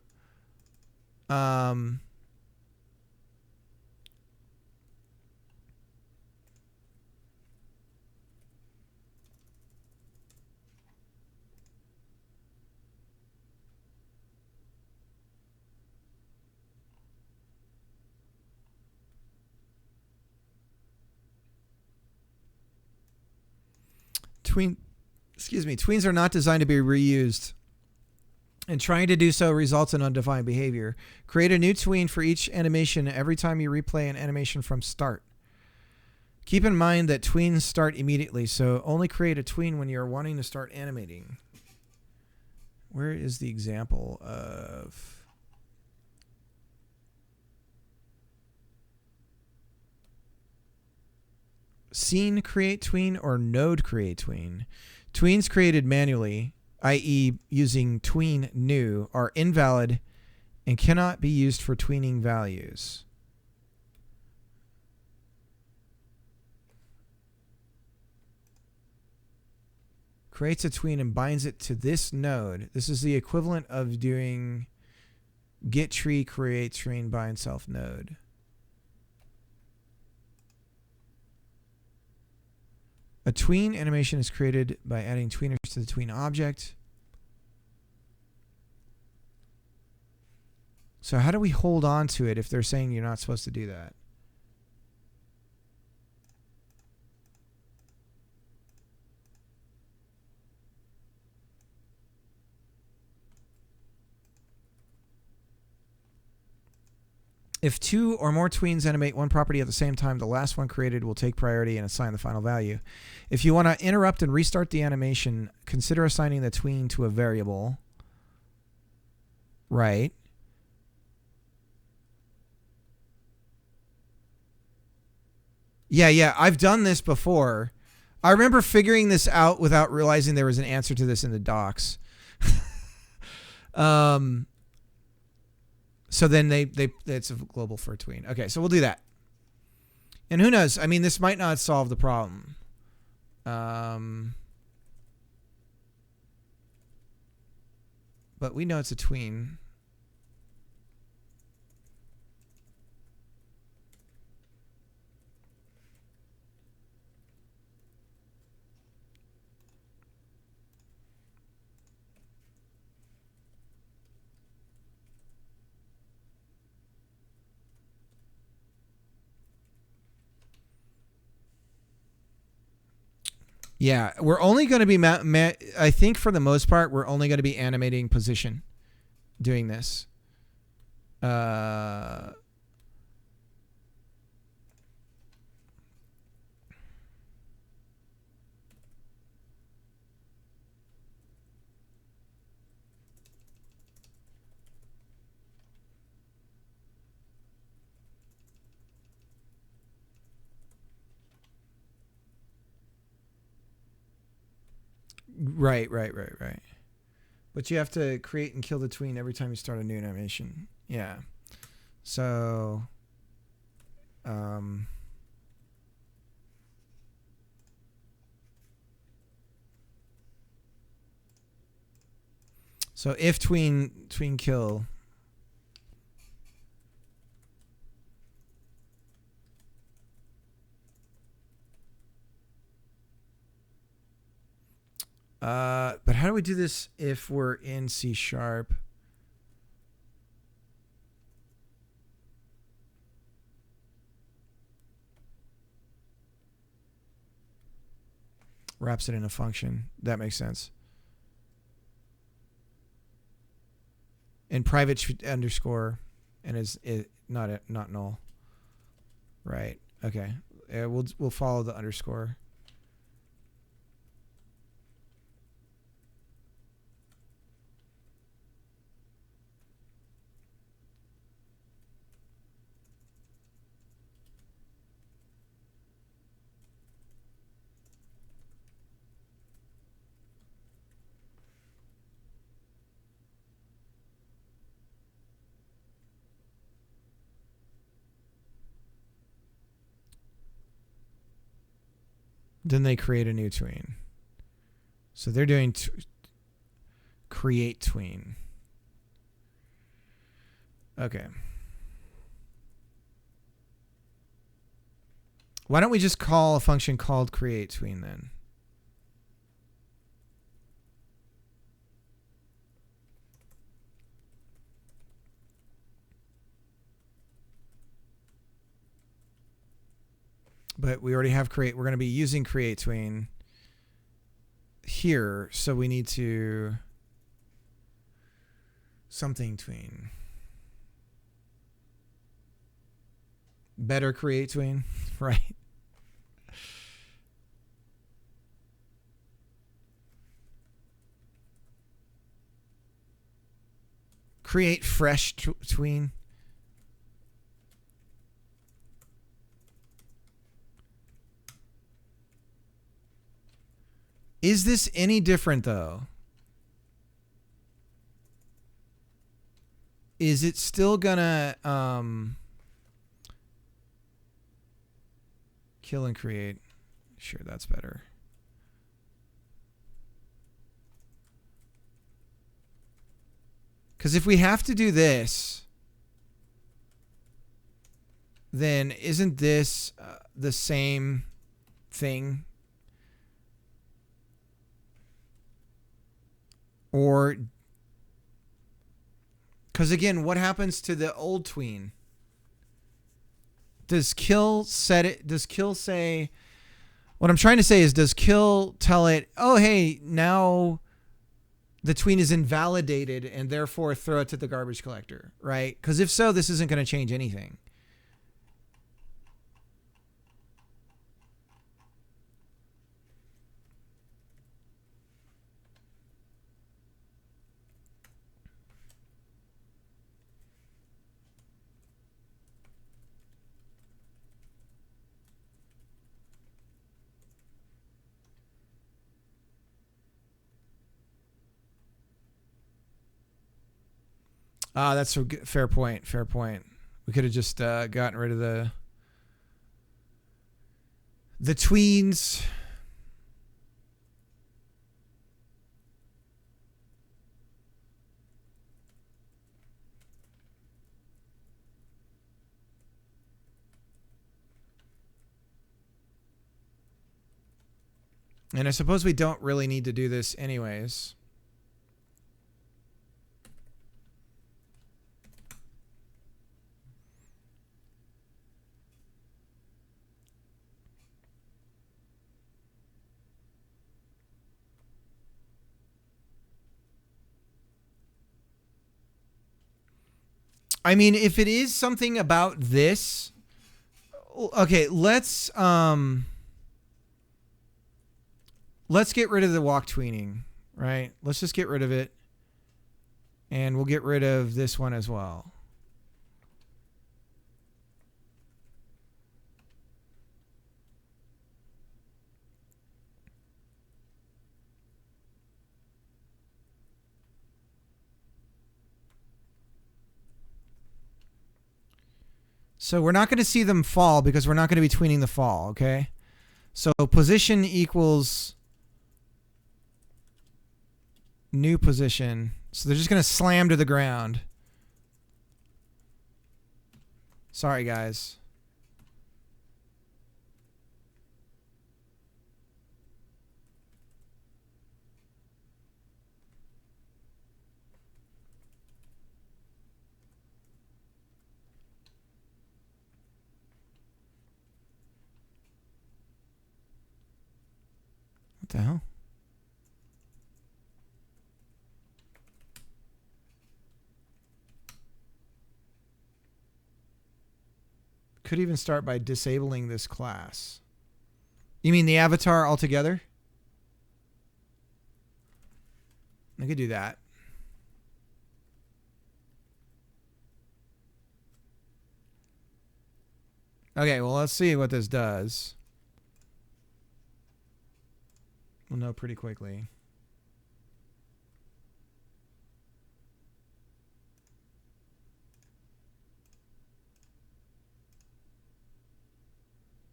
Tweens are not designed to be reused, and trying to do so results in undefined behavior. Create a new tween for each animation every time you replay an animation from start. Keep in mind that tweens start immediately, so only create a tween when you're wanting to start animating. Where is the example of... scene create tween or node create tween. Tweens created manually, i.e. using tween new, are invalid and cannot be used for tweening values. Creates a tween and binds it to this node. This is the equivalent of doing get tree create tween bind self node. A tween animation is created by adding tweeners to the tween object. So how do we hold on to it if they're saying you're not supposed to do that? If two or more tweens animate one property at the same time, the last one created will take priority and assign the final value. If you want to interrupt and restart the animation, consider assigning the tween to a variable. Right. Yeah, I've done this before. I remember figuring this out without realizing there was an answer to this in the docs. So then it's a global for a tween. Okay, so we'll do that. And who knows? I mean, this might not solve the problem. But we know it's a tween. Yeah, we're only going to be, I think for the most part, we're only going to be animating position doing this. Right. But you have to create and kill the tween every time you start a new animation. Yeah. So, so if tween kill. But how do we do this if we're in C#? Wraps it in a function. That makes sense. And private underscore, and is it not null. Right. Okay. We'll follow the underscore. Then they create a new tween. So they're doing create tween. Okay. Why don't we just call a function called create tween then? But we already have create. We're going to be using create tween here, so we need to something tween. Better create tween, right? Create fresh tween. Is this any different though? Is it still gonna kill and create? Sure, that's better. Because if we have to do this, then isn't this the same thing? Or, because again, what happens to the old tween? Does kill set it? Does kill say? What I'm trying to say is, does kill tell it, oh hey, now the tween is invalidated and therefore throw it to the garbage collector, right? Because if so, this isn't going to change anything. That's a fair point. Fair point. We could have just gotten rid of the tweens. And I suppose we don't really need to do this anyways. I mean, if it is something about this, okay, let's get rid of the walk tweening, right? Let's just get rid of it. And we'll get rid of this one as well. So we're not going to see them fall because we're not going to be tweening the fall, okay? So position equals new position. So they're just going to slam to the ground. Sorry, guys. What the hell? Could even start by disabling this class. You mean the avatar altogether? I could do that. Okay, well, let's see what this does. We'll know pretty quickly.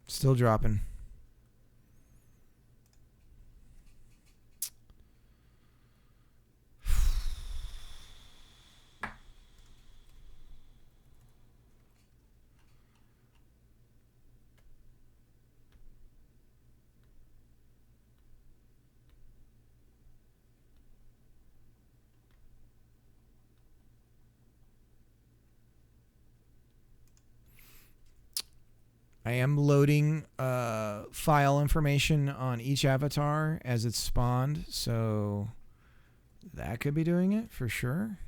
Still dropping. I am loading file information on each avatar as it's spawned, so that could be doing it for sure.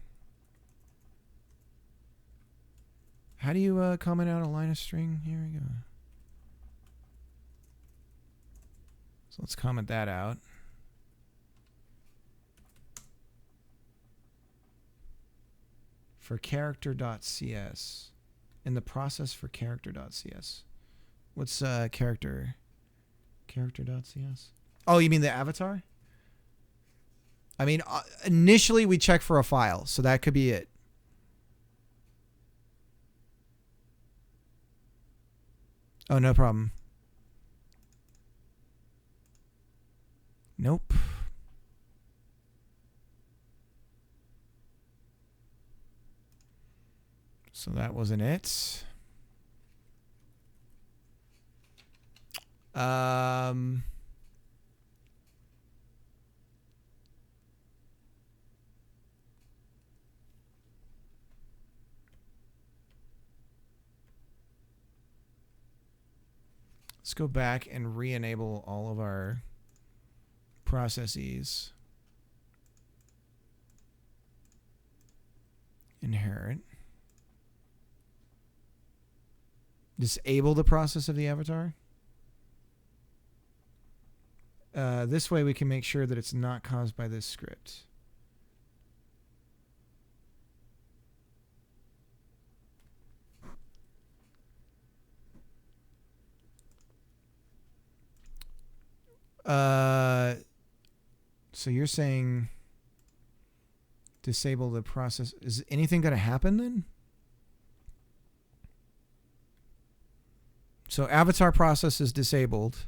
How do you comment out a line of string? Here we go. So let's comment that out. For character.cs. In the process for character.cs. What's character? Character.cs? Oh, you mean the avatar? I mean, initially we check for a file, so that could be it. Oh, no problem. Nope. So that wasn't it. Let's go back and re-enable all of our processes. Inherit. Disable the process of the avatar. This way we can make sure that it's not caused by this script. So you're saying disable the process. Is anything going to happen then? So avatar process is disabled.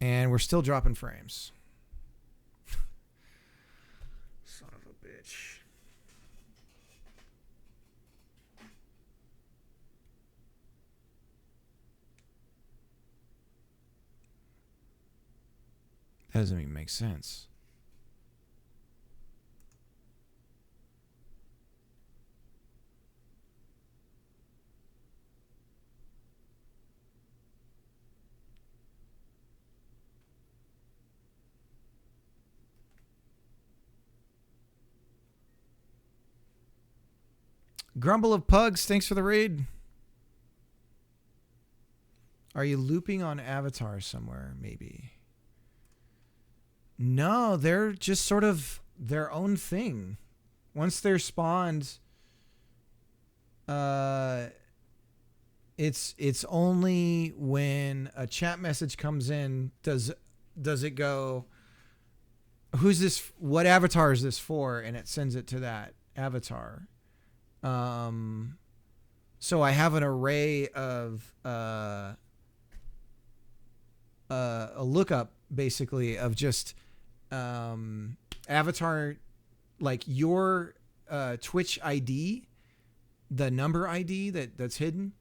And we're still dropping frames. Son of a bitch. That doesn't even make sense. Grumble of Pugs, thanks for the raid. Are you looping on Avatar somewhere, maybe? No, they're just sort of their own thing. Once they're spawned, it's only when a chat message comes in does it go, who's this, what avatar is this for, and it sends it to that avatar. So I have an array of a lookup basically of just avatar, like your Twitch ID, the number ID that's hidden,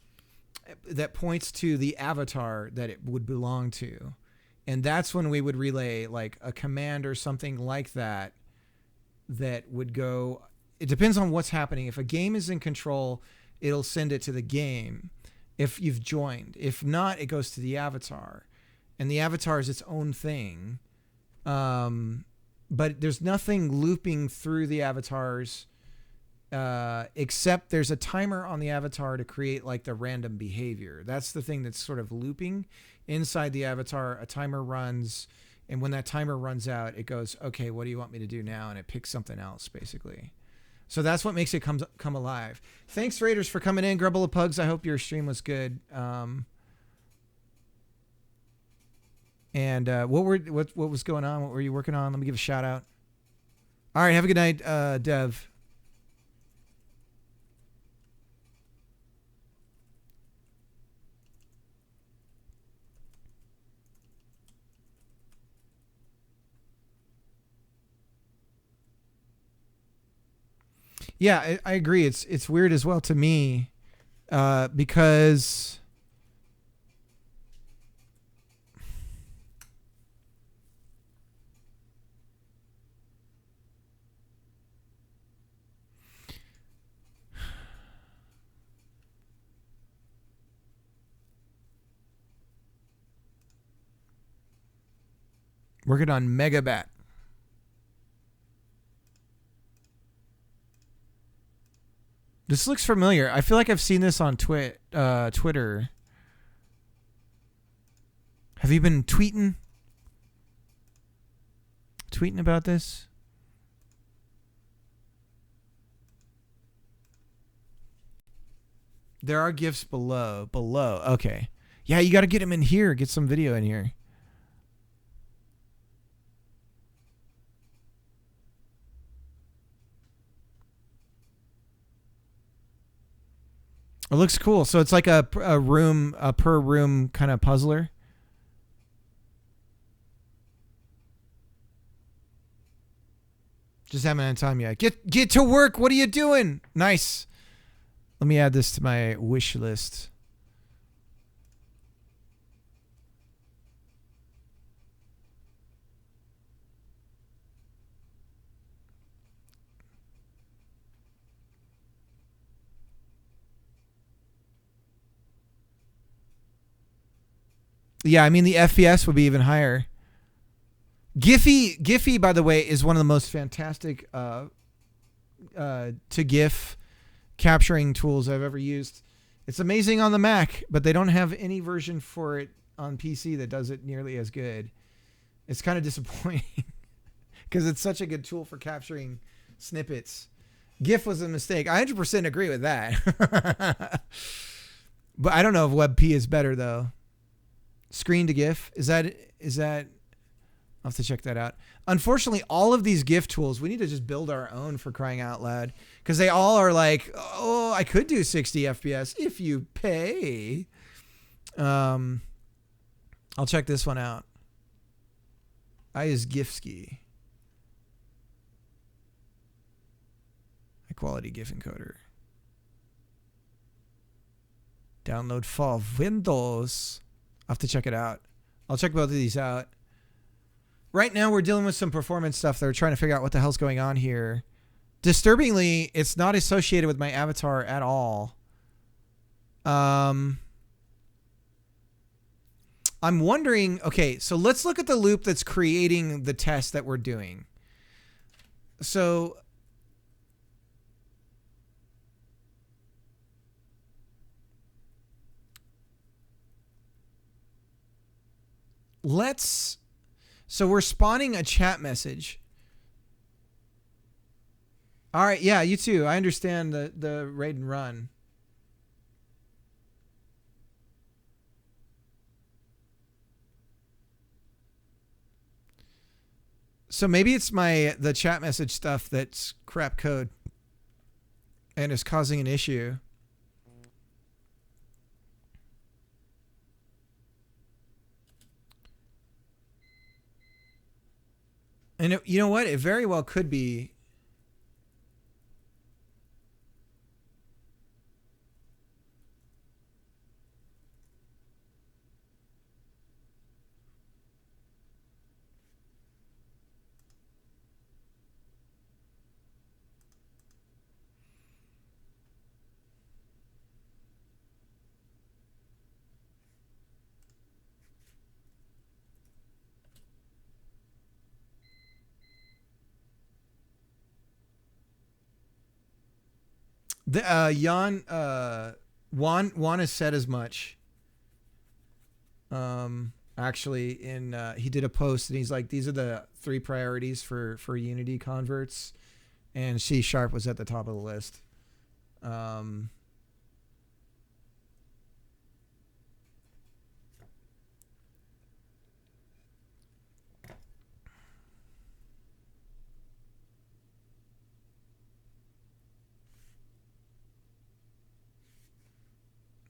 that points to the avatar that it would belong to. And that's when we would relay like a command or something like that that would go. It depends on what's happening. If a game is in control, it'll send it to the game if you've joined. If not, it goes to the avatar. And the avatar is its own thing. But there's nothing looping through the avatars except there's a timer on the avatar to create like the random behavior. That's the thing that's sort of looping inside the avatar. A timer runs, and when that timer runs out, it goes, okay, what do you want me to do now? And it picks something else, basically. So that's what makes it come alive. Thanks, Raiders, for coming in. Grumble of Pugs, I hope your stream was good. And what was going on? What were you working on? Let me give a shout out. All right, have a good night, Dev. Yeah, I agree. It's weird as well to me, because working on Megabat. This looks familiar. I feel like I've seen this on Twitter. Have you been tweeting about this? There are GIFs below. Okay. Yeah, you got to get them in here. Get some video in here. It looks cool. So it's like a room, a per room kind of puzzler. Just haven't had time yet. Get to work. What are you doing? Nice. Let me add this to my wish list. Yeah, I mean the FPS would be even higher. Giphy, by the way, is one of the most fantastic to GIF capturing tools I've ever used. It's amazing on the Mac, but they don't have any version for it on PC that does it nearly as good. It's kind of disappointing because it's such a good tool for capturing snippets. GIF was a mistake. I 100% agree with that. But I don't know if WebP is better though. Screen to GIF, is that I'll have to check that out. Unfortunately, all of these GIF tools, we need to just build our own, for crying out loud, because they all are like, oh, I could do 60 FPS if you pay. I'll check this one out. I use GIFski. High quality GIF encoder. Download for Windows. I'll have to check it out. I'll check both of these out. Right now, we're dealing with some performance stuff. They're trying to figure out what the hell's going on here. Disturbingly, it's not associated with my avatar at all. I'm wondering, okay, so let's look at the loop that's creating the test that we're doing. So so we're spawning a chat message. All right, yeah, you too. I understand the raid and run. So maybe it's the chat message stuff that's crap code and is causing an issue. And you know what? It very well could be. Juan has said as much. Actually, he did a post and he's like, these are the 3 priorities for Unity converts, and C# was at the top of the list.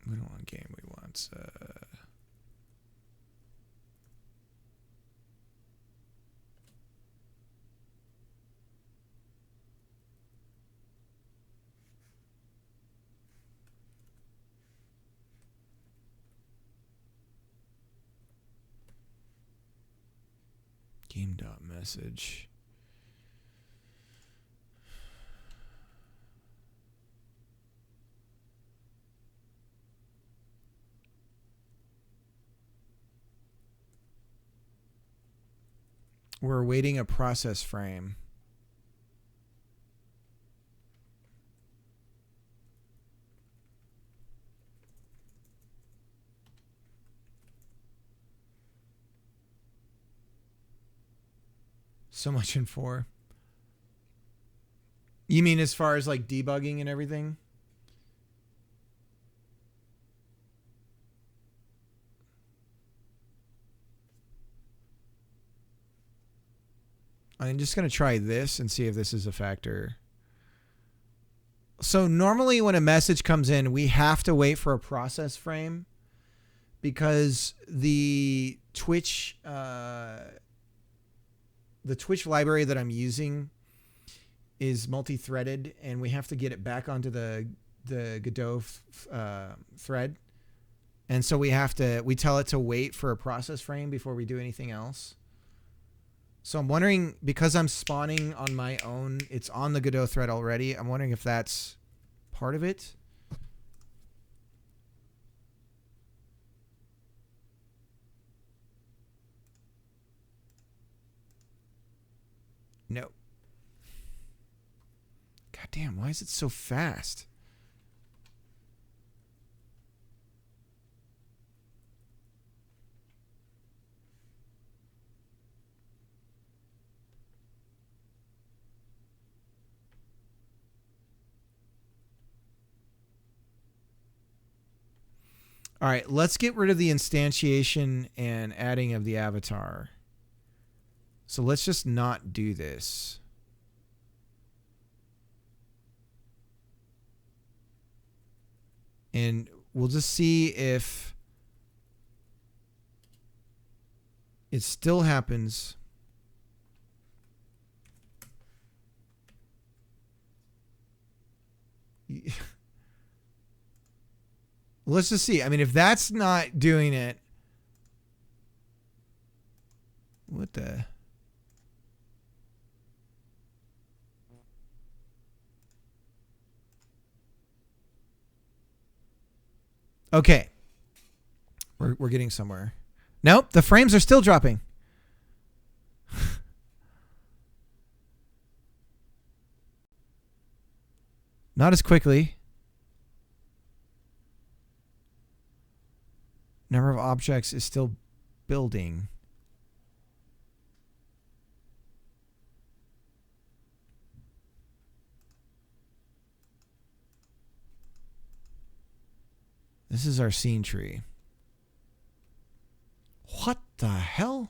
We don't want game. We want game.message. We're awaiting a process frame. So much in 4. You mean as far as like debugging and everything? I'm just going to try this and see if this is a factor. So normally when a message comes in, we have to wait for a process frame because the Twitch library that I'm using is multi-threaded, and we have to get it back onto the Godot thread. And so we tell it to wait for a process frame before we do anything else. So I'm wondering, because I'm spawning on my own, it's on the Godot thread already. I'm wondering if that's part of it. No. God damn, why is it so fast? All right, let's get rid of the instantiation and adding of the avatar. So let's just not do this. And we'll just see if it still happens. Let's just see. I mean, if that's not doing it, what the? Okay. We're getting somewhere. Nope, the frames are still dropping. Not as quickly. Number of objects is still building. This is our scene tree. What the hell?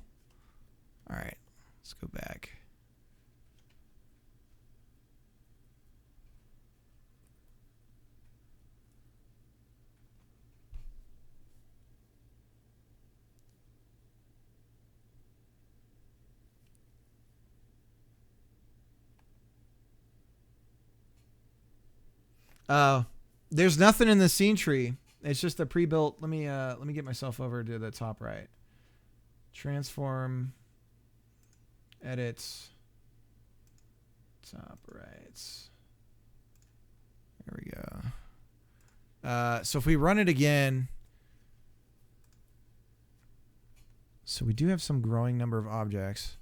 All right, let's go back. There's nothing in the scene tree. It's just a pre-built. Let me get myself over to the top right. Transform. Edit. Top right. There we go. So if we run it again, so we do have some growing number of objects.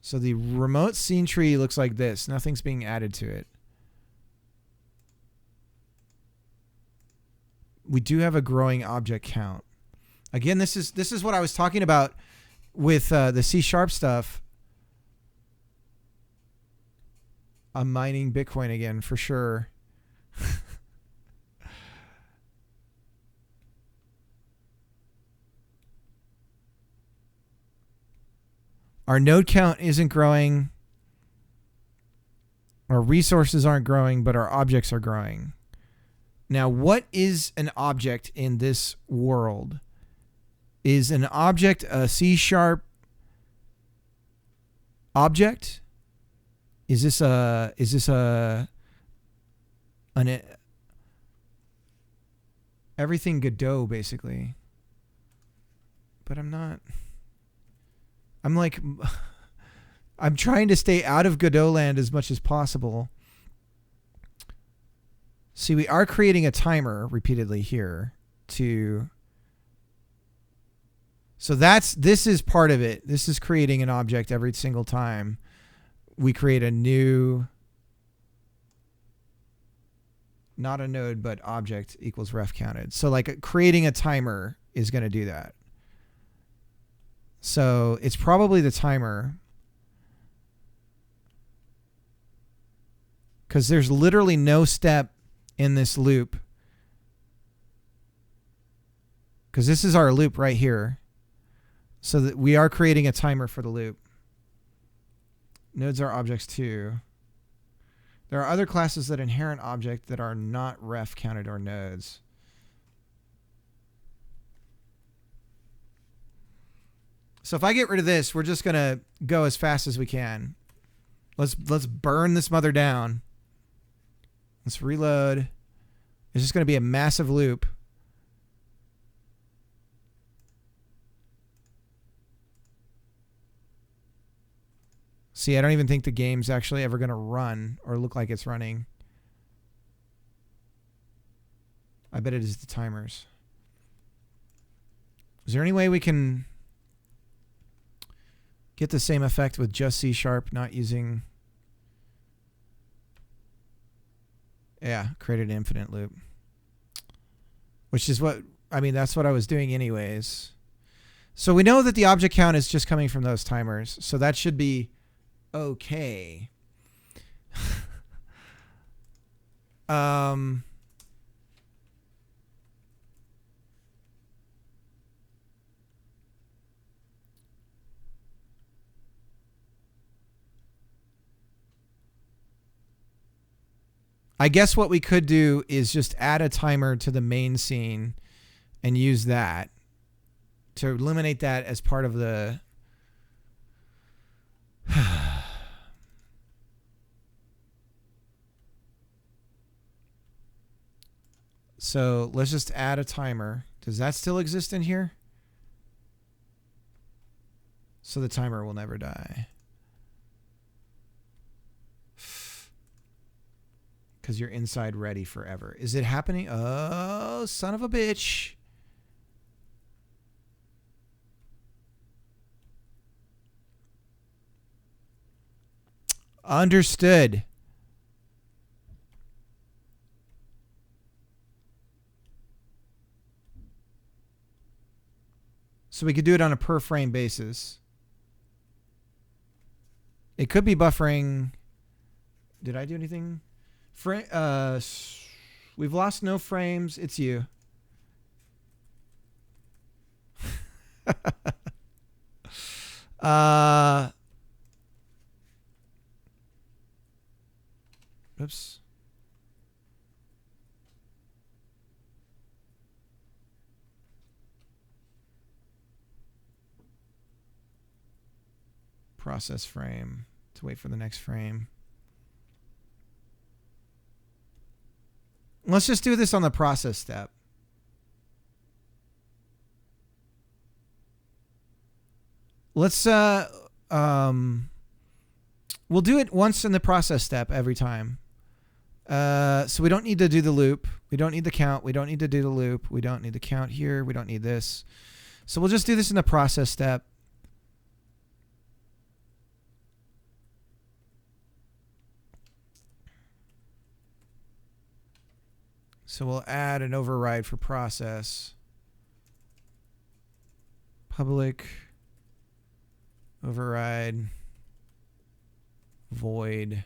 So the remote scene tree looks like this. Nothing's being added to it. We do have a growing object count. Again, this is what I was talking about with the C# stuff. I'm mining Bitcoin again for sure. Our node count isn't growing. Our resources aren't growing, but our objects are growing. Now, what is an object in this world? Is an object a C# object? Is this everything Godot basically? But I'm not. I'm like, I'm trying to stay out of Godot land as much as possible. See, we are creating a timer repeatedly here to. So this is part of it. This is creating an object every single time we create a new, not a node, but object equals ref counted. So like creating a timer is going to do that. So it's probably the timer, because there's literally no step in this loop, because this is our loop right here. So that we are creating a timer for the loop. Nodes are objects too. There are other classes that inherit object that are not ref counted or nodes. So if I get rid of this, we're just gonna go as fast as we can. Let's burn this mother down. Let's reload. It's just gonna be a massive loop. See, I don't even think the game's actually ever gonna run or look like it's running. I bet it is the timers. Is there any way we can get the same effect with just C#, not using... Yeah, created an infinite loop. Which is what... I mean, that's what I was doing anyways. So we know that the object count is just coming from those timers. So that should be okay. I guess what we could do is just add a timer to the main scene and use that to eliminate that as part of the... So let's just add a timer. Does that still exist in here? So the timer will never die. Because you're inside ready forever. Is it happening? Oh, son of a bitch. Understood. So we could do it on a per frame basis. It could be buffering. Did I do anything? We've lost no frames. It's you. Oops. Process frame to wait for the next frame. Let's just do this on the process step. Let's we'll do it once in the process step every time. So we don't need to do the loop. We don't need the count. We don't need to do the loop. We don't need the count here. We don't need this. So we'll just do this in the process step. So we'll add an override for process. Public override void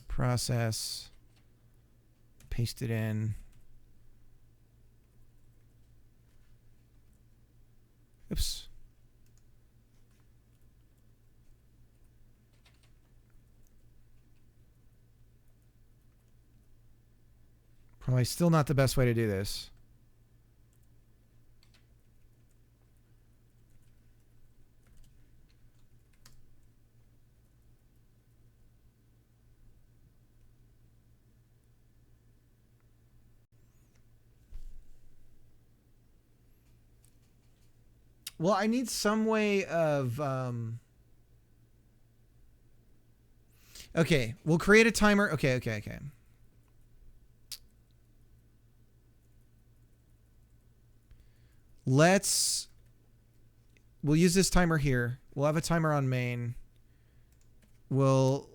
process. Paste it in. Oops. Probably still not the best way to do this. Well, I need some way of... Okay, we'll create a timer. Okay. We'll use this timer here. We'll have a timer on main. We'll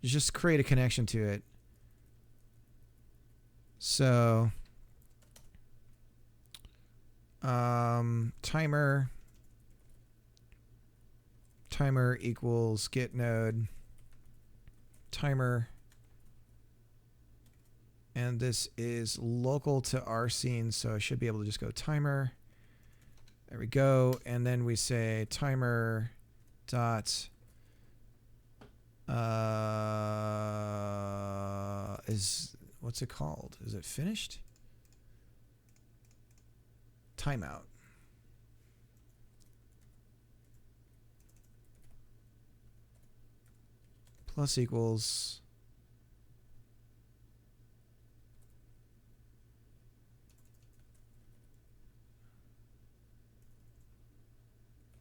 just create a connection to it. So timer equals get node timer And this is local to our scene, so I should be able to just go timer. There we go. And then we say timer dot is what's it called? Is it finished? Timeout. Plus equals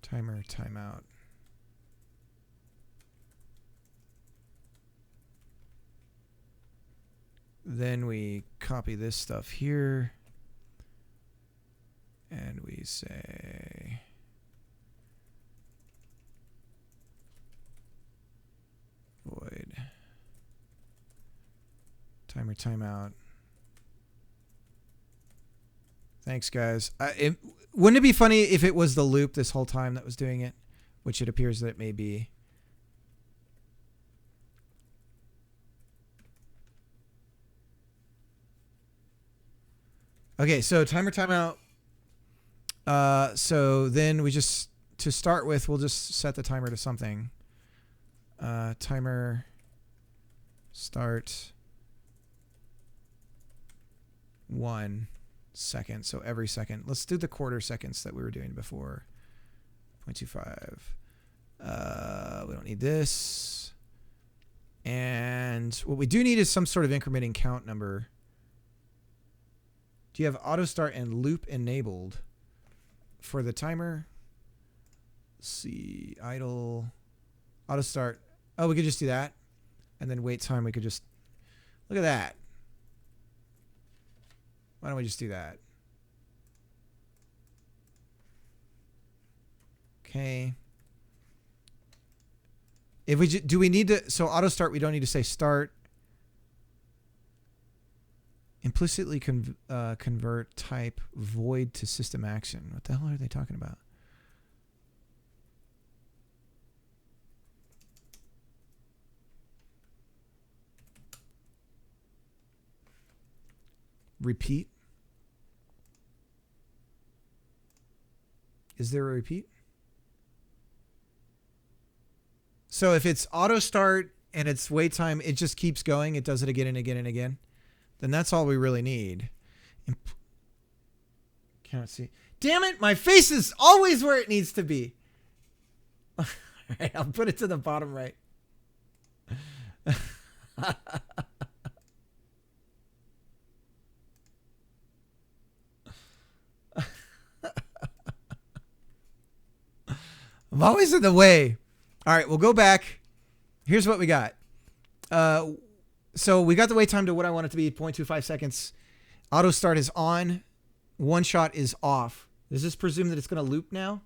timer timeout. Then we copy this stuff here and we say void timer timeout. Thanks, guys. Wouldn't it be funny if it was the loop this whole time that was doing it, which it appears that it may be. Okay, so timer timeout. So then we just, to start with, we'll just set the timer to something. Timer start 1 second. So every second. Let's do the quarter seconds that we were doing before. 0.25. We don't need this. And what we do need is some sort of incrementing count number. Do you have auto start and loop enabled for the timer? Let's see, idle, auto start. Oh, we could just do that. And then wait time, we could just, look at that. Why don't we just do that? Okay. If we do we need to, so auto start, we don't need to say start. Implicitly convert type void to system action. What the hell are they talking about? Repeat. Is there a repeat? So if it's auto start and it's wait time, it just keeps going. It does it again and again and again. Then that's all we really need. Can't see. Damn it, my face is always where it needs to be. All right, I'll put it to the bottom right. I'm always in the way. All right, we'll go back. Here's what we got. So we got the wait time to what I want it to be, 0.25 seconds. Auto start is on. One shot is off. Does this presume that it's going to loop now?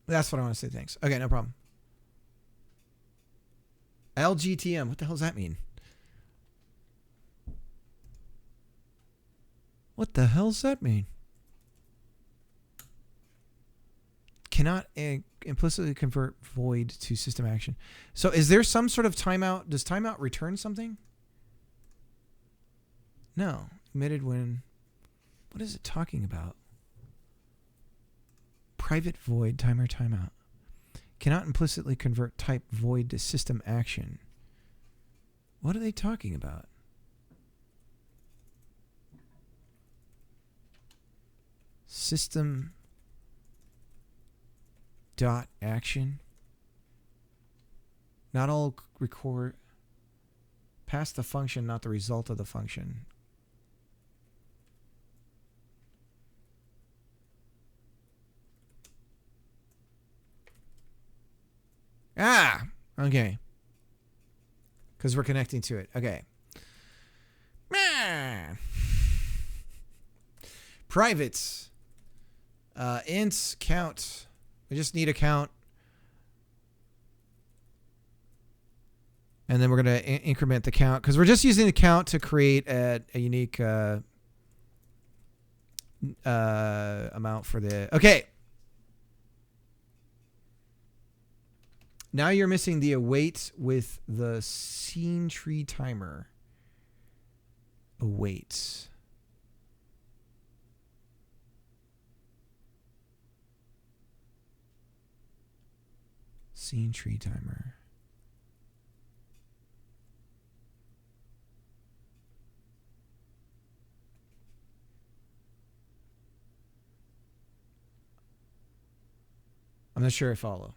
That's what I want to say. Thanks. Okay, no problem. LGTM. What the hell does that mean? What the hell does that mean? Cannot implicitly convert void to system action. So is there some sort of timeout? Does timeout return something? No. Emitted when... What is it talking about? Private void timer timeout. Cannot implicitly convert type void to system action. What are they talking about? System dot action. Not all record. Pass the function, not the result of the function. Ah, okay. Because we're connecting to it. Okay. Privates. Int count. We just need a count. And then we're going to increment the count because we're just using the count to create a unique amount for the... Okay. Now you're missing the await with the scene tree timer. Await. Scene tree timer. I'm not sure I follow.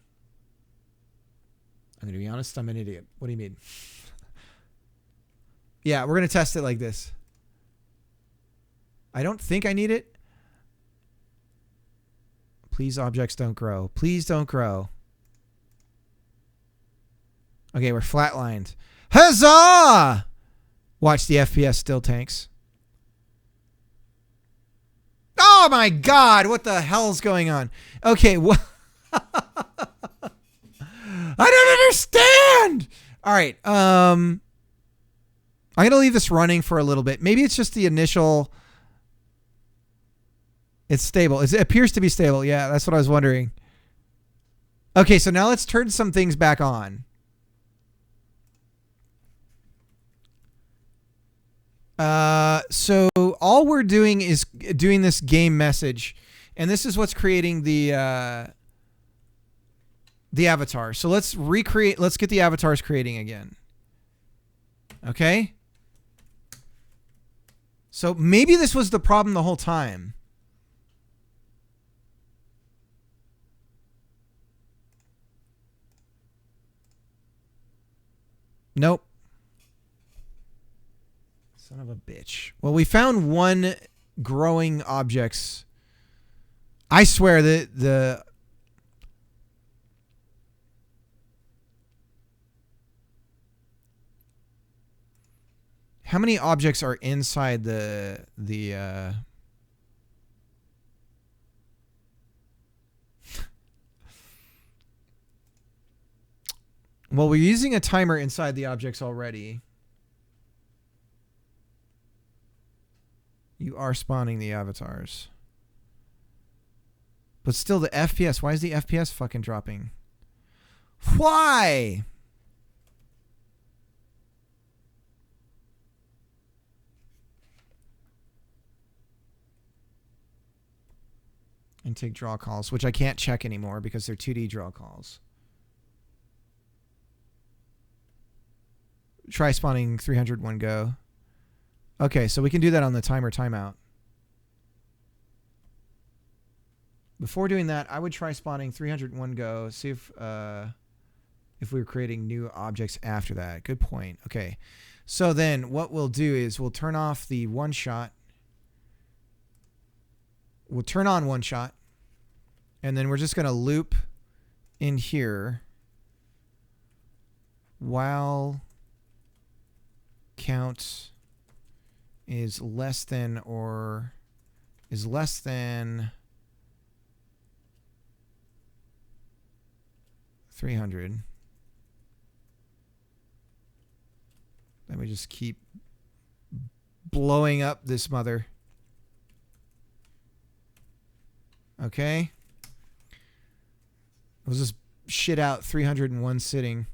I'm going to be honest, I'm an idiot. What do you mean? Yeah, we're going to test it like this. I don't think I need it. Please, objects don't grow. Please don't grow. Okay, we're flatlined. Huzzah! Watch, the FPS still tanks. Oh my God, what the hell's going on? Okay, what? I don't understand. All right. I'm going to leave this running for a little bit. Maybe it's just the initial. It's stable. It appears to be stable. Yeah, that's what I was wondering. Okay, so now let's turn some things back on. So all we're doing is doing this game message, and this is what's creating the avatar. So let's recreate. Let's get the avatars creating again. Okay. So maybe this was the problem the whole time. Nope. Son of a bitch. Well, we found one growing objects. I swear that the how many objects are inside the well, we're using a timer inside the objects already. You are spawning the avatars. But still the FPS. Why is the FPS fucking dropping? Why? And take draw calls, which I can't check anymore because they're 2D draw calls. Try spawning 301 go. Okay, so we can do that on the timer timeout. Before doing that, I would try spawning 301 go. See if we're creating new objects after that. Good point. Okay, so then what we'll do is we'll turn off the one shot. We'll turn on one shot, and then we're just going to loop in here while count is less than 300. Then we just keep blowing up this mother. Okay. We'll just shit out 301 sitting.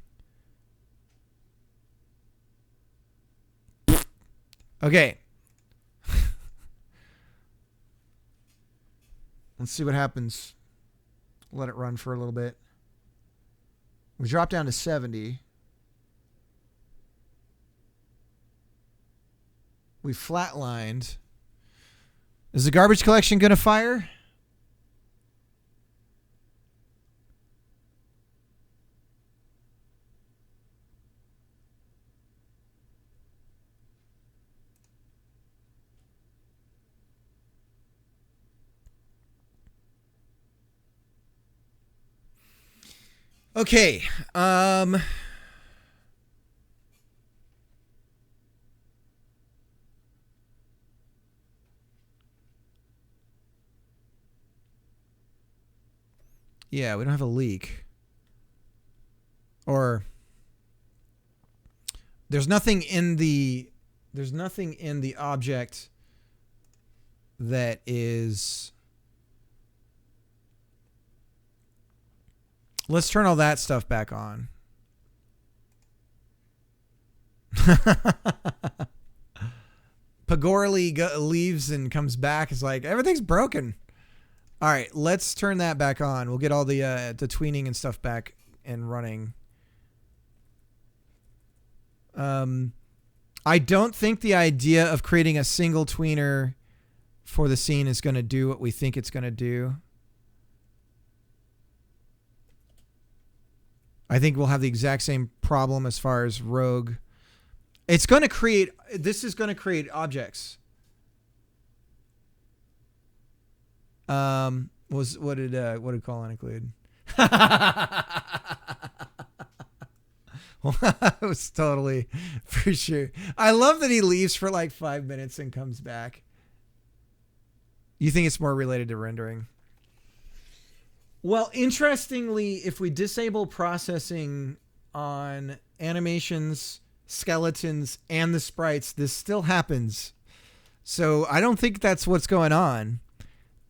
Okay. Let's see what happens. Let it run for a little bit. We drop down to 70. We flatlined. Is the garbage collection going to fire? Okay. Yeah, we don't have a leak. Or there's nothing in the object that is Let's turn all that stuff back on. Pagorli leaves and comes back. It's like, everything's broken. All right, let's turn that back on. We'll get all the tweening and stuff back and running. I don't think the idea of creating a single tweener for the scene is going to do what we think it's going to do. I think we'll have the exact same problem as far as rogue. It's going to create, this is going to create objects. What did Colin include? Well, that was totally for sure. I love that he leaves for like 5 minutes and comes back. You think it's more related to rendering? Well, interestingly, if we disable processing on animations, skeletons, and the sprites, this still happens. So I don't think that's what's going on.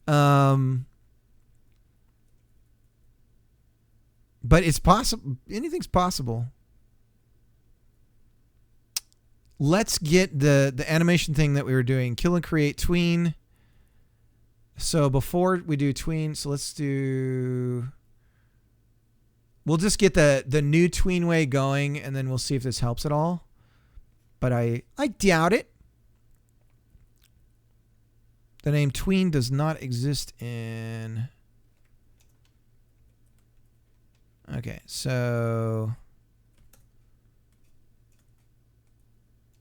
But it's possible. Anything's possible. Let's get the animation thing that we were doing. Kill and create tween. So before we do tween, so let's do... We'll just get the new tween way going, and then we'll see if this helps at all. But I doubt it. The name tween does not exist in... Okay, so...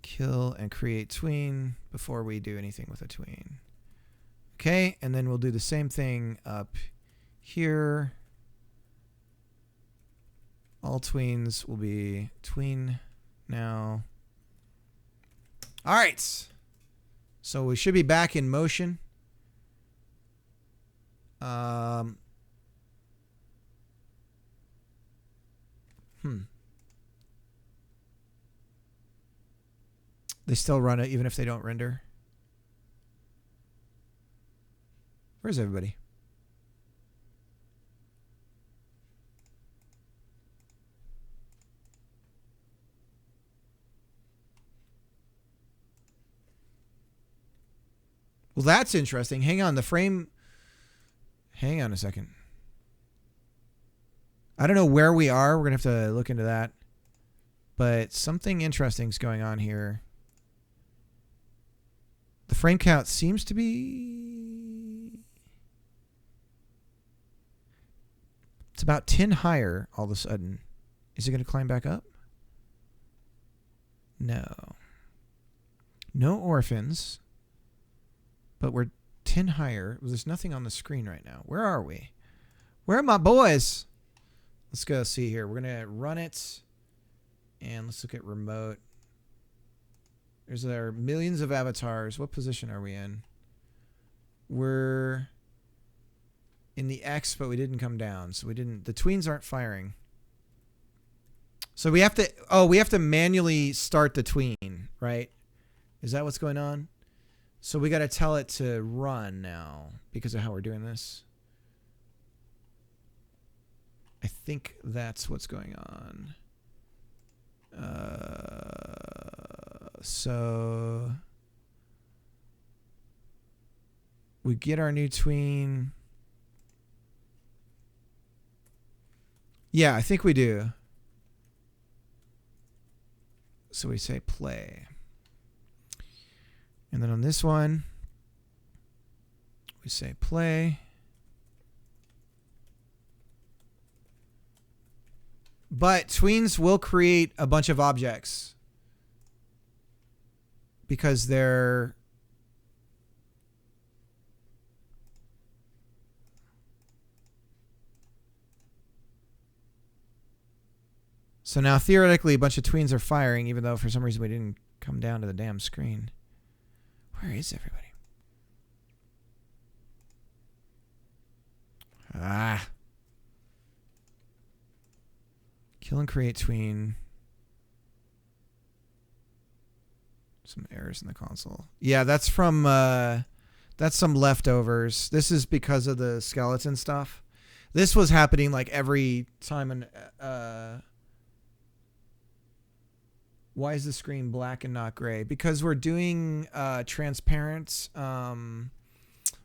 Kill and create tween before we do anything with a tween. Okay, and then we'll do the same thing up here. All tweens will be tween now. All right. So we should be back in motion. They still run it even if they don't render. Where's everybody? Well, that's interesting. Hang on, the frame. Hang on a second. I don't know where we are. We're going to have to look into that. But something interesting is going on here. The frame count seems to be... It's about 10 higher all of a sudden. Is it going to climb back up? No. No orphans. But we're 10 higher. There's nothing on the screen right now. Where are we? Where are my boys? Let's go see here. We're going to run it. And let's look at remote. There's our millions of avatars. What position are we in? We're in the X, but we didn't come down. So we didn't... The tweens aren't firing. So we have to... Oh, we have to manually start the tween, right? Is that what's going on? So we got to tell it to run now because of how we're doing this. I think that's what's going on. So we get our new tween. Yeah, I think we do. So we say play. And then on this one, we say play. But tweens will create a bunch of objects because they're... So now theoretically a bunch of tweens are firing even though for some reason we didn't come down to the damn screen. Where is everybody? Ah. Kill and create tween. Some errors in the console. Yeah, that's from that's some leftovers. This is because of the skeleton stuff. This was happening like every time. And why is the screen black and not gray? Because we're doing transparent,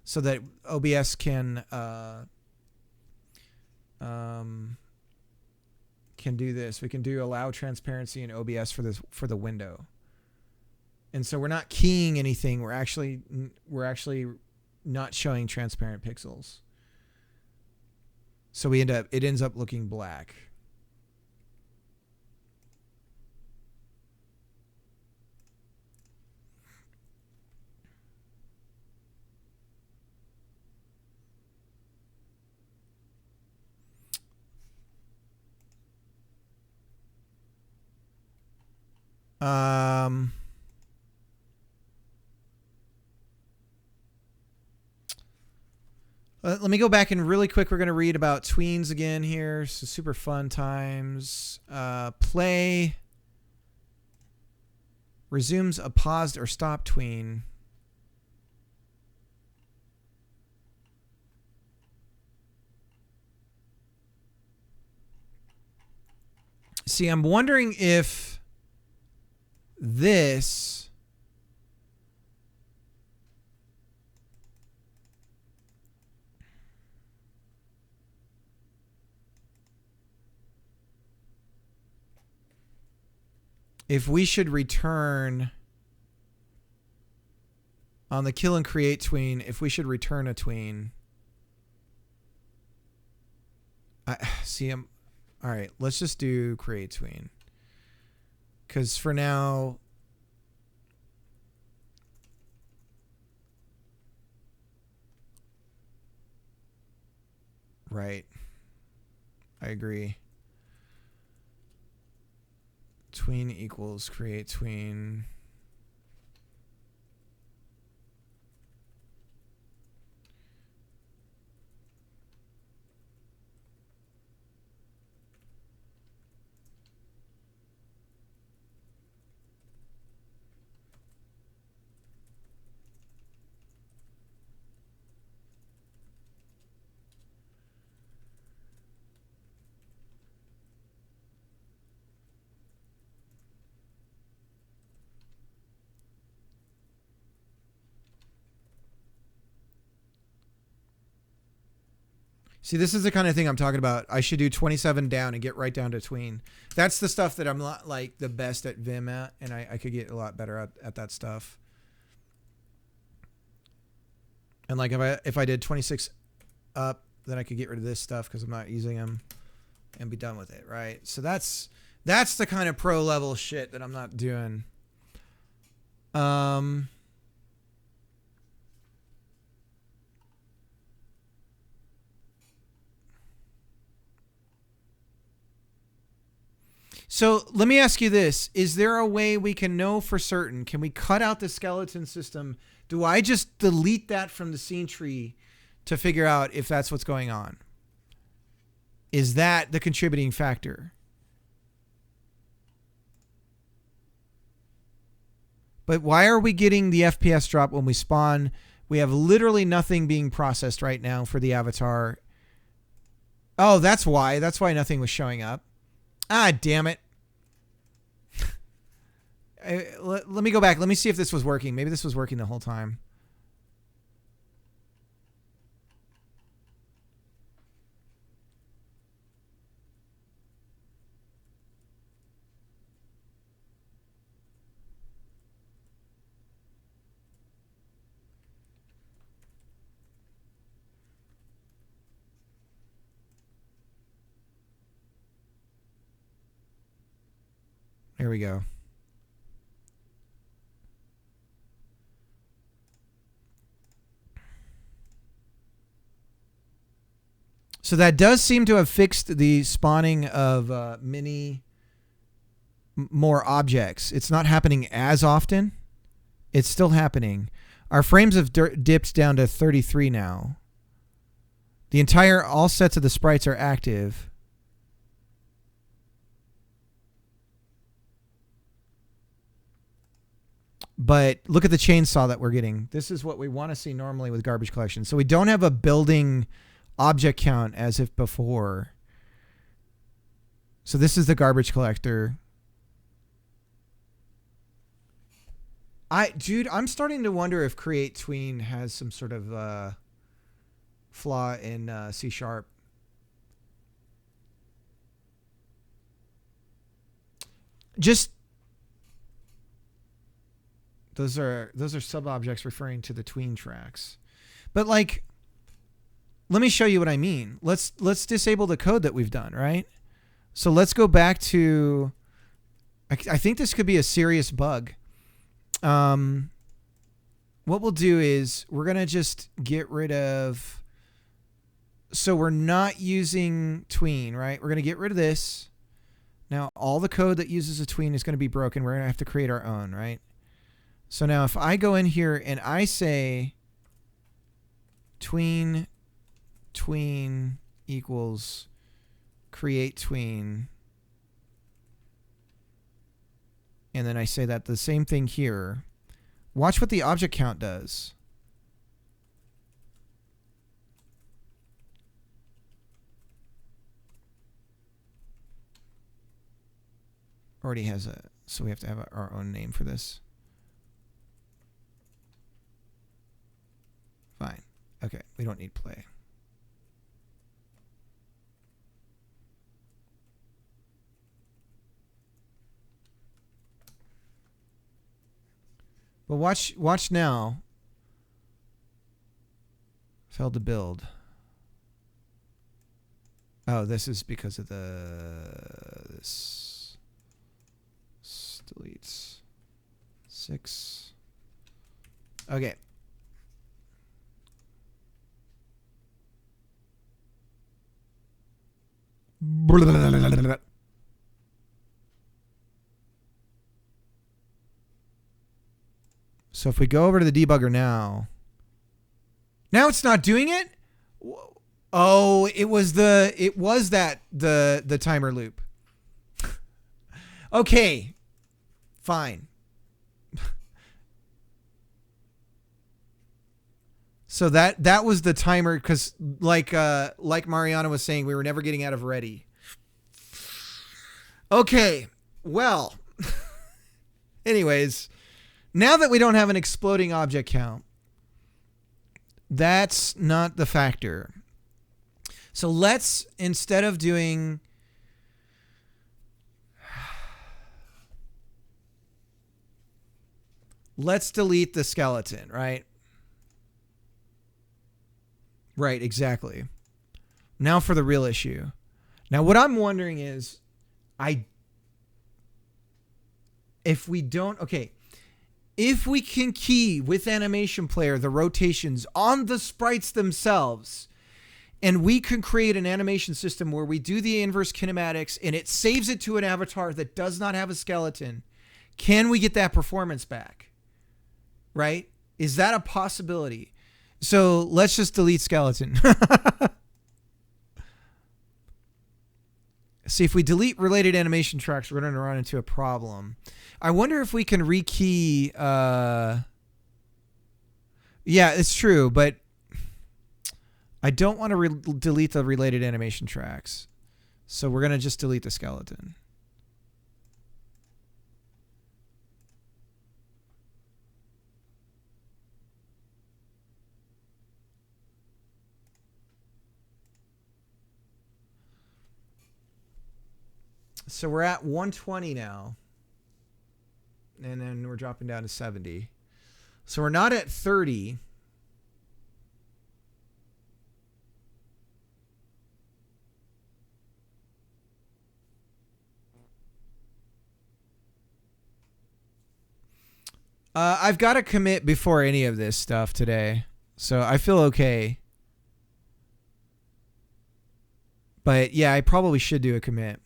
so that OBS can do this. We can do allow transparency in OBS for the window. And so we're not keying anything. We're actually not showing transparent pixels. So it ends up looking black. Let me go back and really quick. We're going to read about tweens again here. So super fun times. Play resumes a paused or stopped tween. See, I'm wondering if this if we should return on the kill and create tween, if we should return a tween. I see him. All right, let's just do create tween. Because for now, right. I agree. Tween equals create tween. See, this is the kind of thing I'm talking about. I should do 27 down and get right down to tween. That's the stuff that I'm not like the best at Vim at, and I could get a lot better at that stuff. And like if I did 26 up, then I could get rid of this stuff because I'm not using them and be done with it, right? So that's the kind of pro level shit that I'm not doing. So let me ask you this. Is there a way we can know for certain? Can we cut out the skeleton system? Do I just delete that from the scene tree to figure out if that's what's going on? Is that the contributing factor? But why are we getting the FPS drop when we spawn? We have literally nothing being processed right now for the avatar. Oh, that's why. That's why nothing was showing up. Ah, damn it. Let me go back. Let me see if this was working. Maybe this was working the whole time. Here we go. So that does seem to have fixed the spawning of more objects. It's not happening as often. It's still happening. Our frames have dipped down to 33 now. All sets of the sprites are active. But look at the chainsaw that we're getting. This is what we want to see normally with garbage collection. So we don't have a building object count as if before. So this is the garbage collector. Dude, I'm starting to wonder if create tween has some sort of flaw in C#. Just those are sub objects referring to the tween tracks. But like, let me show you what I mean. Let's disable the code that we've done, right? So let's go back to, I think this could be a serious bug. What we'll do is we're going to just get rid of, so we're not using tween, right? We're going to get rid of this. Now all the code that uses a tween is going to be broken. We're going to have to create our own, right? So now if I go in here and I say tween equals create tween, and then I say that the same thing here, watch what the object count does. Already has so we have to have our own name for this. Fine. Okay, we don't need play. But watch now. Failed to build. Oh, this is because of this deletes 6. Okay. So if we go over to the debugger now it's not doing it. Oh, it was the timer loop. Okay, fine. So that was the timer, because like Mariana was saying, we were never getting out of ready. Okay, well, anyways, now that we don't have an exploding object count, that's not the factor. So let's, instead of doing, let's delete the skeleton, right? Right, exactly. Now for the real issue. Now what I'm wondering is, if we can key with Animation Player the rotations on the sprites themselves, and we can create an animation system where we do the inverse kinematics and it saves it to an avatar that does not have a skeleton, can we get that performance back? Right? Is that a possibility? So let's just delete skeleton. See, if we delete related animation tracks, we're going to run into a problem. I wonder if we can rekey. Yeah, it's true, but I don't want to delete the related animation tracks. So we're going to just delete the skeleton. So we're at 120 now. And then we're dropping down to 70. So we're not at 30. I've got to commit before any of this stuff today. So I feel okay. But yeah, I probably should do a commit.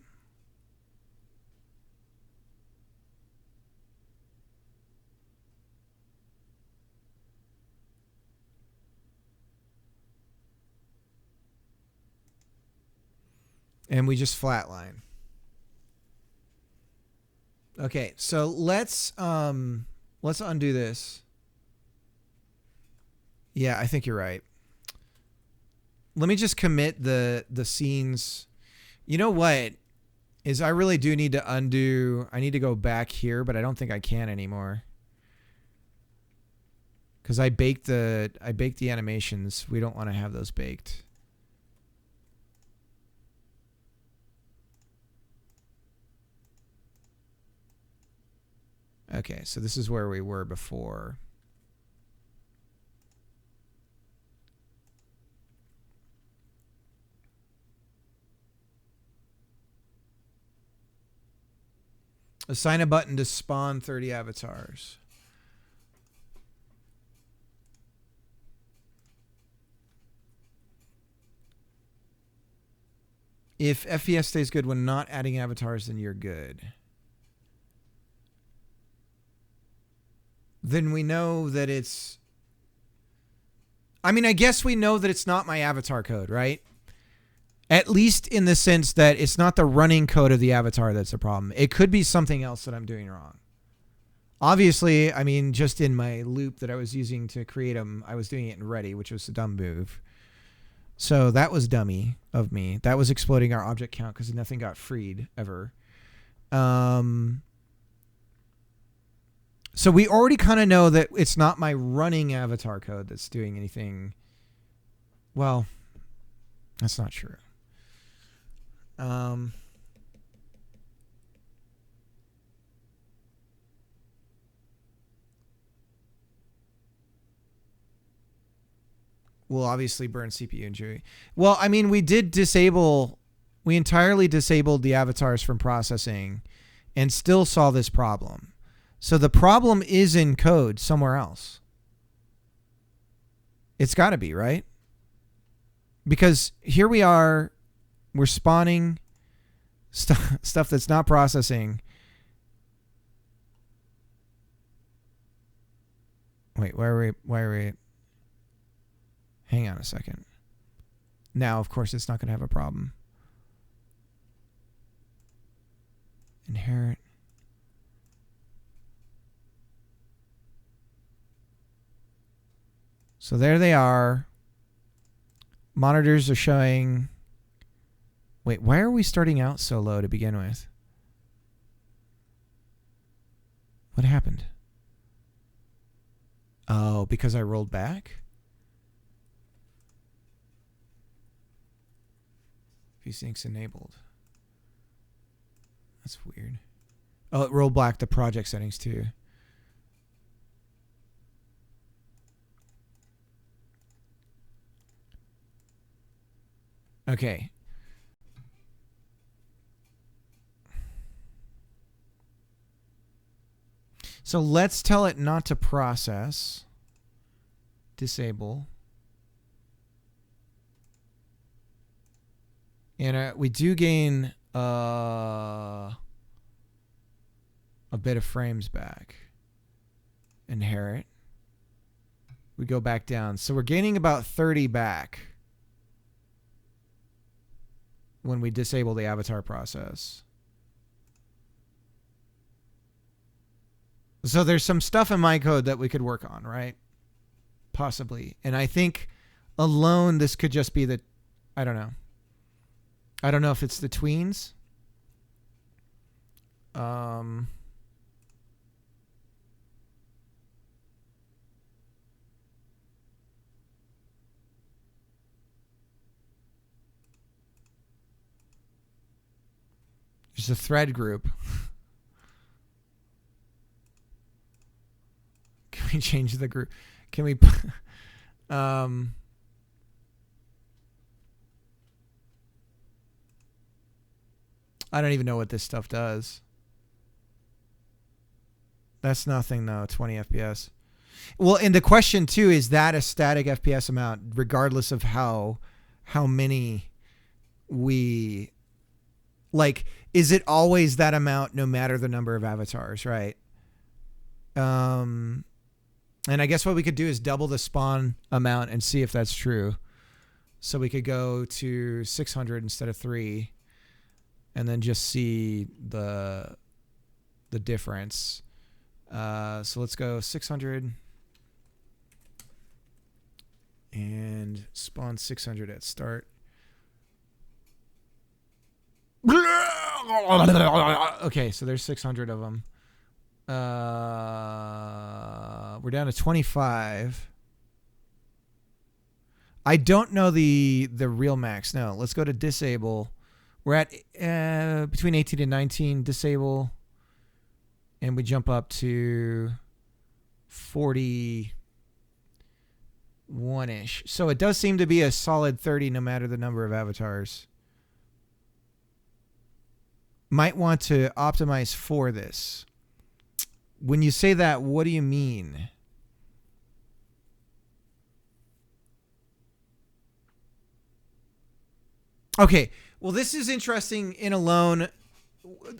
And we just flatline. Okay, so let's undo this. Yeah, I think you're right. let me just commit the scenes. You know what? Is I really do need to undo. I need to go back here, but I don't think I can anymore. Because I baked the animations. We don't want to have those baked. Okay, so this is where we were before. Assign a button to spawn 30 avatars. If FPS stays good when not adding avatars, then you're good. Then we know that it's... I mean, I guess we know that it's not my avatar code, right? At least in the sense that it's not the running code of the avatar that's a problem. It could be something else that I'm doing wrong. Obviously, I mean, just in my loop that I was using to create them, I was doing it in ready, which was a dumb move. So that was dummy of me. That was exploding our object count because nothing got freed ever. So we already kind of know that it's not my running avatar code that's doing anything. Well, that's not true. We'll obviously burn CPU and GUI. Well, I mean, we entirely disabled the avatars from processing and still saw this problem. So the problem is in code somewhere else. It's got to be, right? Because here we are, we're spawning stuff that's not processing. Wait, why are we? Hang on a second. Now, of course, it's not going to have a problem. Inherit. So there they are. Monitors are showing. Wait, why are we starting out so low to begin with? What happened? Oh, because I rolled back? VSync's enabled. That's weird. Oh, it rolled back the project settings too. Okay. So let's tell it not to process. Disable. And we do gain a bit of frames back. Inherit. We go back down. So we're gaining about 30 back when we disable the avatar process. So there's some stuff in my code that we could work on, right? Possibly. And I think alone this could just be the... I don't know. I don't know if it's the tweens. There's a thread group. Can we change the group? Can we... I don't even know what this stuff does. That's nothing though, 20 FPS. Well, and the question too, is that a static FPS amount regardless of how many we... Like, is it always that amount no matter the number of avatars, right? And I guess what we could do is double the spawn amount and see if that's true. So we could go to 600 instead of 3 and then just see the difference. So let's go 600 and spawn 600 at start. Okay, so there's 600 of them. We're down to 25. I don't know the real max. No, let's go to disable. We're at between 18 and 19. Disable, and we jump up to 41-ish. So it does seem to be a solid 30 no matter the number of avatars. Might want to optimize for this. When you say that, what do you mean? Okay, well, this is interesting in alone.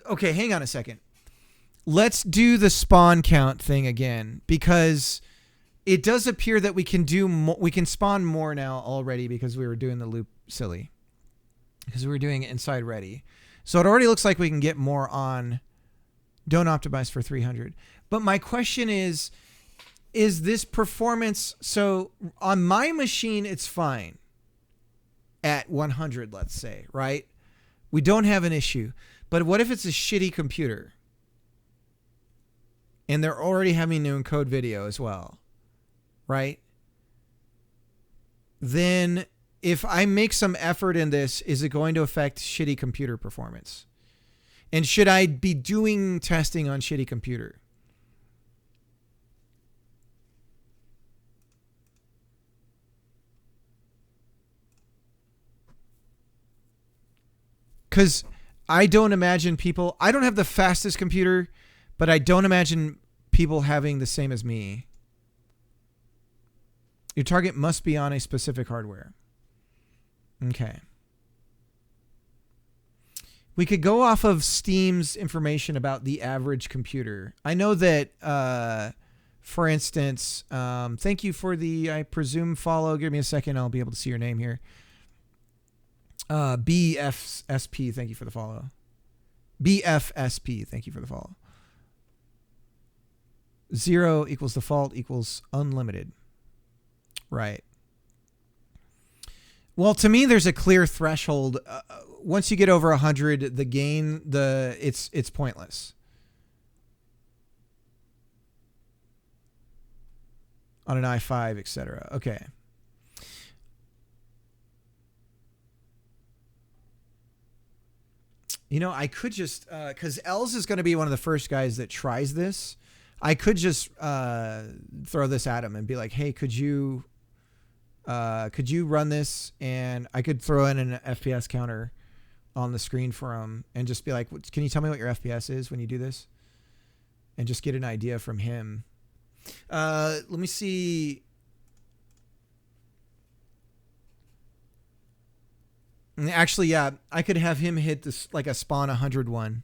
Okay, hang on a second. Let's do the spawn count thing again, because it does appear that we can do we can spawn more now already because we were doing the loop silly. Because we were doing it inside ready. So it already looks like we can get more on don't optimize for 300. But my question is this performance, so on my machine it's fine at 100, let's say, right? We don't have an issue. But what if it's a shitty computer? And they're already having to encode video as well, right? Then if I make some effort in this, is it going to affect shitty computer performance? And should I be doing testing on shitty computer? Because I don't imagine people... I don't have the fastest computer, but I don't imagine people having the same as me. Your target must be on a specific hardware. Okay. We could go off of Steam's information about the average computer. I know that, for instance, thank you for the, I presume, follow. Give me a second. I'll be able to see your name here. BFSP, thank you for the follow. BFSP, thank you for the follow. 0 equals default equals unlimited. Right. Well, to me, there's a clear threshold. Once you get over 100, the gain, it's pointless. On an i5, etc. Okay. You know, I could just, because Els is going to be one of the first guys that tries this. I could just throw this at him and be like, hey, could you run this? And I could throw in an FPS counter on the screen for him and just be like, can you tell me what your FPS is when you do this? And just get an idea from him. Let me see. Actually, yeah, I could have him hit this like a spawn 100 one,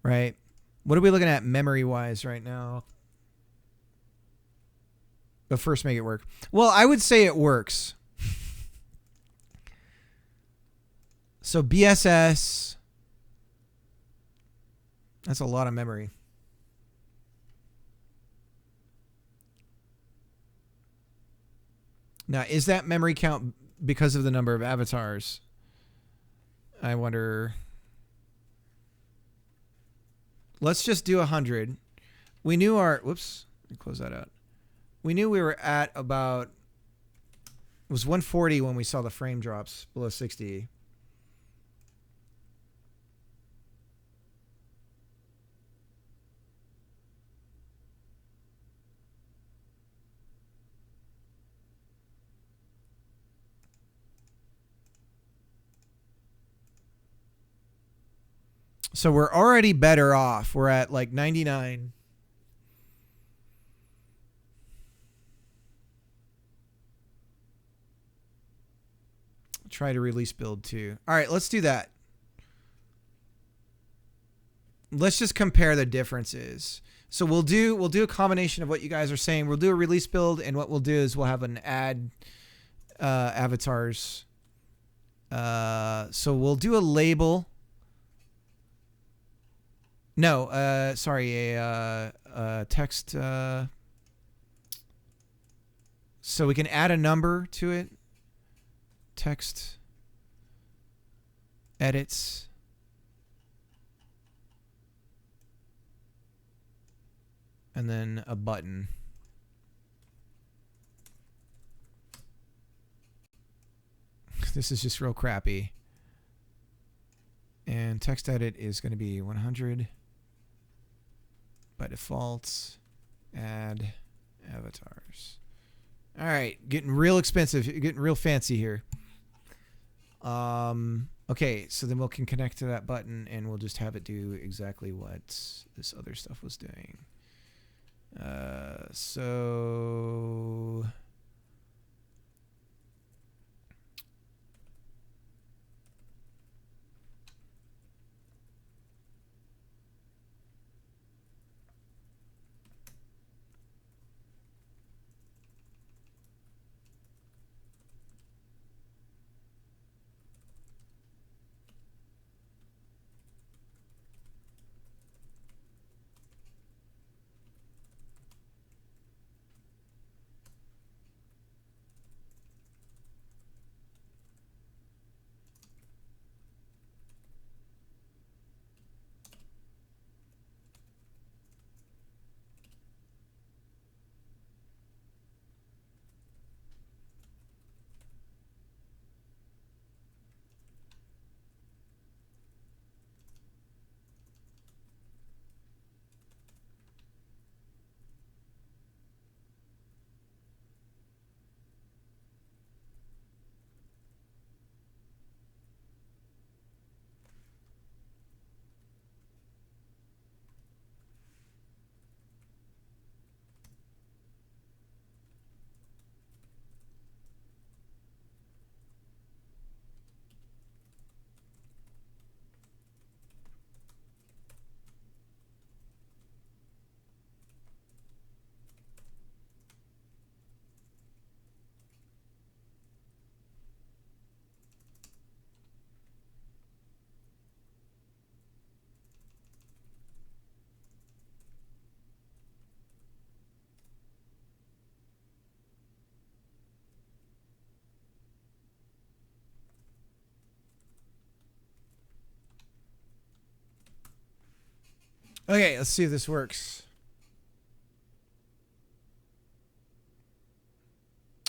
right? What are we looking at memory wise right now? But first make it work. Well, I would say it works. So BSS, that's a lot of memory. Now, is that memory count because of the number of avatars? I wonder. Let's just do 100. We knew our, whoops, let me close that out. We knew we were at about, it was 140 when we saw the frame drops below 60. So we're already better off. We're at like 99. Try to release build 2. All right, let's do that. Let's just compare the differences. So we'll do a combination of what you guys are saying. We'll do a release build, and what we'll do is we'll have an add avatars. So we'll do a label. No, sorry, a text So we can add a number to it. Text. Edits. And then a button. This is just real crappy. And text edit is going to be 100 by default. Add avatars. All right, getting real expensive, getting real fancy here. Okay, so then we can connect to that button and we'll just have it do exactly what this other stuff was doing. So okay, let's see if this works.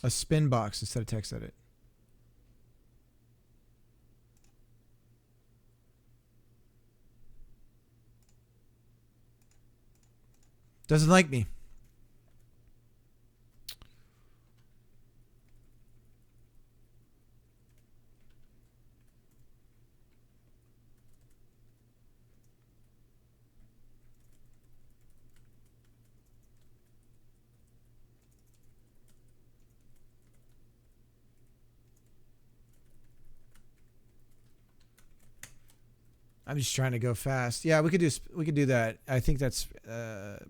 A spin box instead of text edit. Doesn't like me. I'm just trying to go fast. Yeah, we could do that. I think that's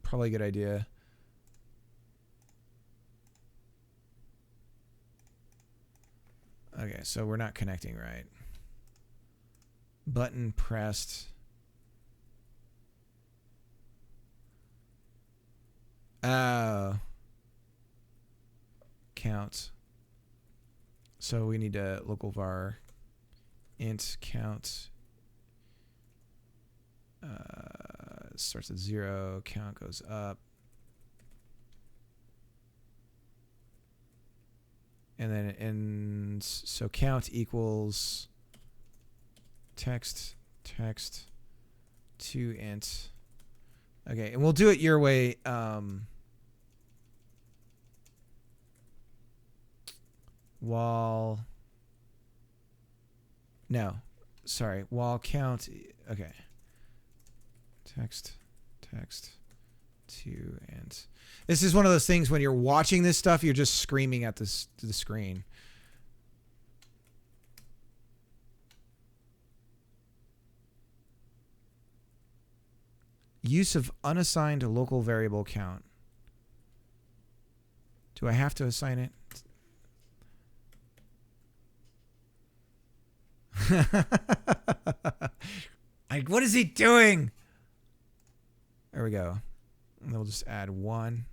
probably a good idea. Okay, so we're not connecting right. Button pressed. Oh. Count. So we need a local var int count. Starts at 0, count goes up. And then it ends, so count equals text to int. Okay, and we'll do it your way. While count, okay. Text to int. This is one of those things when you're watching this stuff, you're just screaming at the screen. Use of unassigned local variable count. Do I have to assign it? Like, what is he doing? There we go. And then we'll just add 1.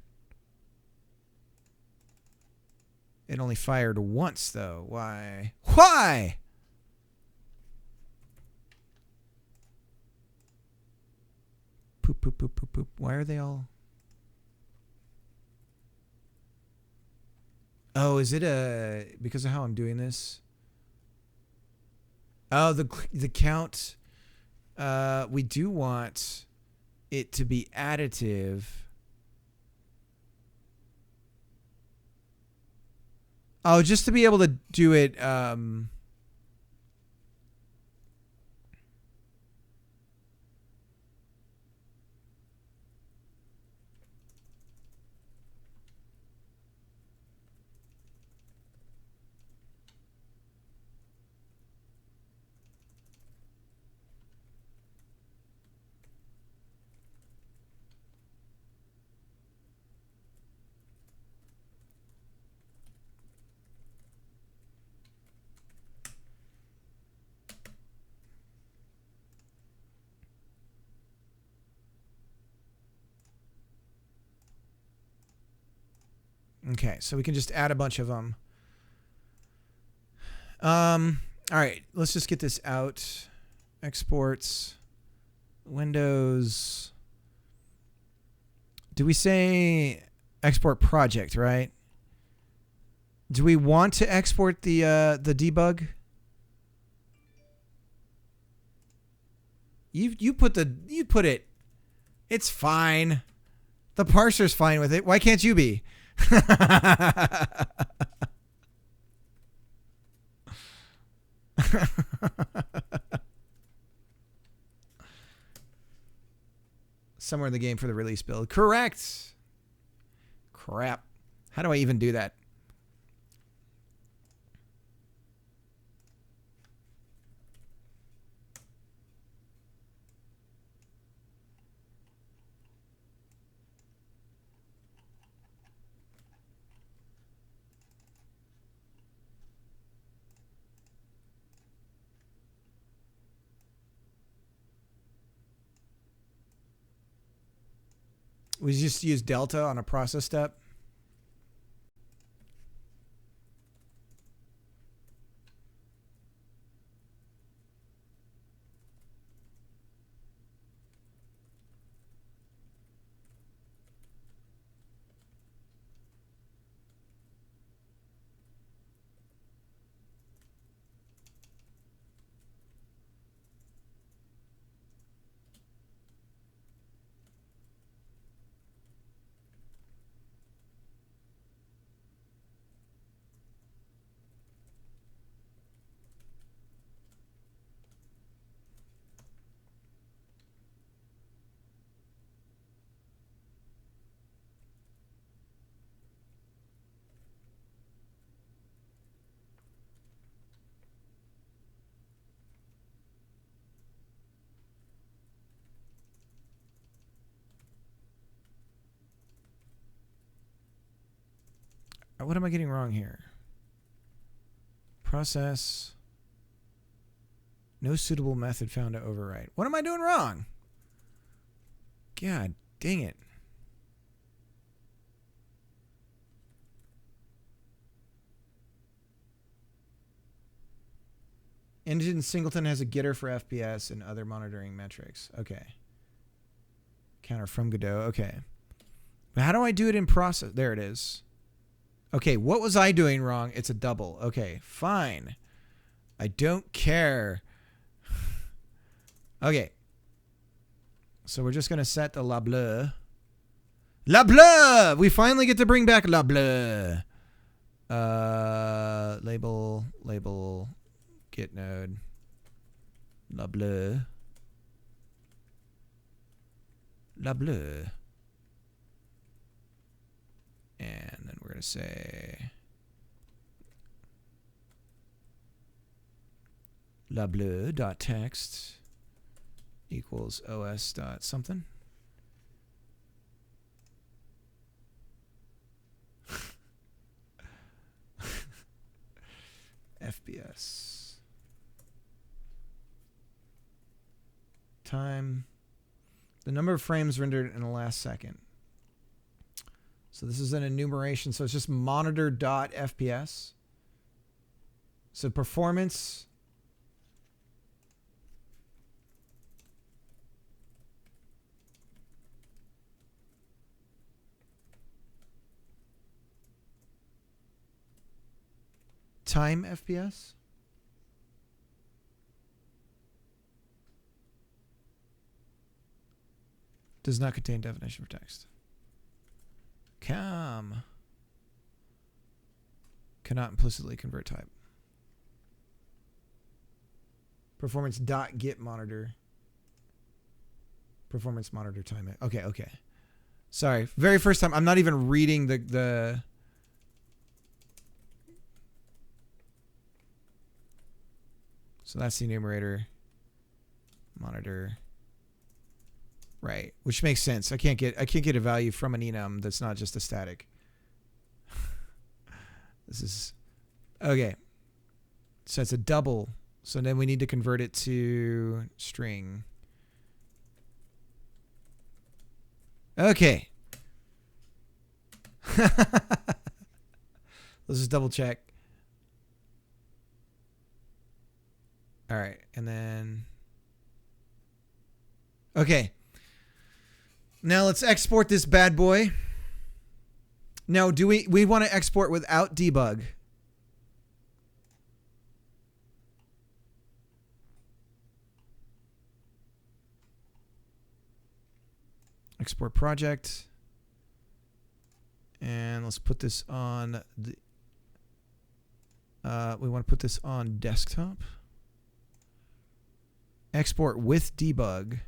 It only fired once, though. Why? Why? Poop, poop, poop, poop, poop. Why are they all... Oh, is it because of how I'm doing this? Oh, the count. We do want it to be additive. Oh, just to be able to do it. Okay, so we can just add a bunch of them. All right, let's just get this out. Exports, Windows. Do we say export project, right? Do we want to export the debug? You put it. It's fine. The parser's fine with it. Why can't you be? Somewhere in the game for the release build. Correct. Crap. How do I even do that? We just use delta on a process step. What am I getting wrong here? Process. No suitable method found to overwrite. What am I doing wrong? God dang it. Engine singleton has a getter for FPS and other monitoring metrics. Okay. Counter from Godot. Okay. But how do I do it in process? There it is. Okay, what was I doing wrong? It's a double. Okay, fine. I don't care. Okay. So we're just going to set the La Bleu. La Bleu! We finally get to bring back La Bleu. Label, git node. La Bleu. La Bleu. And then we're going to say lableu.text equals os dot something. FPS. Time. The number of frames rendered in the last second. So this is an enumeration. So it's just monitor.fps. So performance. Time FPS. Does not contain definition for text. Cannot implicitly convert type. Performance dot get monitor. Performance monitor time. Okay. Sorry. Very first time. I'm not even reading the So that's the enumerator. Monitor. Right, which makes sense. I can't get a value from an enum that's not just a static. This is okay. So it's a double. So then we need to convert it to string. Okay. Let's just double check. All right, and then okay. Now let's export this bad boy. Now, do we want to export without debug? Export project. And let's put this on the we want to put this on desktop. Export with debug.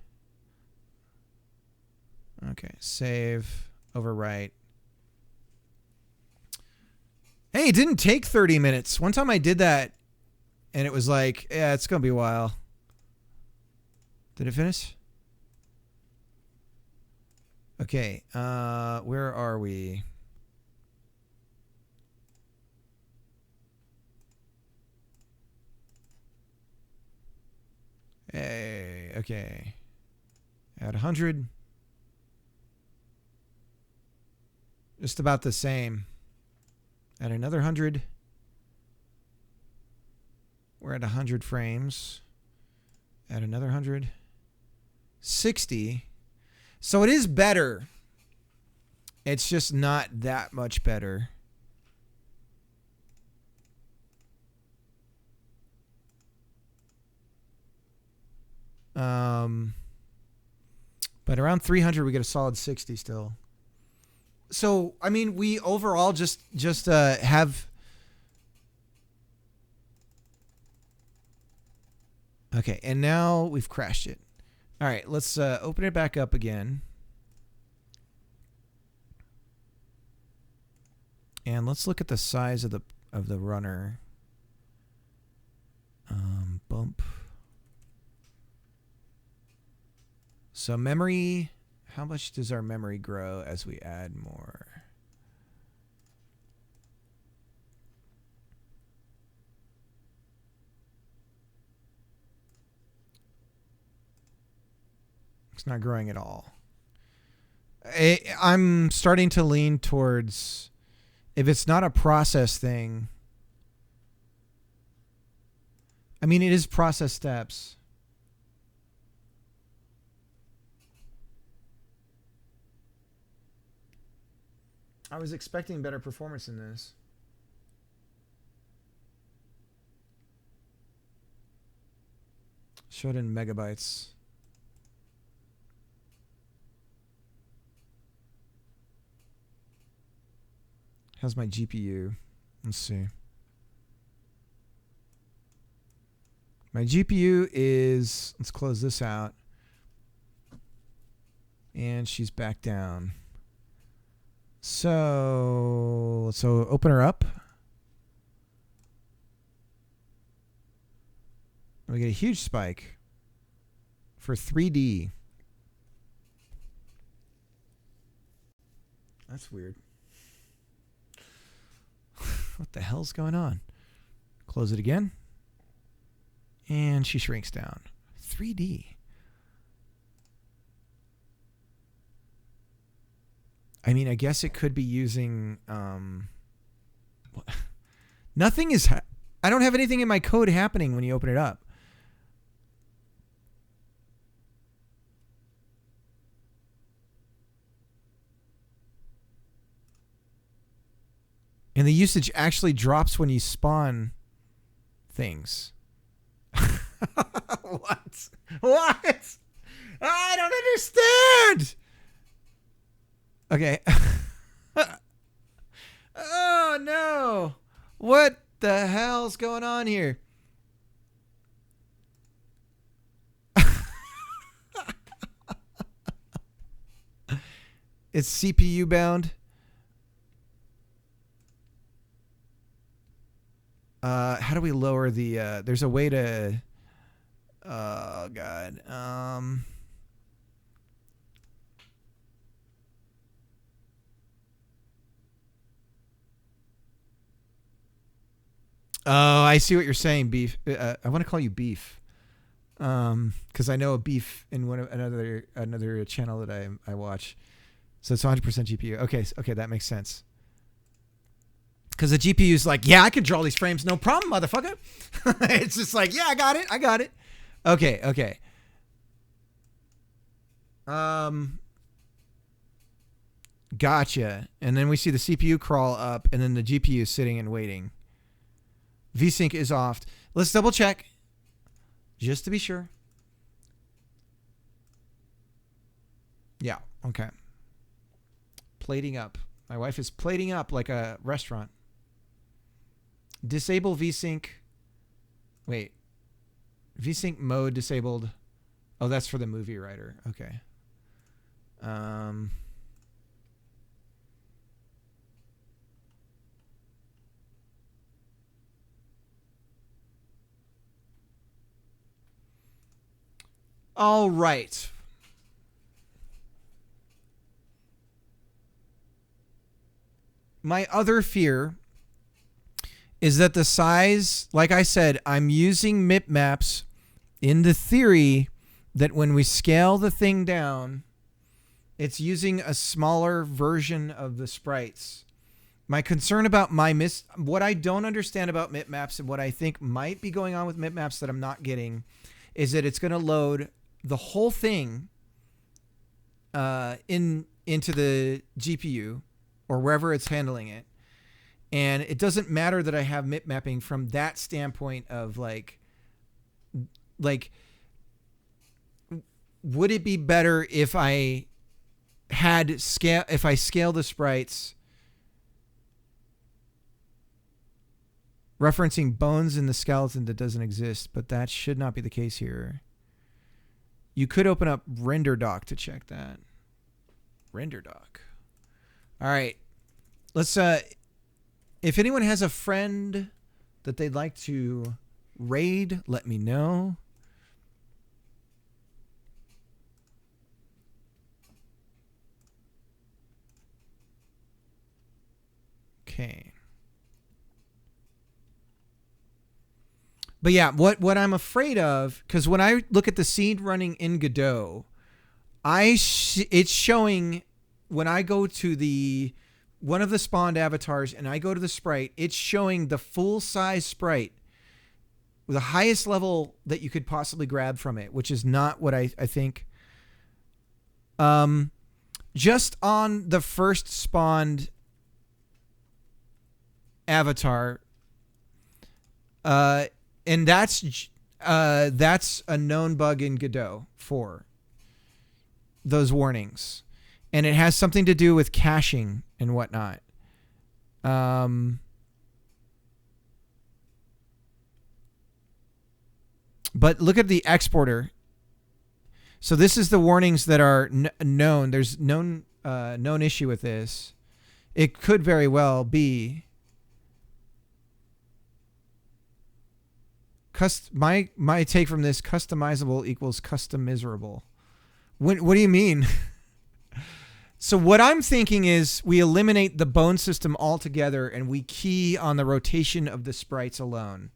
Okay, save, overwrite. Hey, it didn't take 30 minutes. One time I did that, and it was like, yeah, it's going to be a while. Did it finish? Okay, where are we? Hey, okay. Add 100. Just about the same. Add another 100. We're at 100 frames. Add another 100. 60. So it is better. It's just not that much better. But around 300 we get a solid 60 still. So, I mean, we overall just have... Okay, and now we've crashed it. All right, let's open it back up again. And let's look at the size of the runner. Bump. So memory... How much does our memory grow as we add more? It's not growing at all. I'm starting to lean towards, if it's not a process thing, I mean, it is process steps. I was expecting better performance in this. Show it in megabytes. How's my GPU? Let's see. My GPU is, let's close this out. And she's back down. So open her up. We get a huge spike for 3D. That's weird. What the hell's going on? Close it again. And she shrinks down. 3D. I mean, I guess it could be using nothing is I don't have anything in my code happening when you open it up. And the usage actually drops when you spawn things. What? What? I don't understand. Okay. Oh no. What the hell's going on here? It's CPU bound. How do we lower the there's a way to oh god. Oh, I see what you're saying, Beef. I want to call you Beef. Because I know a Beef in one of another channel that I watch. So it's 100% GPU. Okay, that makes sense. Because the GPU is like, yeah, I can draw these frames, no problem, motherfucker. It's just like, yeah, I got it. Okay. Gotcha. And then we see the CPU crawl up, and then the GPU is sitting and waiting. VSync is off. Let's double check, just to be sure. Yeah, okay. Plating up. My wife is plating up like a restaurant. Disable VSync. Wait. VSync mode disabled. Oh, that's for the movie writer. Okay. All right. My other fear is that the size, like I said, I'm using MIP maps in the theory that when we scale the thing down, it's using a smaller version of the sprites. My concern about what I don't understand about MIP maps and what I think might be going on with MIP maps that I'm not getting is that it's going to load the whole thing into the GPU or wherever it's handling it. And it doesn't matter that I have MIP mapping from that standpoint of like, would it be better if I scale the sprites referencing bones in the skeleton that doesn't exist, but that should not be the case here. You could open up RenderDoc to check that. RenderDoc. All right. Let's if anyone has a friend that they'd like to raid, let me know. Okay. But yeah, what I'm afraid of, because when I look at the scene running in Godot, it's showing when I go to one of the spawned avatars and I go to the sprite, it's showing the full size sprite with the highest level that you could possibly grab from it, which is not what I think. Just on the first spawned avatar, and that's a known bug in Godot for those warnings. And it has something to do with caching and whatnot. But look at the exporter. So this is the warnings that are known. There's known issue with this. It could very well be my take from this: customizable equals custom miserable. What do you mean? So what I'm thinking is we eliminate the bone system altogether and we key on the rotation of the sprites alone.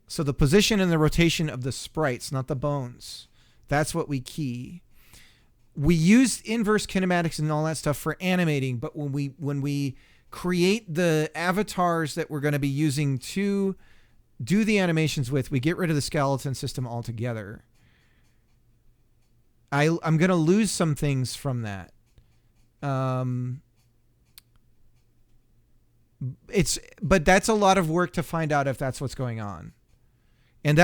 So the position and the rotation of the sprites, not the bones. That's what we key. we use inverse kinematics and all that stuff for animating, but when we create the avatars that we're going to be using to do the animations with, we get rid of the skeleton system altogether. I'm going to lose some things from that. But that's a lot of work to find out if that's what's going on. And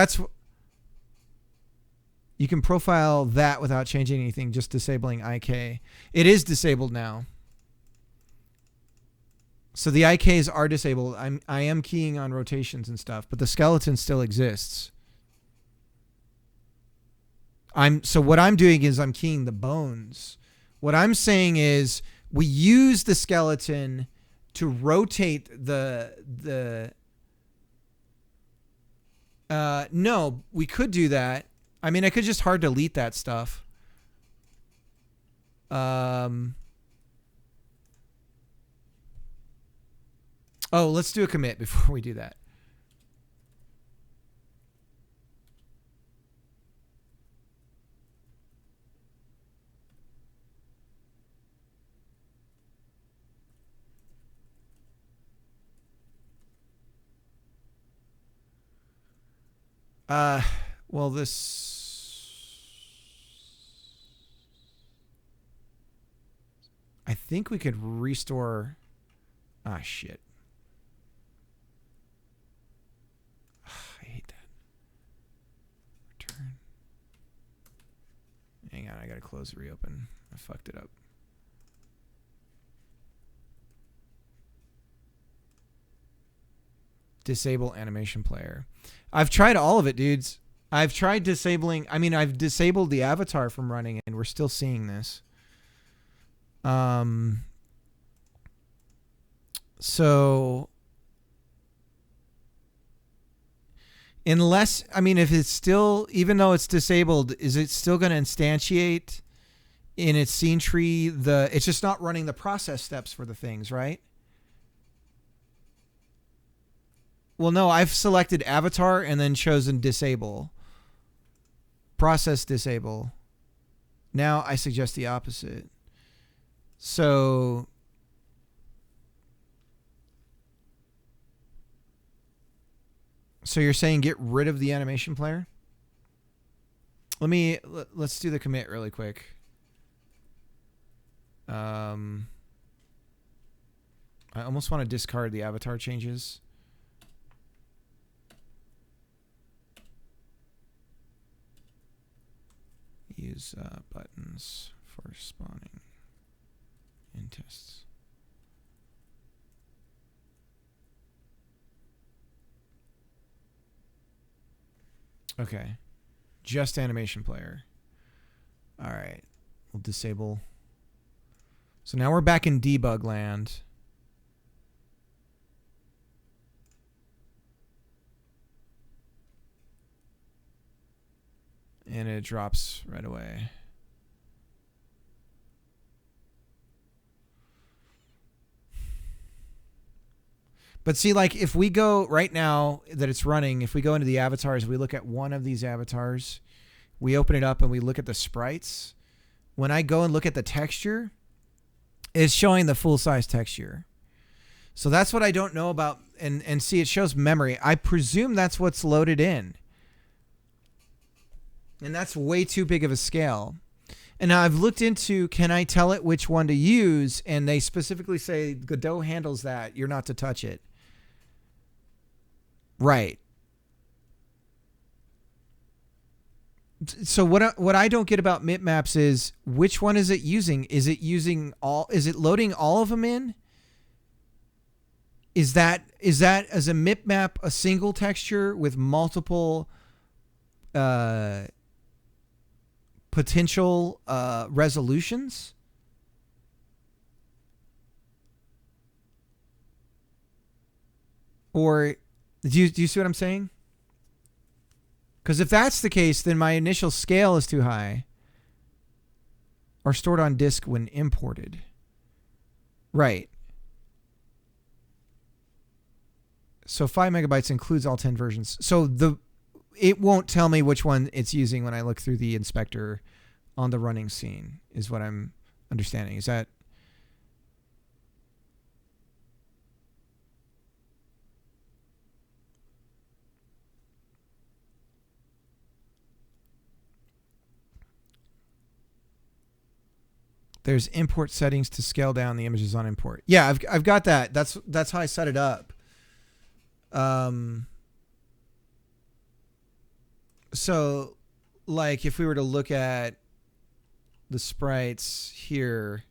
you can profile that without changing anything, just disabling IK. It is disabled now. So the IKs are disabled. I am keying on rotations and stuff, but the skeleton still exists. So what I'm doing is I'm keying the bones. What I'm saying is we use the skeleton to rotate no, we could do that. I mean, I could just hard delete that stuff. Oh, let's do a commit before we do that. Well, I think we could restore. Shit. I hate that. Return. Hang on, I gotta close and reopen. I fucked it up. Disable animation player. I've tried all of it, dudes. I've tried disabling. I mean, I've disabled the avatar from running, and we're still seeing this. So unless, I mean, if it's still, even though it's disabled, is it still going to instantiate in its scene tree? It's just not running the process steps for the things, right? Well, no, I've selected avatar and then chosen disable. Process disable. Now I suggest the opposite. So you're saying get rid of the animation player? Let's do the commit really quick. I almost want to discard the avatar changes. Use buttons for spawning in tests. Okay. Just animation player. All right. We'll disable. So now we're back in debug land. And it drops right away. But see, like, if we go right now that it's running, if we go into the avatars, we look at one of these avatars, we open it up and we look at the sprites. When I go and look at the texture, it's showing the full size texture. So that's what I don't know about. And see, it shows memory. I presume that's what's loaded in. And that's way too big of a scale. And now I've looked into, can I tell it which one to use? And they specifically say Godot handles that. You're not to touch it. Right. So what I don't get about mipmaps is which one is it using? Is it loading all of them in? Is that as a mipmap a single texture with multiple potential resolutions? Or do you see what I'm saying? Because if that's the case, then my initial scale is too high. Or stored on disk when imported. Right. So 5 megabytes includes all 10 versions. So it won't tell me which one it's using when I look through the inspector on the running scene, is what I'm understanding. Is that... There's import settings to scale down the images on import. Yeah, I've got that. That's how I set it up. So, like, if we were to look at the sprites here,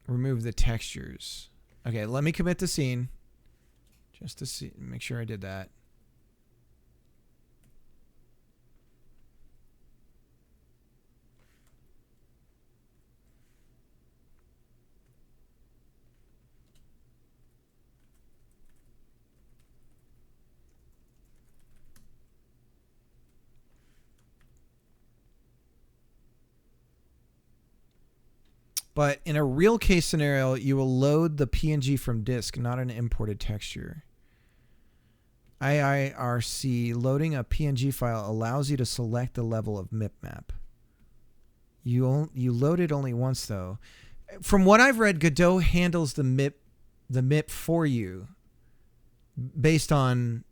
remove the textures. Okay, let me commit the scene just to see, make sure I did that. But in a real case scenario, you will load the PNG from disk, not an imported texture. IIRC, loading a PNG file allows you to select the level of mipmap. You load it only once, though. From what I've read, Godot handles the MIP for you based on...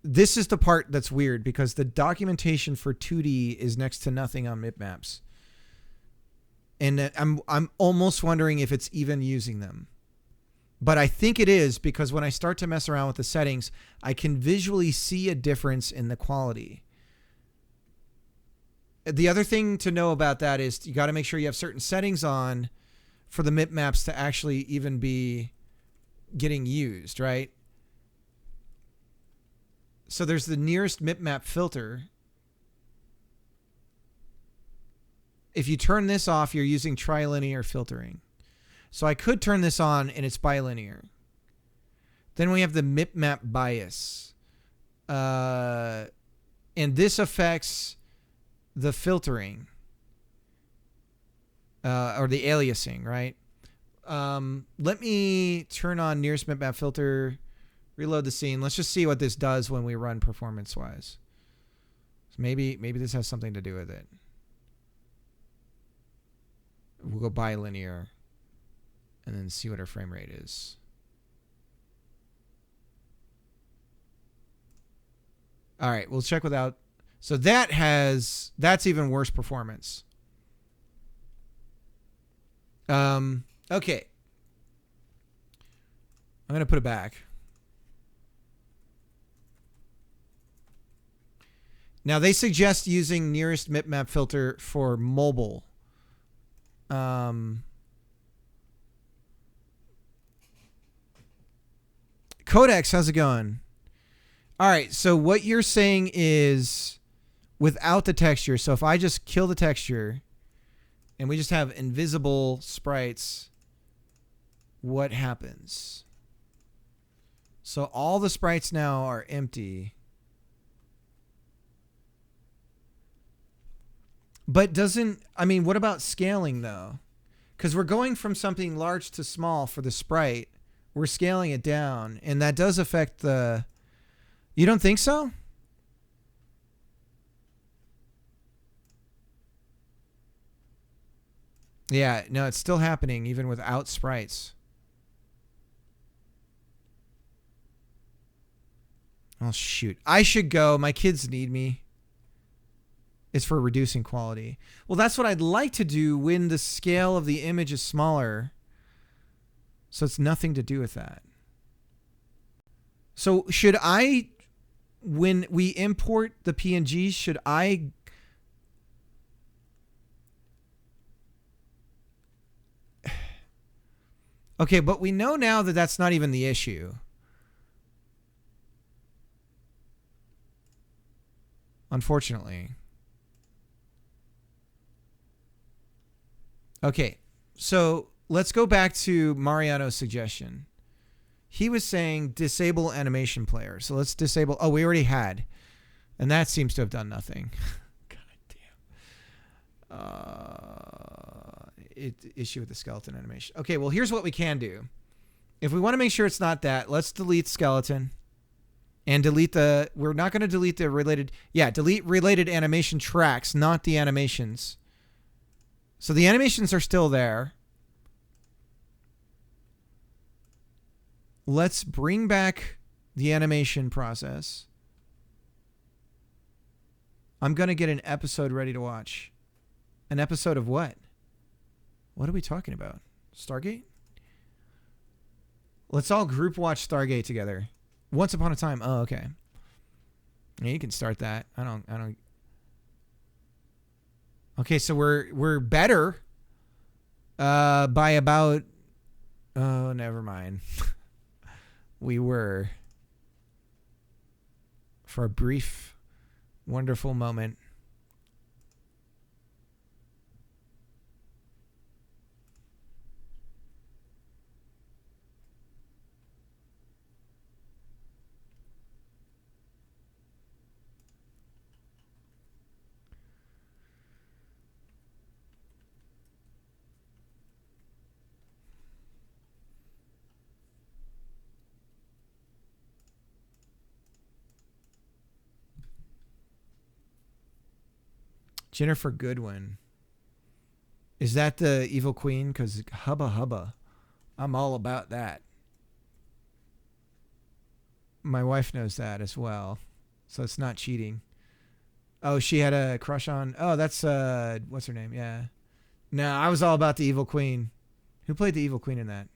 This is the part that's weird, because the documentation for 2D is next to nothing on mipmaps. And I'm almost wondering if it's even using them. But I think it is, because when I start to mess around with the settings, I can visually see a difference in the quality. The other thing to know about that is you got to make sure you have certain settings on for the mipmaps to actually even be getting used, right? So there's the nearest mipmap filter. If you turn this off, you're using trilinear filtering. So I could turn this on and it's bilinear. Then we have the mipmap bias. And this affects the filtering. Or the aliasing, right? Let me turn on nearest mipmap filter, reload the scene. Let's just see what this does when we run performance-wise. So maybe this has something to do with it. We'll go bilinear and then see what our frame rate is. All right, we'll check without. So that's even worse performance. Okay. I'm going to put it back. Now they suggest using nearest mipmap filter for mobile. Codex, how's it going? All right, so what you're saying is without the texture. So if I just kill the texture and we just have invisible sprites, what happens? So all the sprites now are empty. But what about scaling though? Because we're going from something large to small for the sprite. We're scaling it down, and that does affect the... You don't think so? Yeah, no, it's still happening even without sprites. Oh, shoot. I should go. My kids need me. It's for reducing quality. Well, that's what I'd like to do when the scale of the image is smaller. So it's nothing to do with that. So should I, when we import the PNGs, should I... Okay, but we know now that that's not even the issue. Unfortunately. Okay, so let's go back to Mariano's suggestion. He was saying disable animation player. So let's disable... Oh, we already had. And that seems to have done nothing. God damn. Issue with the skeleton animation. Okay, well, here's what we can do. If we want to make sure it's not that, let's delete skeleton. And we're not going to delete the related, delete related animation tracks, not the animations. So the animations are still there. Let's bring back the animation process. I'm going to get an episode ready to watch. An episode of what? What are we talking about? Stargate? Let's all group watch Stargate together. Once Upon a Time. Oh, okay. Yeah, you can start that. I don't. Okay, so we're better by about. Oh, never mind. We were for a brief, wonderful moment. Jennifer Goodwin. Is that the evil queen? Because hubba hubba. I'm all about that. My wife knows that as well. So it's not cheating. Oh, she had a crush on... Oh, that's... what's her name? Yeah. No, I was all about the evil queen. Who played the evil queen in that?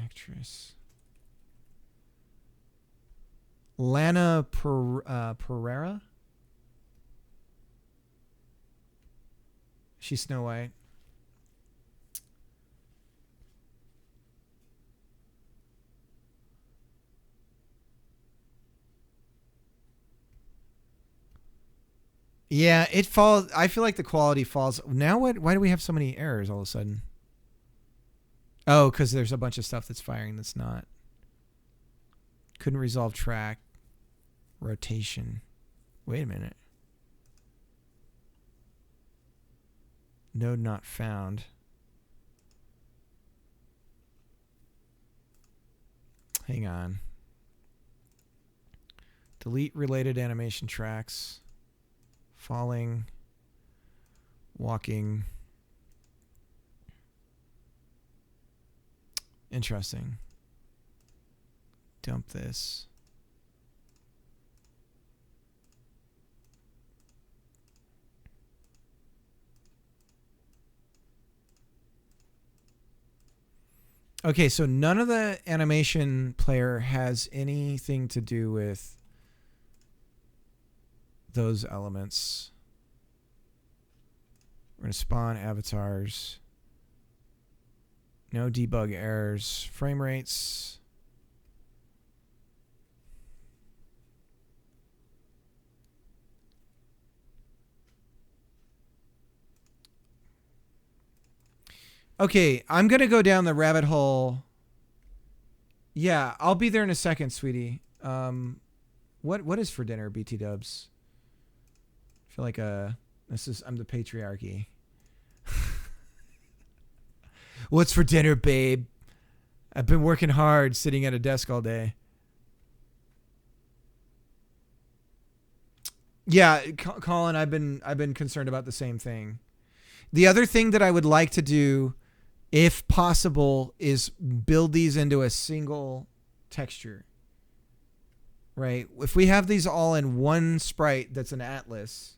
Actress. Lana Pereira? She's Snow White. Yeah, it falls. I feel like the quality falls. Now what? Why do we have so many errors all of a sudden? Oh, because there's a bunch of stuff that's firing that's not. Couldn't resolve track. Rotation. Wait a minute. Node not found. Hang on. Delete related animation tracks. Falling. Walking. Interesting. Dump this. Okay, so none of the animation player has anything to do with those elements. We're going to spawn avatars. No debug errors. Frame rates. Okay, I'm going to go down the rabbit hole. Yeah, I'll be there in a second, sweetie. What is for dinner, BT Dubs? I feel like I'm the patriarchy. What's for dinner, babe? I've been working hard sitting at a desk all day. Yeah, Colin, I've been concerned about the same thing. The other thing that I would like to do, if possible, is build these into a single texture. Right? If we have these all in one sprite that's an atlas,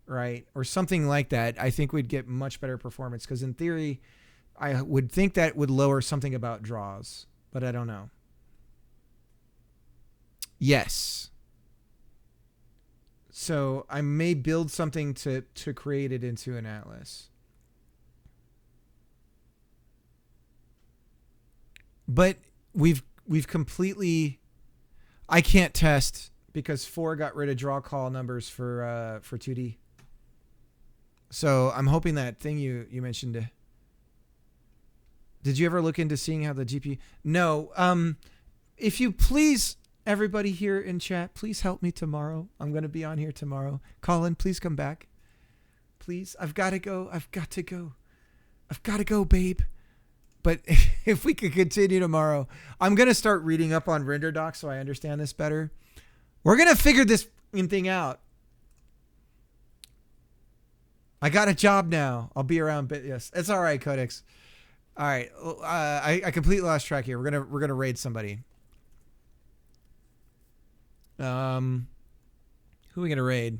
right? Or something like that, I think we'd get much better performance, because in theory, I would think that would lower something about draws, but I don't know. Yes. So I may build something to create it into an atlas. But we've completely... I can't test because 4 got rid of draw call numbers for 2D. So I'm hoping that thing you mentioned... Did you ever look into seeing how the GPU... No. If you please Everybody here in chat, please help me tomorrow. I'm going to be on here tomorrow. Colin, please come back. Please. I've got to go. I've got to go, babe. But if we could continue tomorrow, I'm going to start reading up on render docs so I understand this better. We're going to figure this thing out. I got a job now. I'll be around. Yes, it's all right, Codex. All right. I completely lost track here. We're gonna raid somebody. Who are we gonna raid?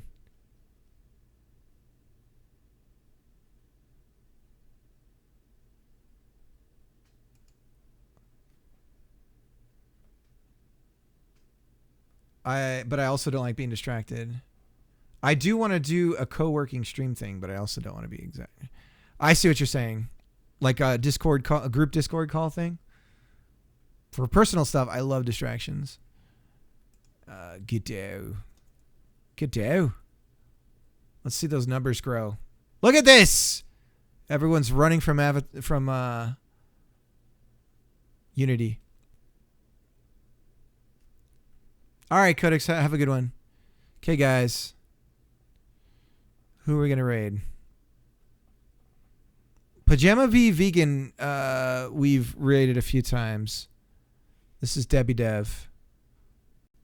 But I also don't like being distracted. I do want to do a co-working stream thing, but I also don't want to be exact. I see what you're saying. Like a Discord call, a group Discord call thing. For personal stuff, I love distractions. Godot. Let's see those numbers grow. Look at this. Everyone's running from Unity. All right, Codex, have a good one. Okay, guys. Who are we going to raid? Pajama V Vegan, we've raided a few times. This is Debbie Dev.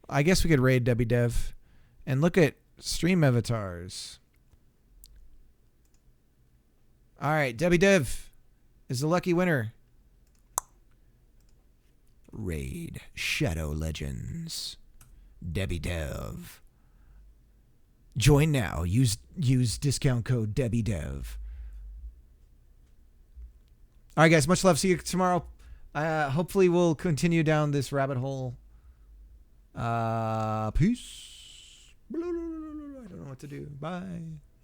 I guess we could raid Debbie Dev. And look at stream avatars. All right, Debbie Dev is the lucky winner. Raid Shadow Legends. Debbie Dev. Join now. Use discount code Debbie Dev. All right, guys. Much love. See you tomorrow. Hopefully, we'll continue down this rabbit hole. Peace. I don't know what to do. Bye.